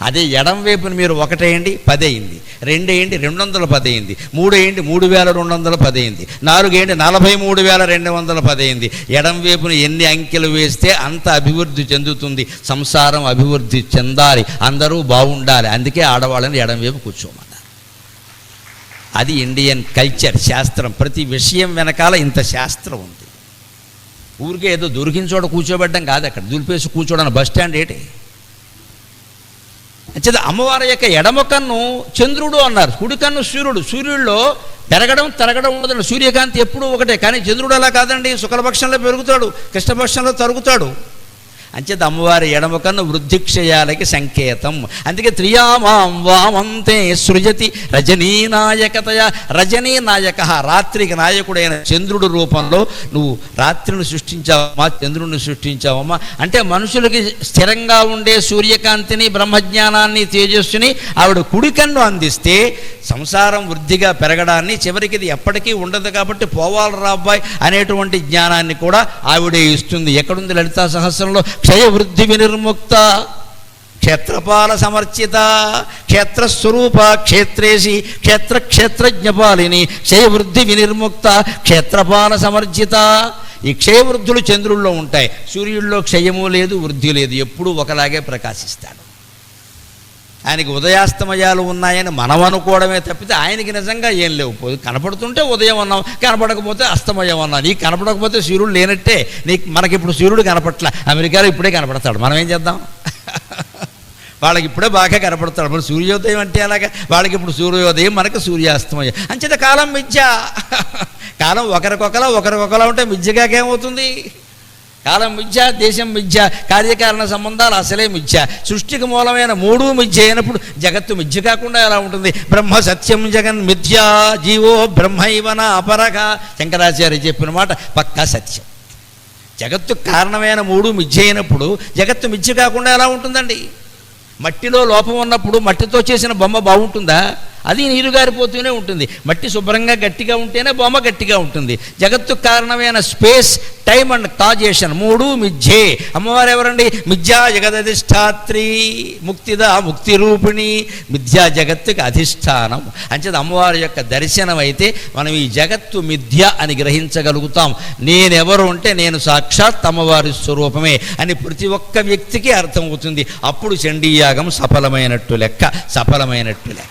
అదే ఎడం వైపుని మీరు 1 వేయండి, 10 అయింది. 2 వేయండి, 210 అయింది. 3 వేయండి, 3210 అయింది. 4 వేయండి, 43210 అయింది. ఎడం వైపుని ఎన్ని అంకెలు వేస్తే అంత అభివృద్ధి చెందుతుంది. సంసారం అభివృద్ధి చెందాలి, అందరూ బాగుండాలి. అందుకే ఆడవాళ్ళని ఎడం వైపు కూర్చోమన్నారు. అది ఇండియన్ కల్చర్, శాస్త్రం. ప్రతి విషయం వెనకాల ఇంత శాస్త్రం ఉంది. ఊరికే ఏదో దొరికిన చోట కూర్చోబెట్టడం కాదు. అక్కడ దులిపేసి కూర్చోడానికి బస్ స్టాండ్ ఏంటి? అంచేత అమ్మవారి యొక్క ఎడమ కన్ను చంద్రుడు అన్నారు, కుడి కన్ను సూర్యుడు. సూర్యుడిలో పెరగడం తరగడం ఉండదండి. సూర్యకాంతి ఎప్పుడూ ఒకటే. కానీ చంద్రుడు అలా కాదండి, శుక్లపక్షంలో పెరుగుతాడు, కృష్ణపక్షంలో తరుగుతాడు. అంచేత అమ్మవారి ఎడమ కన్ను వృద్ధిక్షయాలకి సంకేతం. అందుకే త్రియామాం వామంతే సృజతి రజనీనాయకతయ. రజనీనాయక, రాత్రికి నాయకుడైన చంద్రుడు రూపంలో నువ్వు రాత్రిని సృష్టించావమ్మా, చంద్రుడిని సృష్టించావమ్మా. అంటే మనుషులకి స్థిరంగా ఉండే సూర్యకాంతిని, బ్రహ్మజ్ఞానాన్ని, తేజస్సుని ఆవిడ కుడి కన్ను అందిస్తే సంసారం వృద్ధిగా పెరగడాన్ని, చివరికి ఇది ఎప్పటికీ ఉండదు కాబట్టి పోవాలి రాబ్బాయ్ అనేటువంటి జ్ఞానాన్ని కూడా ఆవిడే ఇస్తుంది. ఎక్కడుంది లలితా సహస్రంలో? క్షయవృద్ధి వినిర్ముక్త క్షేత్రపాల సమర్చిత క్షేత్రస్వరూప క్షేత్రేసి క్షేత్రజ్ఞపాలిని క్షయవృద్ధి వినిర్ముక్త క్షేత్రపాల సమర్జిత. ఈ క్షయవృద్ధులు చంద్రుల్లో ఉంటాయి. సూర్యుల్లో క్షయము లేదు, వృద్ధి లేదు, ఎప్పుడూ ఒకలాగే ప్రకాశిస్తాడు. ఆయనకి ఉదయాస్తమయాలు ఉన్నాయని మనం అనుకోవడమే తప్పితే ఆయనకి నిజంగా ఏం లేవు. కనపడుతుంటే ఉదయం అన్నాం, కనపడకపోతే అస్తమయం అన్నాం. నీకు కనపడకపోతే సూర్యుడు లేనట్టే. మనకి ఇప్పుడు సూర్యుడు కనపట్ల, అమెరికాలో ఇప్పుడే కనపడతాడు. మనం ఏం చేద్దాం? వాళ్ళకి ఇప్పుడే బాగా కనపడతాడు. మరి సూర్యోదయం అంటే అలాగా, వాళ్ళకి ఇప్పుడు సూర్యోదయం, మనకు సూర్యాస్తమయం. అంచేత కాలం మిథ్య. కాలం ఒకరికొకలా ఉంటే మిథ్యగాకేమవుతుంది? కాలం మిథ్య, దేశం మిథ్య, కార్యకారణ సంబంధాలు అసలే మిథ్య, సృష్టికి మూలమైన మూడు మిథ్య అయినప్పుడు జగత్తు మిథ్య కాకుండా ఎలా ఉంటుంది? బ్రహ్మ సత్యం జగన్ మిథ్యా జీవో బ్రహ్మైవన అపరక. శంకరాచార్య చెప్పిన మాట పక్కా సత్యం. జగత్తు కారణమైన మూడు మిథ్య అయినప్పుడు జగత్తు మిథ్య కాకుండా ఎలా ఉంటుందండి? మట్టిలో లోపం ఉన్నప్పుడు మట్టితో చేసిన బొమ్మ బాగుంటుందా? అది నీరు గారిపోతూనే ఉంటుంది. మట్టి శుభ్రంగా గట్టిగా ఉంటేనే బొమ్మ గట్టిగా ఉంటుంది. జగత్తు కారణమైన స్పేస్, టైం అండ్ కాజేషన్ మూడు మిథ్యే. అమ్మవారు ఎవరండి? మిథ్యా జగదధిష్టాత్రి, ముక్తిదా ముక్తి రూపిణి, మిథ్యా జగత్తుకి అధిష్టానం. అంచేది అమ్మవారి యొక్క దర్శనం అయితే మనం ఈ జగత్తు మిథ్య అని గ్రహించగలుగుతాం. నేనెవరు అంటే నేను సాక్షాత్ అమ్మవారి స్వరూపమే అని ప్రతి ఒక్క వ్యక్తికి అర్థమవుతుంది. అప్పుడు చండీయాగం సఫలమైనట్టు లెక్క, సఫలమైనట్టు లెక్క.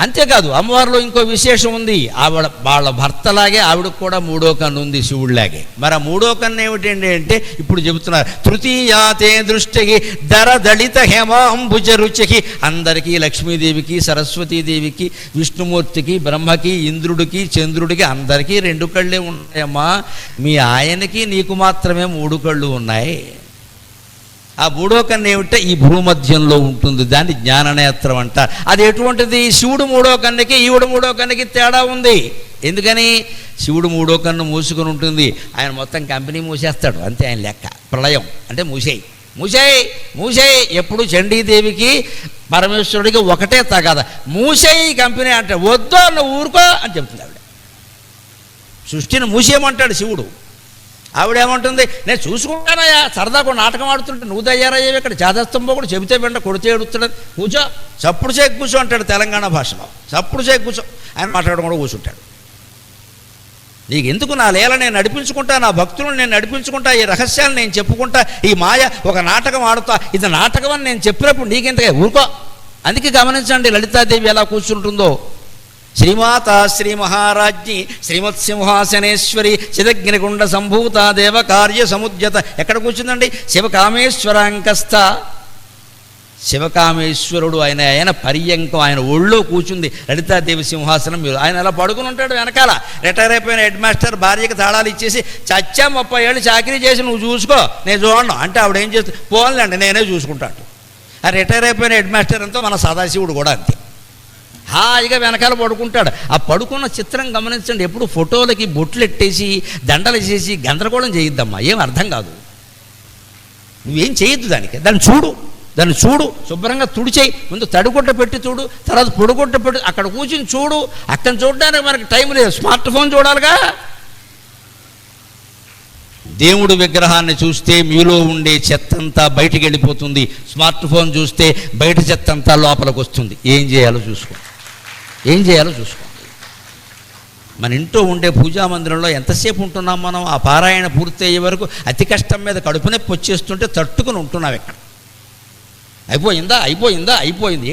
అంతేకాదు అమ్మవారిలో ఇంకో విశేషం ఉంది. ఆవిడ వాళ్ళ భర్తలాగే ఆవిడకు కూడా మూడో కన్ను ఉంది, శివుడిలాగే. మరి ఆ మూడో కన్ను ఏమిటండి అంటే ఇప్పుడు చెబుతున్నారు. తృతీయాతే దృష్టికి దర దళిత హేమాంబుజ రుచికి. అందరికీ లక్ష్మీదేవికి, సరస్వతీదేవికి, విష్ణుమూర్తికి, బ్రహ్మకి, ఇంద్రుడికి, చంద్రుడికి అందరికీ రెండు కళ్ళే ఉన్నాయమ్మా. మీ ఆయనకి నీకు మాత్రమే మూడు కళ్ళు ఉన్నాయి. ఆ మూడో కన్ను ఏమిటంటే ఈ భూమధ్యంలో ఉంటుంది, దాన్ని జ్ఞాననేత్రం అంటారు. అది ఎటువంటిది? శివుడు మూడో కన్నుకి ఈవిడ మూడో కన్నుకి తేడా ఉంది. ఎందుకని? శివుడు మూడో కన్ను మూసుకొని ఉంటుంది, ఆయన మొత్తం కంపెనీ మూసేస్తాడు, అంతే ఆయన లెక్క. ప్రళయం అంటే మూసేయి మూసేయి మూసేయి. ఎప్పుడు చండీదేవికి పరమేశ్వరుడికి ఒకటే తగాద, మూసేయి కంపెనీ అంటే వద్దు నువ్వు ఊరుకో అని చెప్తుంది ఆవిడ. సృష్టిని మూసేయమంటాడు శివుడు, ఆవిడేమంటుంది? నేను చూసుకుంటానయ్యా, సరదాగా నాటకం ఆడుతుంటే నువ్వు తయారయ్యేవి ఇక్కడ చేదస్తంబో కూడా చెబితే వెంట కొడితే ఎడుతున్నాడు. కూర్చో, చప్పుడు చేయి కూర్చో అంటాడు తెలంగాణ భాషలో. చప్పుడు చేయి కూర్చో, ఆయన మాట్లాడడం కూడా కూర్చుంటాడు. నీకు ఎందుకు? నా లీల నేను నడిపించుకుంటా, నా భక్తులను నేను నడిపించుకుంటా, ఈ రహస్యాలు నేను చెప్పుకుంటా, ఈ మాయ ఒక నాటకం ఆడుతా, ఇది నాటకం అని నేను చెప్పినప్పుడు నీకెంతగా ఊరుకో. అందుకే గమనించండి లలితాదేవి ఎలా కూర్చుంటుందో. శ్రీమాత శ్రీ మహారాజ్ఞి శ్రీమత్సింహాసనేశ్వరి చిదగ్నిగుండ సంభూత దేవకార్య సముద్యత. ఎక్కడ కూర్చుందండి? శివకామేశ్వరాంకస్థ. శివకామేశ్వరుడు ఆయన పర్యంకం, ఆయన ఒళ్ళో కూర్చుంది లలితాదేవి సింహాసనం మీద. ఆయన అలా పడుకుని ఉంటాడు వెనకాల. రిటైర్ అయిపోయిన హెడ్ మాస్టర్ భార్యకి తాళాలు ఇచ్చేసి, చచ్చా 30 ఏళ్ళు చాకరీ చేసి నువ్వు చూసుకో, నేను చూడను అంటే ఆవిడ ఏం చేస్తుంది? పోన్లేండి నేనే చూసుకుంటాడు. ఆ రిటైర్ అయిపోయిన హెడ్ మాస్టర్ అంతా మన సదాశివుడు కూడా అంతే, హాయిగా వెనకాల పడుకుంటాడు. ఆ పడుకున్న చిత్రం గమనించండి. ఎప్పుడు ఫోటోలకి బొట్లు ఎట్టేసి దండలు చేసి గందరగోళం చేయొద్దమ్మా, ఏం అర్థం కాదు. నువ్వేం చేయొద్దు దానికి. దాన్ని చూడు శుభ్రంగా తుడిచేయి. ముందు తడిగుడ్డ పెట్టి చూడు, తర్వాత పొడిగుడ్డ పెట్టి అక్కడ కూర్చుని చూడు. అక్కడ చూడడానికి మనకి టైం లేదు, స్మార్ట్ ఫోన్ చూడాలిగా. దేవుడు విగ్రహాన్ని చూస్తే మీలో ఉండే చెత్తంతా బయటికి వెళ్ళిపోతుంది. స్మార్ట్ ఫోన్ చూస్తే బయట చెత్తంతా లోపలికి వస్తుంది. ఏం చేయాలో చూసుకోండి. మన ఇంట్లో ఉండే పూజా మందిరంలో ఎంతసేపు ఉంటున్నాం మనం? ఆ పారాయణ పూర్తి అయ్యే వరకు అతి కష్టం మీద కడుపు నొప్పి వచ్చేస్తుంటే తట్టుకుని ఉంటున్నాం. ఇక్కడ అయిపోయింది.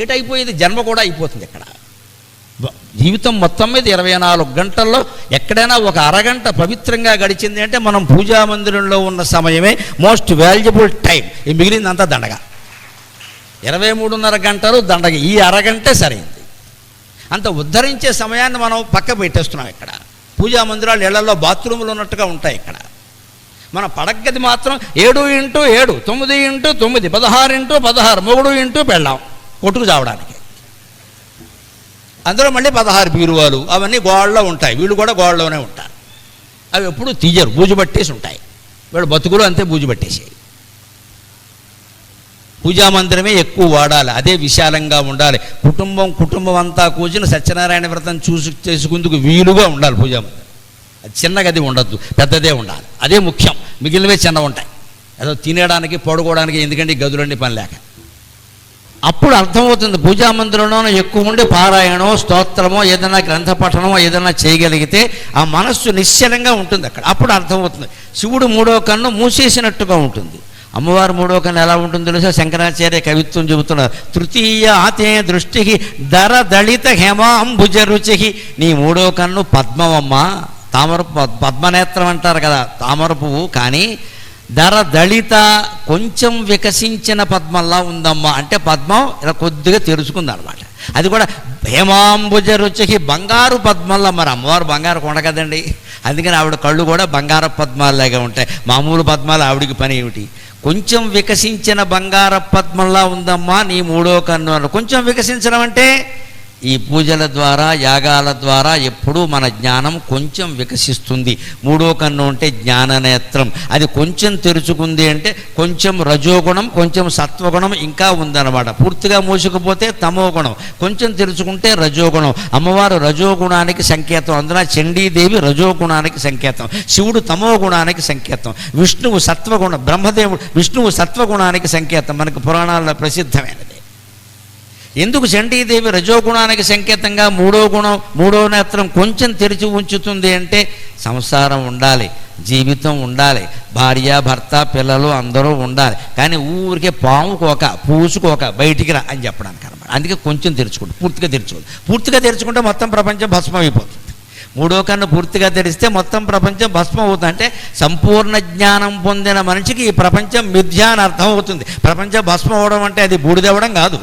ఏటైపోయింది? జన్మ కూడా అయిపోతుంది. ఇక్కడ జీవితం మొత్తం మీద 24 గంటల్లో ఎక్కడైనా ఒక అరగంట పవిత్రంగా గడిచింది అంటే మనం పూజా మందిరంలో ఉన్న సమయమే మోస్ట్ వాల్యుబుల్ టైం. ఈ మిగిలిందంతా దండగ. 23.5 గంటలు దండగ. ఈ అరగంటే సరైంది. అంత ఉద్ధరించే సమయాన్ని మనం పక్క పెట్టేస్తున్నాం. ఇక్కడ పూజా మందిరాలు ఇళ్లలో బాత్రూములు ఉన్నట్టుగా ఉంటాయి. ఇక్కడ మన పడగది మాత్రం 7x7, 9x9, 16x16, మొగుడు ఇంటూ పెళ్ళాం కొట్టుకు చావడానికి. అందులో మళ్ళీ 16 బీరువాలు అవన్నీ గోడలో ఉంటాయి. వీళ్ళు కూడా గోడలోనే ఉంటారు. అవి ఎప్పుడు తీయరు, బూజు పట్టేసి ఉంటాయి. వీళ్ళు బతుకులు అంతే బూజు పట్టేసాయి. పూజా మందిరమే ఎక్కువ వాడాలి, అదే విశాలంగా ఉండాలి. కుటుంబం అంతా కూర్చుని సత్యనారాయణ వ్రతం చేసుకుందుకు వీలుగా ఉండాలి పూజా మందిరం. అది చిన్న గది ఉండద్దు, పెద్దదే ఉండాలి. అదే ముఖ్యం. మిగిలినవే చిన్న ఉంటాయి, ఏదో తినేయడానికి పడుకోవడానికి. ఎందుకంటే ఈ గదులన్నీ పని లేక. అప్పుడు అర్థమవుతుంది పూజా మందిరంలోనూ ఎక్కువ ఉండి పారాయణమో స్తోత్రమో ఏదైనా గ్రంథ పఠనమో ఏదైనా చేయగలిగితే ఆ మనస్సు నిశ్చలంగా ఉంటుంది అక్కడ. అప్పుడు అర్థమవుతుంది. శివుడు మూడో కన్ను మూసేసినట్టుగా ఉంటుంది. అమ్మవారు మూడో కన్ను ఎలా ఉంటుందో తెలుసా? శంకరాచార్య కవిత్వం చెబుతున్నారు. తృతీయ ఆతే దృష్టికి దర దళిత హేమాంబుజ రుచికి. నీ మూడో కన్ను పద్మమమ్మ, తామర పద్మనేత్రం అంటారు కదా, తామర పువ్వు. కానీ దళిత కొంచెం వికసించిన పద్మంలా ఉందమ్మా అంటే పద్మం ఇలా కొద్దిగా తెరుచుకుందనమాట. అది కూడా హేమాంబుజ రుచికి బంగారు పద్మంలా. మరి అమ్మవారు బంగారు కొండ కదండి, అందుకని ఆవిడ కళ్ళు కూడా బంగార పద్మాలాగా ఉంటాయి. మామూలు పద్మాలు ఆవిడికి పని ఏమిటి? కొంచెం వికసించిన బంగార పద్మంలా ఉందమ్మా నీ మూడో కన్ను అన్న. కొంచెం వికసించడం అంటే ఈ పూజల ద్వారా యాగాల ద్వారా ఎప్పుడూ మన జ్ఞానం కొంచెం వికసిస్తుంది. మూడో కన్ను అంటే జ్ఞాననేత్రం, అది కొంచెం తెరుచుకుంది అంటే కొంచెం రజోగుణం కొంచెం సత్వగుణం ఇంకా ఉందన్నమాట. పూర్తిగా మూసుకుపోతే తమోగుణం, కొంచెం తెరుచుకుంటే రజోగుణం. అమ్మవారు రజోగుణానికి సంకేతం, అందున చండీదేవి రజోగుణానికి సంకేతం, శివుడు తమోగుణానికి సంకేతం, విష్ణువు సత్వగుణం, బ్రహ్మదేవుడు విష్ణువు సత్వగుణానికి సంకేతం. మనకు పురాణాల్లో ప్రసిద్ధమైనది. ఎందుకు చండీదేవి రజోగుణానికి సంకేతంగా మూడో నేత్రం కొంచెం తెరిచి ఉంచుతుంది అంటే సంసారం ఉండాలి, జీవితం ఉండాలి, భార్య భర్త పిల్లలు అందరూ ఉండాలి, కానీ ఊరికే పాముకోక పూసుకోక బయటికి రా అని చెప్పడానికి అనమాట. అందుకే కొంచెం తెరుచుకుంటు, పూర్తిగా తెరుచుకోదు. పూర్తిగా తెరుచుకుంటే మొత్తం ప్రపంచం భస్మం అయిపోతుంది. మూడో కన్ను పూర్తిగా తెరిస్తే మొత్తం ప్రపంచం భస్మం అవుతుంది. అంటే సంపూర్ణ జ్ఞానం పొందిన మనిషికి ఈ ప్రపంచం మిథ్యా అని అర్థం అవుతుంది. ప్రపంచం భస్మం అవడం అంటే అది బూడిదవ్వడం కాదు,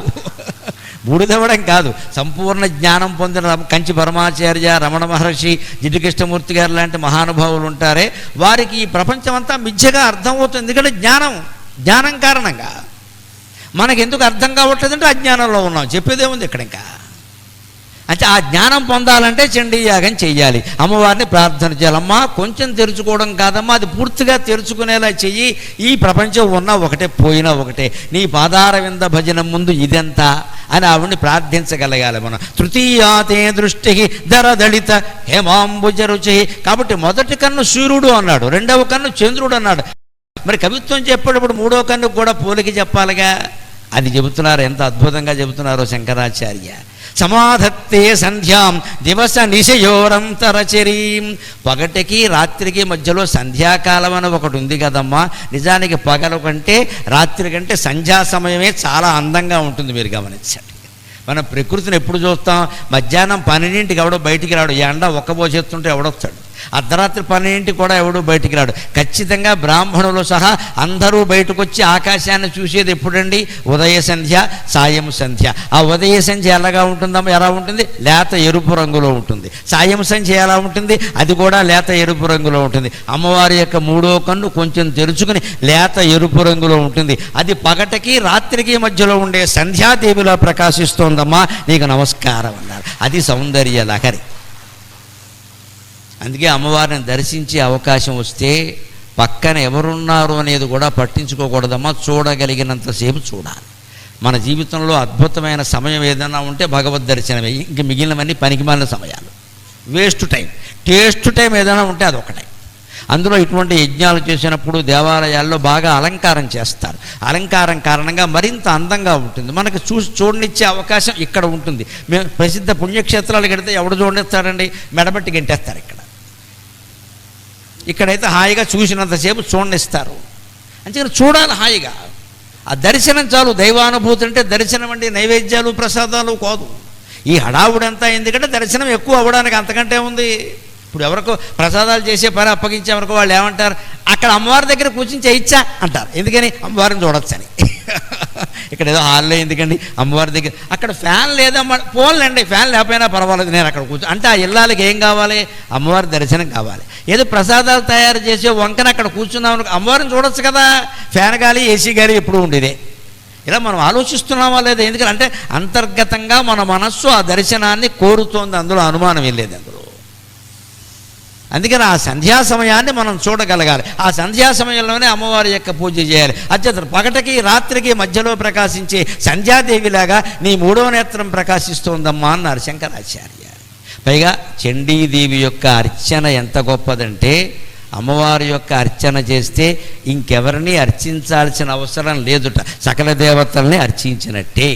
బూడిదవ్వడం కాదు. సంపూర్ణ జ్ఞానం పొందిన కంచి పరమాచార్య, రమణ మహర్షి, జిడ్డు కృష్ణమూర్తి గారు లాంటి మహానుభావులు ఉంటారే, వారికి ఈ ప్రపంచం అంతా మిథ్యగా అర్థమవుతుంది. ఎందుకంటే జ్ఞానం కారణంగా. మనకి ఎందుకు అర్థం కావట్లేదంటే అజ్ఞానంలో ఉన్నాం. చెప్పేదేముంది ఇక్కడ ఇంకా. అంటే ఆ జ్ఞానం పొందాలంటే చండీ యాగం చెయ్యాలి, అమ్మవారిని ప్రార్థన చేయాలి. అమ్మా కొంచెం తెరుచుకోవడం కాదమ్మా, అది పూర్తిగా తెరుచుకునేలా చెయ్యి. ఈ ప్రపంచం ఉన్నా ఒకటే పోయినా ఒకటే, నీ పాదార వింద భజనం ముందు ఇదెంతా అని ఆవిడ్ని ప్రార్థించగలగాలి మనం. తృతీయాతే దృష్టి దళిత హేమాంబుజ రుచి. కాబట్టి మొదటి కన్ను సూర్యుడు అన్నాడు, రెండవ కన్ను చంద్రుడు అన్నాడు. మరి కవిత్వం చెప్పేటప్పుడు మూడో కన్ను కూడా పోలికి చెప్పాలిగా. అది చెబుతున్నారు, ఎంత అద్భుతంగా చెబుతున్నారో శంకరాచార్య. సమాధత్తే సంధ్యాం దివస నిశయోరంతరచరీం. పగటికి రాత్రికి మధ్యలో సంధ్యాకాలం అని ఒకటి ఉంది కదమ్మా. నిజానికి పగలు కంటే రాత్రి కంటే సంధ్యా సమయమే చాలా అందంగా ఉంటుంది. మీరు గమనించండి, మనం ప్రకృతిని ఎప్పుడు చూస్తాం? మధ్యాహ్నం 12ంటికి ఎవడో బయటికి రాడు, ఎండ ఒక్కబోసేస్తుంటే ఎవడొస్తాడు. అర్ధరాత్రి 12ంటికి కూడా ఎవడూ బయటికి రాడు. ఖచ్చితంగా బ్రాహ్మణులు సహా అందరూ బయటకు వచ్చి ఆకాశాన్ని చూసేది ఎప్పుడండి? ఉదయ సంధ్య, సాయం సంధ్య. ఆ ఉదయ సంధ్య ఎలా ఉంటుంది? లేత ఎరుపు రంగులో ఉంటుంది. సాయం సంధ్య ఎలా ఉంటుంది? అది కూడా లేత ఎరుపు రంగులో ఉంటుంది. అమ్మవారి యొక్క మూడో కన్ను కొంచెం తెరుచుకుని లేత ఎరుపు రంగులో ఉంటుంది. అది పగటికి రాత్రికి మధ్యలో ఉండే సంధ్యాదేవిలా ప్రకాశిస్తోందమ్మా, నీకు నమస్కారం అన్నారు. అది సౌందర్య లహరి. అందుకే అమ్మవారిని దర్శించే అవకాశం వస్తే పక్కన ఎవరున్నారు అనేది కూడా పట్టించుకోకూడదమ్మా, చూడగలిగినంతసేపు చూడాలి. మన జీవితంలో అద్భుతమైన సమయం ఏదైనా ఉంటే భగవద్ దర్శనమే. ఇంక మిగిలినవన్నీ పనికిమాలిన సమయాలు, వేస్ట్ టైం. టేస్ట్ టైం ఏదైనా ఉంటే అదొకటే. అందులో ఇటువంటి యజ్ఞాలు చేసినప్పుడు దేవాలయాల్లో బాగా అలంకారం చేస్తారు. అలంకారం కారణంగా మరింత అందంగా ఉంటుంది. మనకు చూడనిచ్చే అవకాశం ఇక్కడ ఉంటుంది. మేము ప్రసిద్ధ పుణ్యక్షేత్రాలకు వెడితే ఎవడు చూడనిస్తారండి? మెడబట్టి గంటేస్తారు. ఇక్కడైతే హాయిగా చూసినంతసేపు చూడనిస్తారు. అంతేకాని చూడాలి హాయిగా. ఆ దర్శనం చాలు. దైవానుభూతి అంటే దర్శనం అండి, నైవేద్యాలు ప్రసాదాలు కాదు. ఈ హడావుడంతా ఎందుకంటే దర్శనం ఎక్కువ అవ్వడానికి, అంతకంటే ఉంది. ఇప్పుడు ఎవరికో ప్రసాదాలు చేసే పని అప్పగించేవరకు వాళ్ళు ఏమంటారు? అక్కడ అమ్మవారి దగ్గర కూర్చొని చేయించా అంటారు. ఎందుకని? అమ్మవారిని చూడొచ్చని. ఇక్కడ ఏదో హాల్లో ఎందుకండి అమ్మవారి దగ్గర? అక్కడ ఫ్యాన్ లేదమ్మా, పోన్లేండి ఫ్యాన్ లేకపోయినా పర్వాలేదు, నేను అక్కడ కూర్చో అంటే ఆ ఇల్లాలకి ఏం కావాలి? అమ్మవారి దర్శనం కావాలి. ఏదో ప్రసాదాలు తయారు చేసే వంకన అక్కడ కూర్చున్నామని అమ్మవారిని చూడొచ్చు కదా. ఫ్యాన్ గాలి ఏసీ గాలి ఎప్పుడు ఉండేదే. ఇలా మనం ఆలోచిస్తున్నామా లేదా? ఎందుకంటే అంతర్గతంగా మన మనస్సు ఆ దర్శనాన్ని కోరుతోంది, అందులో అనుమానం వెళ్ళేది. అందుకని ఆ సంధ్యా సమయాన్ని మనం చూడగలగాలి. ఆ సంధ్యా సమయంలోనే అమ్మవారి యొక్క పూజ చేయాలి. అత్యంత పగటికి రాత్రికి మధ్యలో ప్రకాశించే సంధ్యాదేవిలాగా నీ మూడో నేత్రం ప్రకాశిస్తోందమ్మా అన్నారు శంకరాచార్య. పైగా చండీదేవి యొక్క అర్చన ఎంత గొప్పదంటే, అమ్మవారి యొక్క అర్చన చేస్తే ఇంకెవరిని అర్చించాల్సిన అవసరం లేదుట, సకల దేవతల్ని అర్చించినట్టే.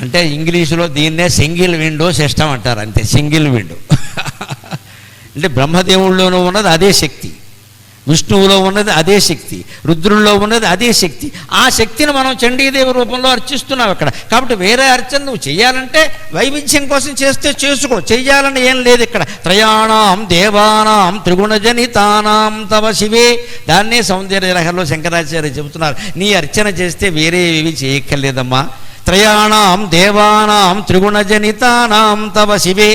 అంటే ఇంగ్లీషులో దీన్నే సింగిల్ విండో సిస్టమ్ అంటారు. అంతే, సింగిల్ విండో. అంటే బ్రహ్మదేవుల్లోనూ ఉన్నది అదే శక్తి, విష్ణువులో ఉన్నది అదే శక్తి, రుద్రుల్లో ఉన్నది అదే శక్తి. ఆ శక్తిని మనం చండీదేవి రూపంలో అర్చిస్తున్నాం ఇక్కడ. కాబట్టి వేరే అర్చన నువ్వు చేయాలంటే వైవిధ్యం కోసం చేస్తే చేసుకో, చెయ్యాలని ఏం లేదు ఇక్కడ. త్రయాణం దేవానాం త్రిగుణజనితానాం తవ శివే. దాన్నే సౌందర్య లహరిలో శంకరాచార్య చెబుతున్నారు. నీ అర్చన చేస్తే వేరే ఏవి చేయక్కర్లేదమ్మా. త్రయాణం దేవానాం త్రిగుణజనితానాం తవ శివే.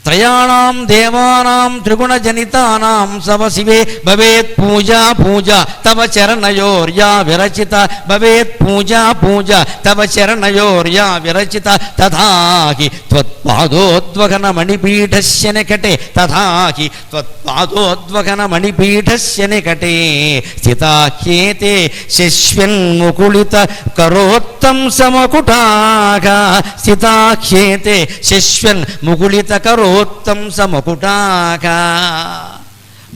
త్రయాణం దేవానాం త్రిగుణజనితానాం సవ శివే భవేత్ పూజా పూజా తవ చరణయోర్యా విరచిత. భవేత్ పూజా పూజా తవ చరణయోర్యా విరచిత. తథాహి త్వత్పాదోద్వగన మణిపీఠస్య నికటే. తథాహి త్వత్పాదోద్వగన మణిపీఠస్య నికటే స్థితాఖ్యేతే శిష్యన్ముకుళిత కరోత్తం సమకుటాగా. స్థితాఖ్యేతే శిష్యన్ ముకుళిత కరోత్తం సమకుటాగా.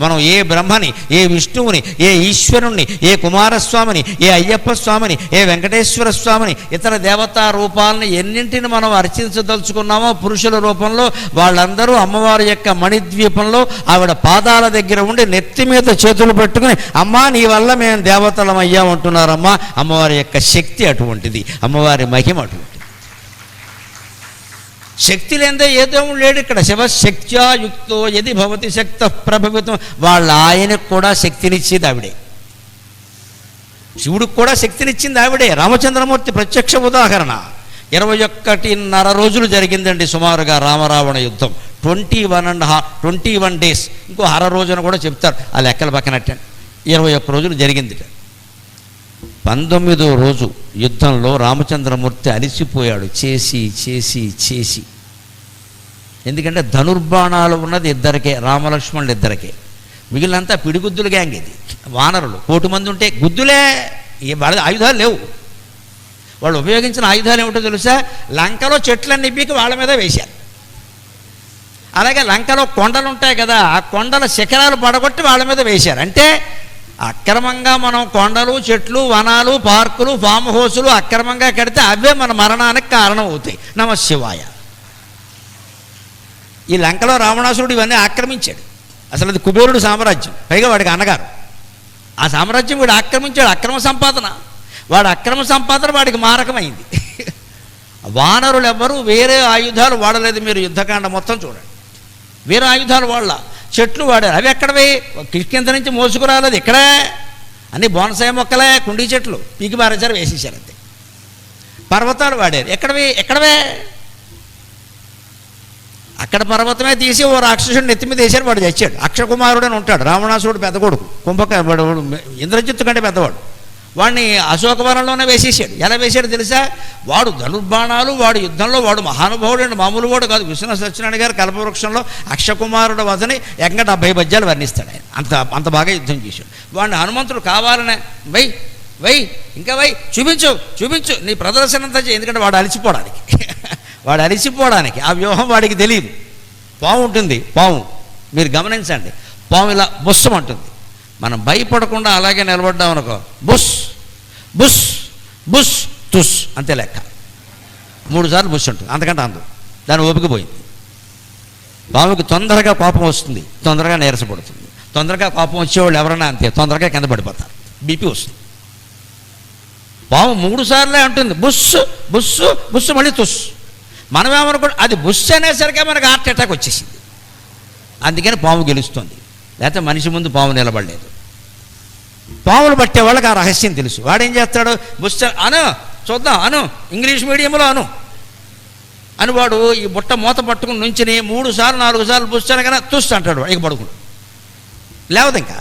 మనం ఏ బ్రహ్మని, ఏ విష్ణువుని, ఏ ఈశ్వరుణ్ణి, ఏ కుమారస్వామిని, ఏ అయ్యప్ప స్వామిని, ఏ వెంకటేశ్వర స్వామిని, ఇతర దేవతా రూపాలని ఎన్నింటిని మనం అర్చించదలుచుకున్నామో పురుషుల రూపంలో, వాళ్ళందరూ అమ్మవారి యొక్క మణిద్వీపంలో ఆవిడ పాదాల దగ్గర ఉండి నెత్తి మీద చేతులు పెట్టుకుని అమ్మా నీ వల్ల మేము దేవతలం అయ్యామంటున్నారమ్మా. అమ్మవారి యొక్క శక్తి అటువంటిది, అమ్మవారి మహిమ అటువంటిది. శక్తి లేదే ఏ దేవుడు లేడు ఇక్కడ. శివశక్త్యా యుక్తో యది భవతి శక్త ప్రభవితం. వాళ్ళ ఆయనకు కూడా శక్తినిచ్చేది ఆవిడే, శివుడికి కూడా శక్తినిచ్చింది ఆవిడే. రామచంద్రమూర్తి ప్రత్యక్ష ఉదాహరణ. 21.5 రోజులు జరిగిందండి సుమారుగా రామరావణ యుద్ధం. 21 days. ఇంకో అర రోజున కూడా చెప్తారు, ఆ లెక్కలు పక్కనట్టండి. 21 రోజులు జరిగింది. 19వ రోజు యుద్ధంలో రామచంద్రమూర్తి అలిసిపోయాడు చేసి చేసి చేసి. ఎందుకంటే ధనుర్బాణాలు ఉన్నది ఇద్దరికే, రామలక్ష్మణులు ఇద్దరికే. మిగిలినంతా పిడిగుద్దులు గ్యాంగ్. ఇది వానరులు 1,000 మంది ఉంటే గుద్దులే, వాళ్ళ ఆయుధాలు లేవు. వాళ్ళు ఉపయోగించిన ఆయుధాలు ఏమిటో తెలుసా? లంకలో చెట్లన్నీ పీకి వాళ్ళ మీద వేశారు. అలాగే లంకలో కొండలు ఉంటాయి కదా, ఆ కొండల శిఖరాలు పడగొట్టి వాళ్ళ మీద వేశారు. అంటే అక్రమంగా మనం కొండలు, చెట్లు, వనాలు, పార్కులు, ఫామ్ హౌసులు అక్రమంగా కడితే అవే మన మరణానికి కారణం అవుతాయి. నమశివాయ. ఈ లంకలో రావణాసురుడు ఇవన్నీ ఆక్రమించాడు. అసలు అది కుబేరుడు సామ్రాజ్యం, పైగా వాడికి అన్నగారు. ఆ సామ్రాజ్యం వీడు ఆక్రమించాడు. అక్రమ సంపాదన, వాడు అక్రమ సంపాదన వాడికి మారకమైంది. వానరులు ఎవ్వరూ వేరే ఆయుధాలు వాడలేదు. మీరు యుద్ధకాండ మొత్తం చూడండి, వేరే ఆయుధాలు వాళ్ళ. చెట్లు వాడారు, అవి ఎక్కడవి? కిష్కింత నుంచి మోసుకురాలేదు, ఇక్కడే అన్ని బోనసాయ మొక్కలే, కుండీ చెట్లు పీకి బారేసారు, వేసేసారు అంతే. పర్వతాలు వాడారు, ఎక్కడవే? అక్కడ పర్వతమే తీసి ఓ రాక్షసుడు నెత్తి మీద వేశారు, వాడు చచ్చాడు. అక్షకుమారుడు అని ఉంటాడు, రావణాసురుడు పెద్ద కొడుకు, వాడు ఇంద్రజిత్తు కంటే పెద్దవాడు. వాడిని అశోకవనంలోనే వేసేసాడు. ఎలా వేసాడు తెలుసా? వాడు ధనుర్బాణాలు, వాడు యుద్ధంలో వాడు మహానుభావుడు అండి, మామూలు వాడు కాదు. విశ్వనాథ సత్యనారాయణ గారు కల్పవృక్షంలో అక్షకుమారుడు వదని ఏకంగా 70 పద్యాలు వర్ణిస్తాడు ఆయన. అంత బాగా యుద్ధం చేశాడు. వాడిని హనుమంతుడు కావాలనే ఇంకా చూపించు నీ ప్రదర్శన అంతా చేయి. ఎందుకంటే వాడు అలిసిపోవడానికి ఆ వ్యూహం వాడికి తెలియదు. పాము ఉంటుంది, పాము మీరు గమనించండి, పాము ఇలా బుస్సమంటుంది. మనం భయపడకుండా అలాగే నిలబడ్డాం అనుకో, బుస్ బుస్ బుస్ తుస్ అంతే లెక్క. 3 సార్లు బుస్ ఉంటుంది, అంతకంటే అందు. దాని ఓపిక పోయింది. పాముకి తొందరగా కోపం వస్తుంది, తొందరగా నీరసపడుతుంది. తొందరగా కోపం వచ్చేవాళ్ళు ఎవరైనా అంతే, తొందరగా కింద పడిపోతారు, బీపీ వస్తుంది. పాము 3 సార్లే అంటుంది బుస్సు బుస్సు బుస్సు, మళ్ళీ తుస్. మనమేమనుకో అది బుస్ అనేసరికి మనకు హార్ట్ అటాక్ వచ్చేసింది. అందుకని పాము గెలుస్తుంది, లేకపోతే మనిషి ముందు పాము నిలబడలేదు. పాములు పట్టే వాళ్ళకి ఆ రహస్యం తెలుసు. వాడేం చేస్తాడు? బుస్ చూద్దాం ఇంగ్లీష్ మీడియంలో అని వాడు ఈ బుట్ట మూత పట్టుకుని నుంచుని 3 సార్లు 4 సార్లు బుస్ అనగానే తుస్ అంటాడు, ఇక పడుకుడు లేవదు. ఇంకా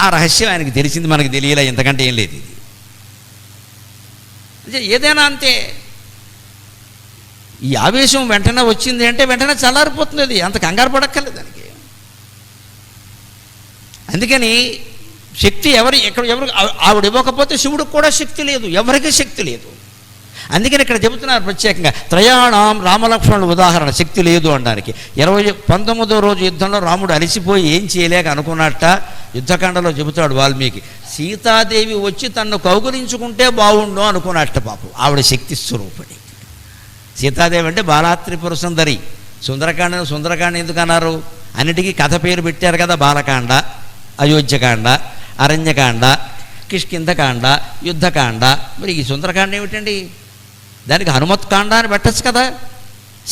ఆ రహస్యం ఆయనకి తెలిసింది, మనకి తెలియలే. ఇంతకంటే ఏం లేదు. ఇది ఏదైనా అంతే. ఈ ఆవేశం వెంటనే వచ్చింది అంటే వెంటనే చల్లారిపోతుంది. అది అంత కంగారు పడక్కర్లేదు దానికి. అందుకని శక్తి ఎవరు ఆవిడ ఇవ్వకపోతే శివుడికి కూడా శక్తి లేదు, ఎవరికి శక్తి లేదు. అందుకని ఇక్కడ చెబుతున్నారు ప్రత్యేకంగా త్రయాణం రామలక్ష్మణుల ఉదాహరణ, శక్తి లేదు అనడానికి. 19వ రోజు యుద్ధంలో రాముడు అలిసిపోయి ఏం చేయలేక అనుకున్నట్ట యుద్ధకాండలో చెబుతాడు వాల్మీకి. సీతాదేవి వచ్చి తన్ను కౌగులించుకుంటే బాగుండు అనుకున్నట్ట. పాపం ఆవిడ శక్తి స్వరూపిణి. సీతాదేవి అంటే బాలాత్రిపుర సుందరి. సుందరకాండ ఎందుకు అన్నారు? అన్నిటికీ కథ పేరు పెట్టారు కదా, బాలకాండ, అయోధ్యకాండ, అరణ్యకాండ, కిష్కింధకాండ, యుద్ధకాండ. మరి ఈ సుందరకాండ ఏమిటండి? దానికి హనుమత్కాండ అని పెట్టచ్చు కదా,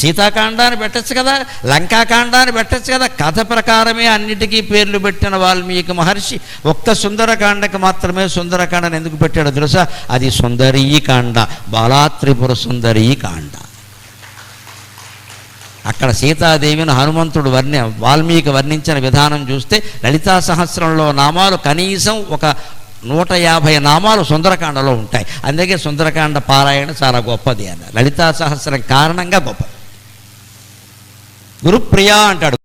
సీతాకాండ అని పెట్టచ్చు కదా, లంకాకాండ అని పెట్టచ్చు కదా. కథ ప్రకారమే అన్నిటికీ పేర్లు పెట్టిన వాల్మీకి మహర్షి ఒక్క సుందరకాండకి మాత్రమే సుందరకాండని ఎందుకు పెట్టాడో తెలుసా? అది సుందరీకాండ, బాలాత్రిపుర సుందరీకాండ. అక్కడ సీతాదేవిని హనుమంతుడు వాల్మీకి వర్ణించిన విధానం చూస్తే లలితా సహస్రంలో నామాలు కనీసం ఒక 150 నామాలు సుందరకాండలో ఉంటాయి. అందుకే సుందరకాండ పారాయణ చాలా గొప్పది అన్న, లలితా సహస్రం కారణంగా గొప్పది. గురుప్రియ అంటాడు.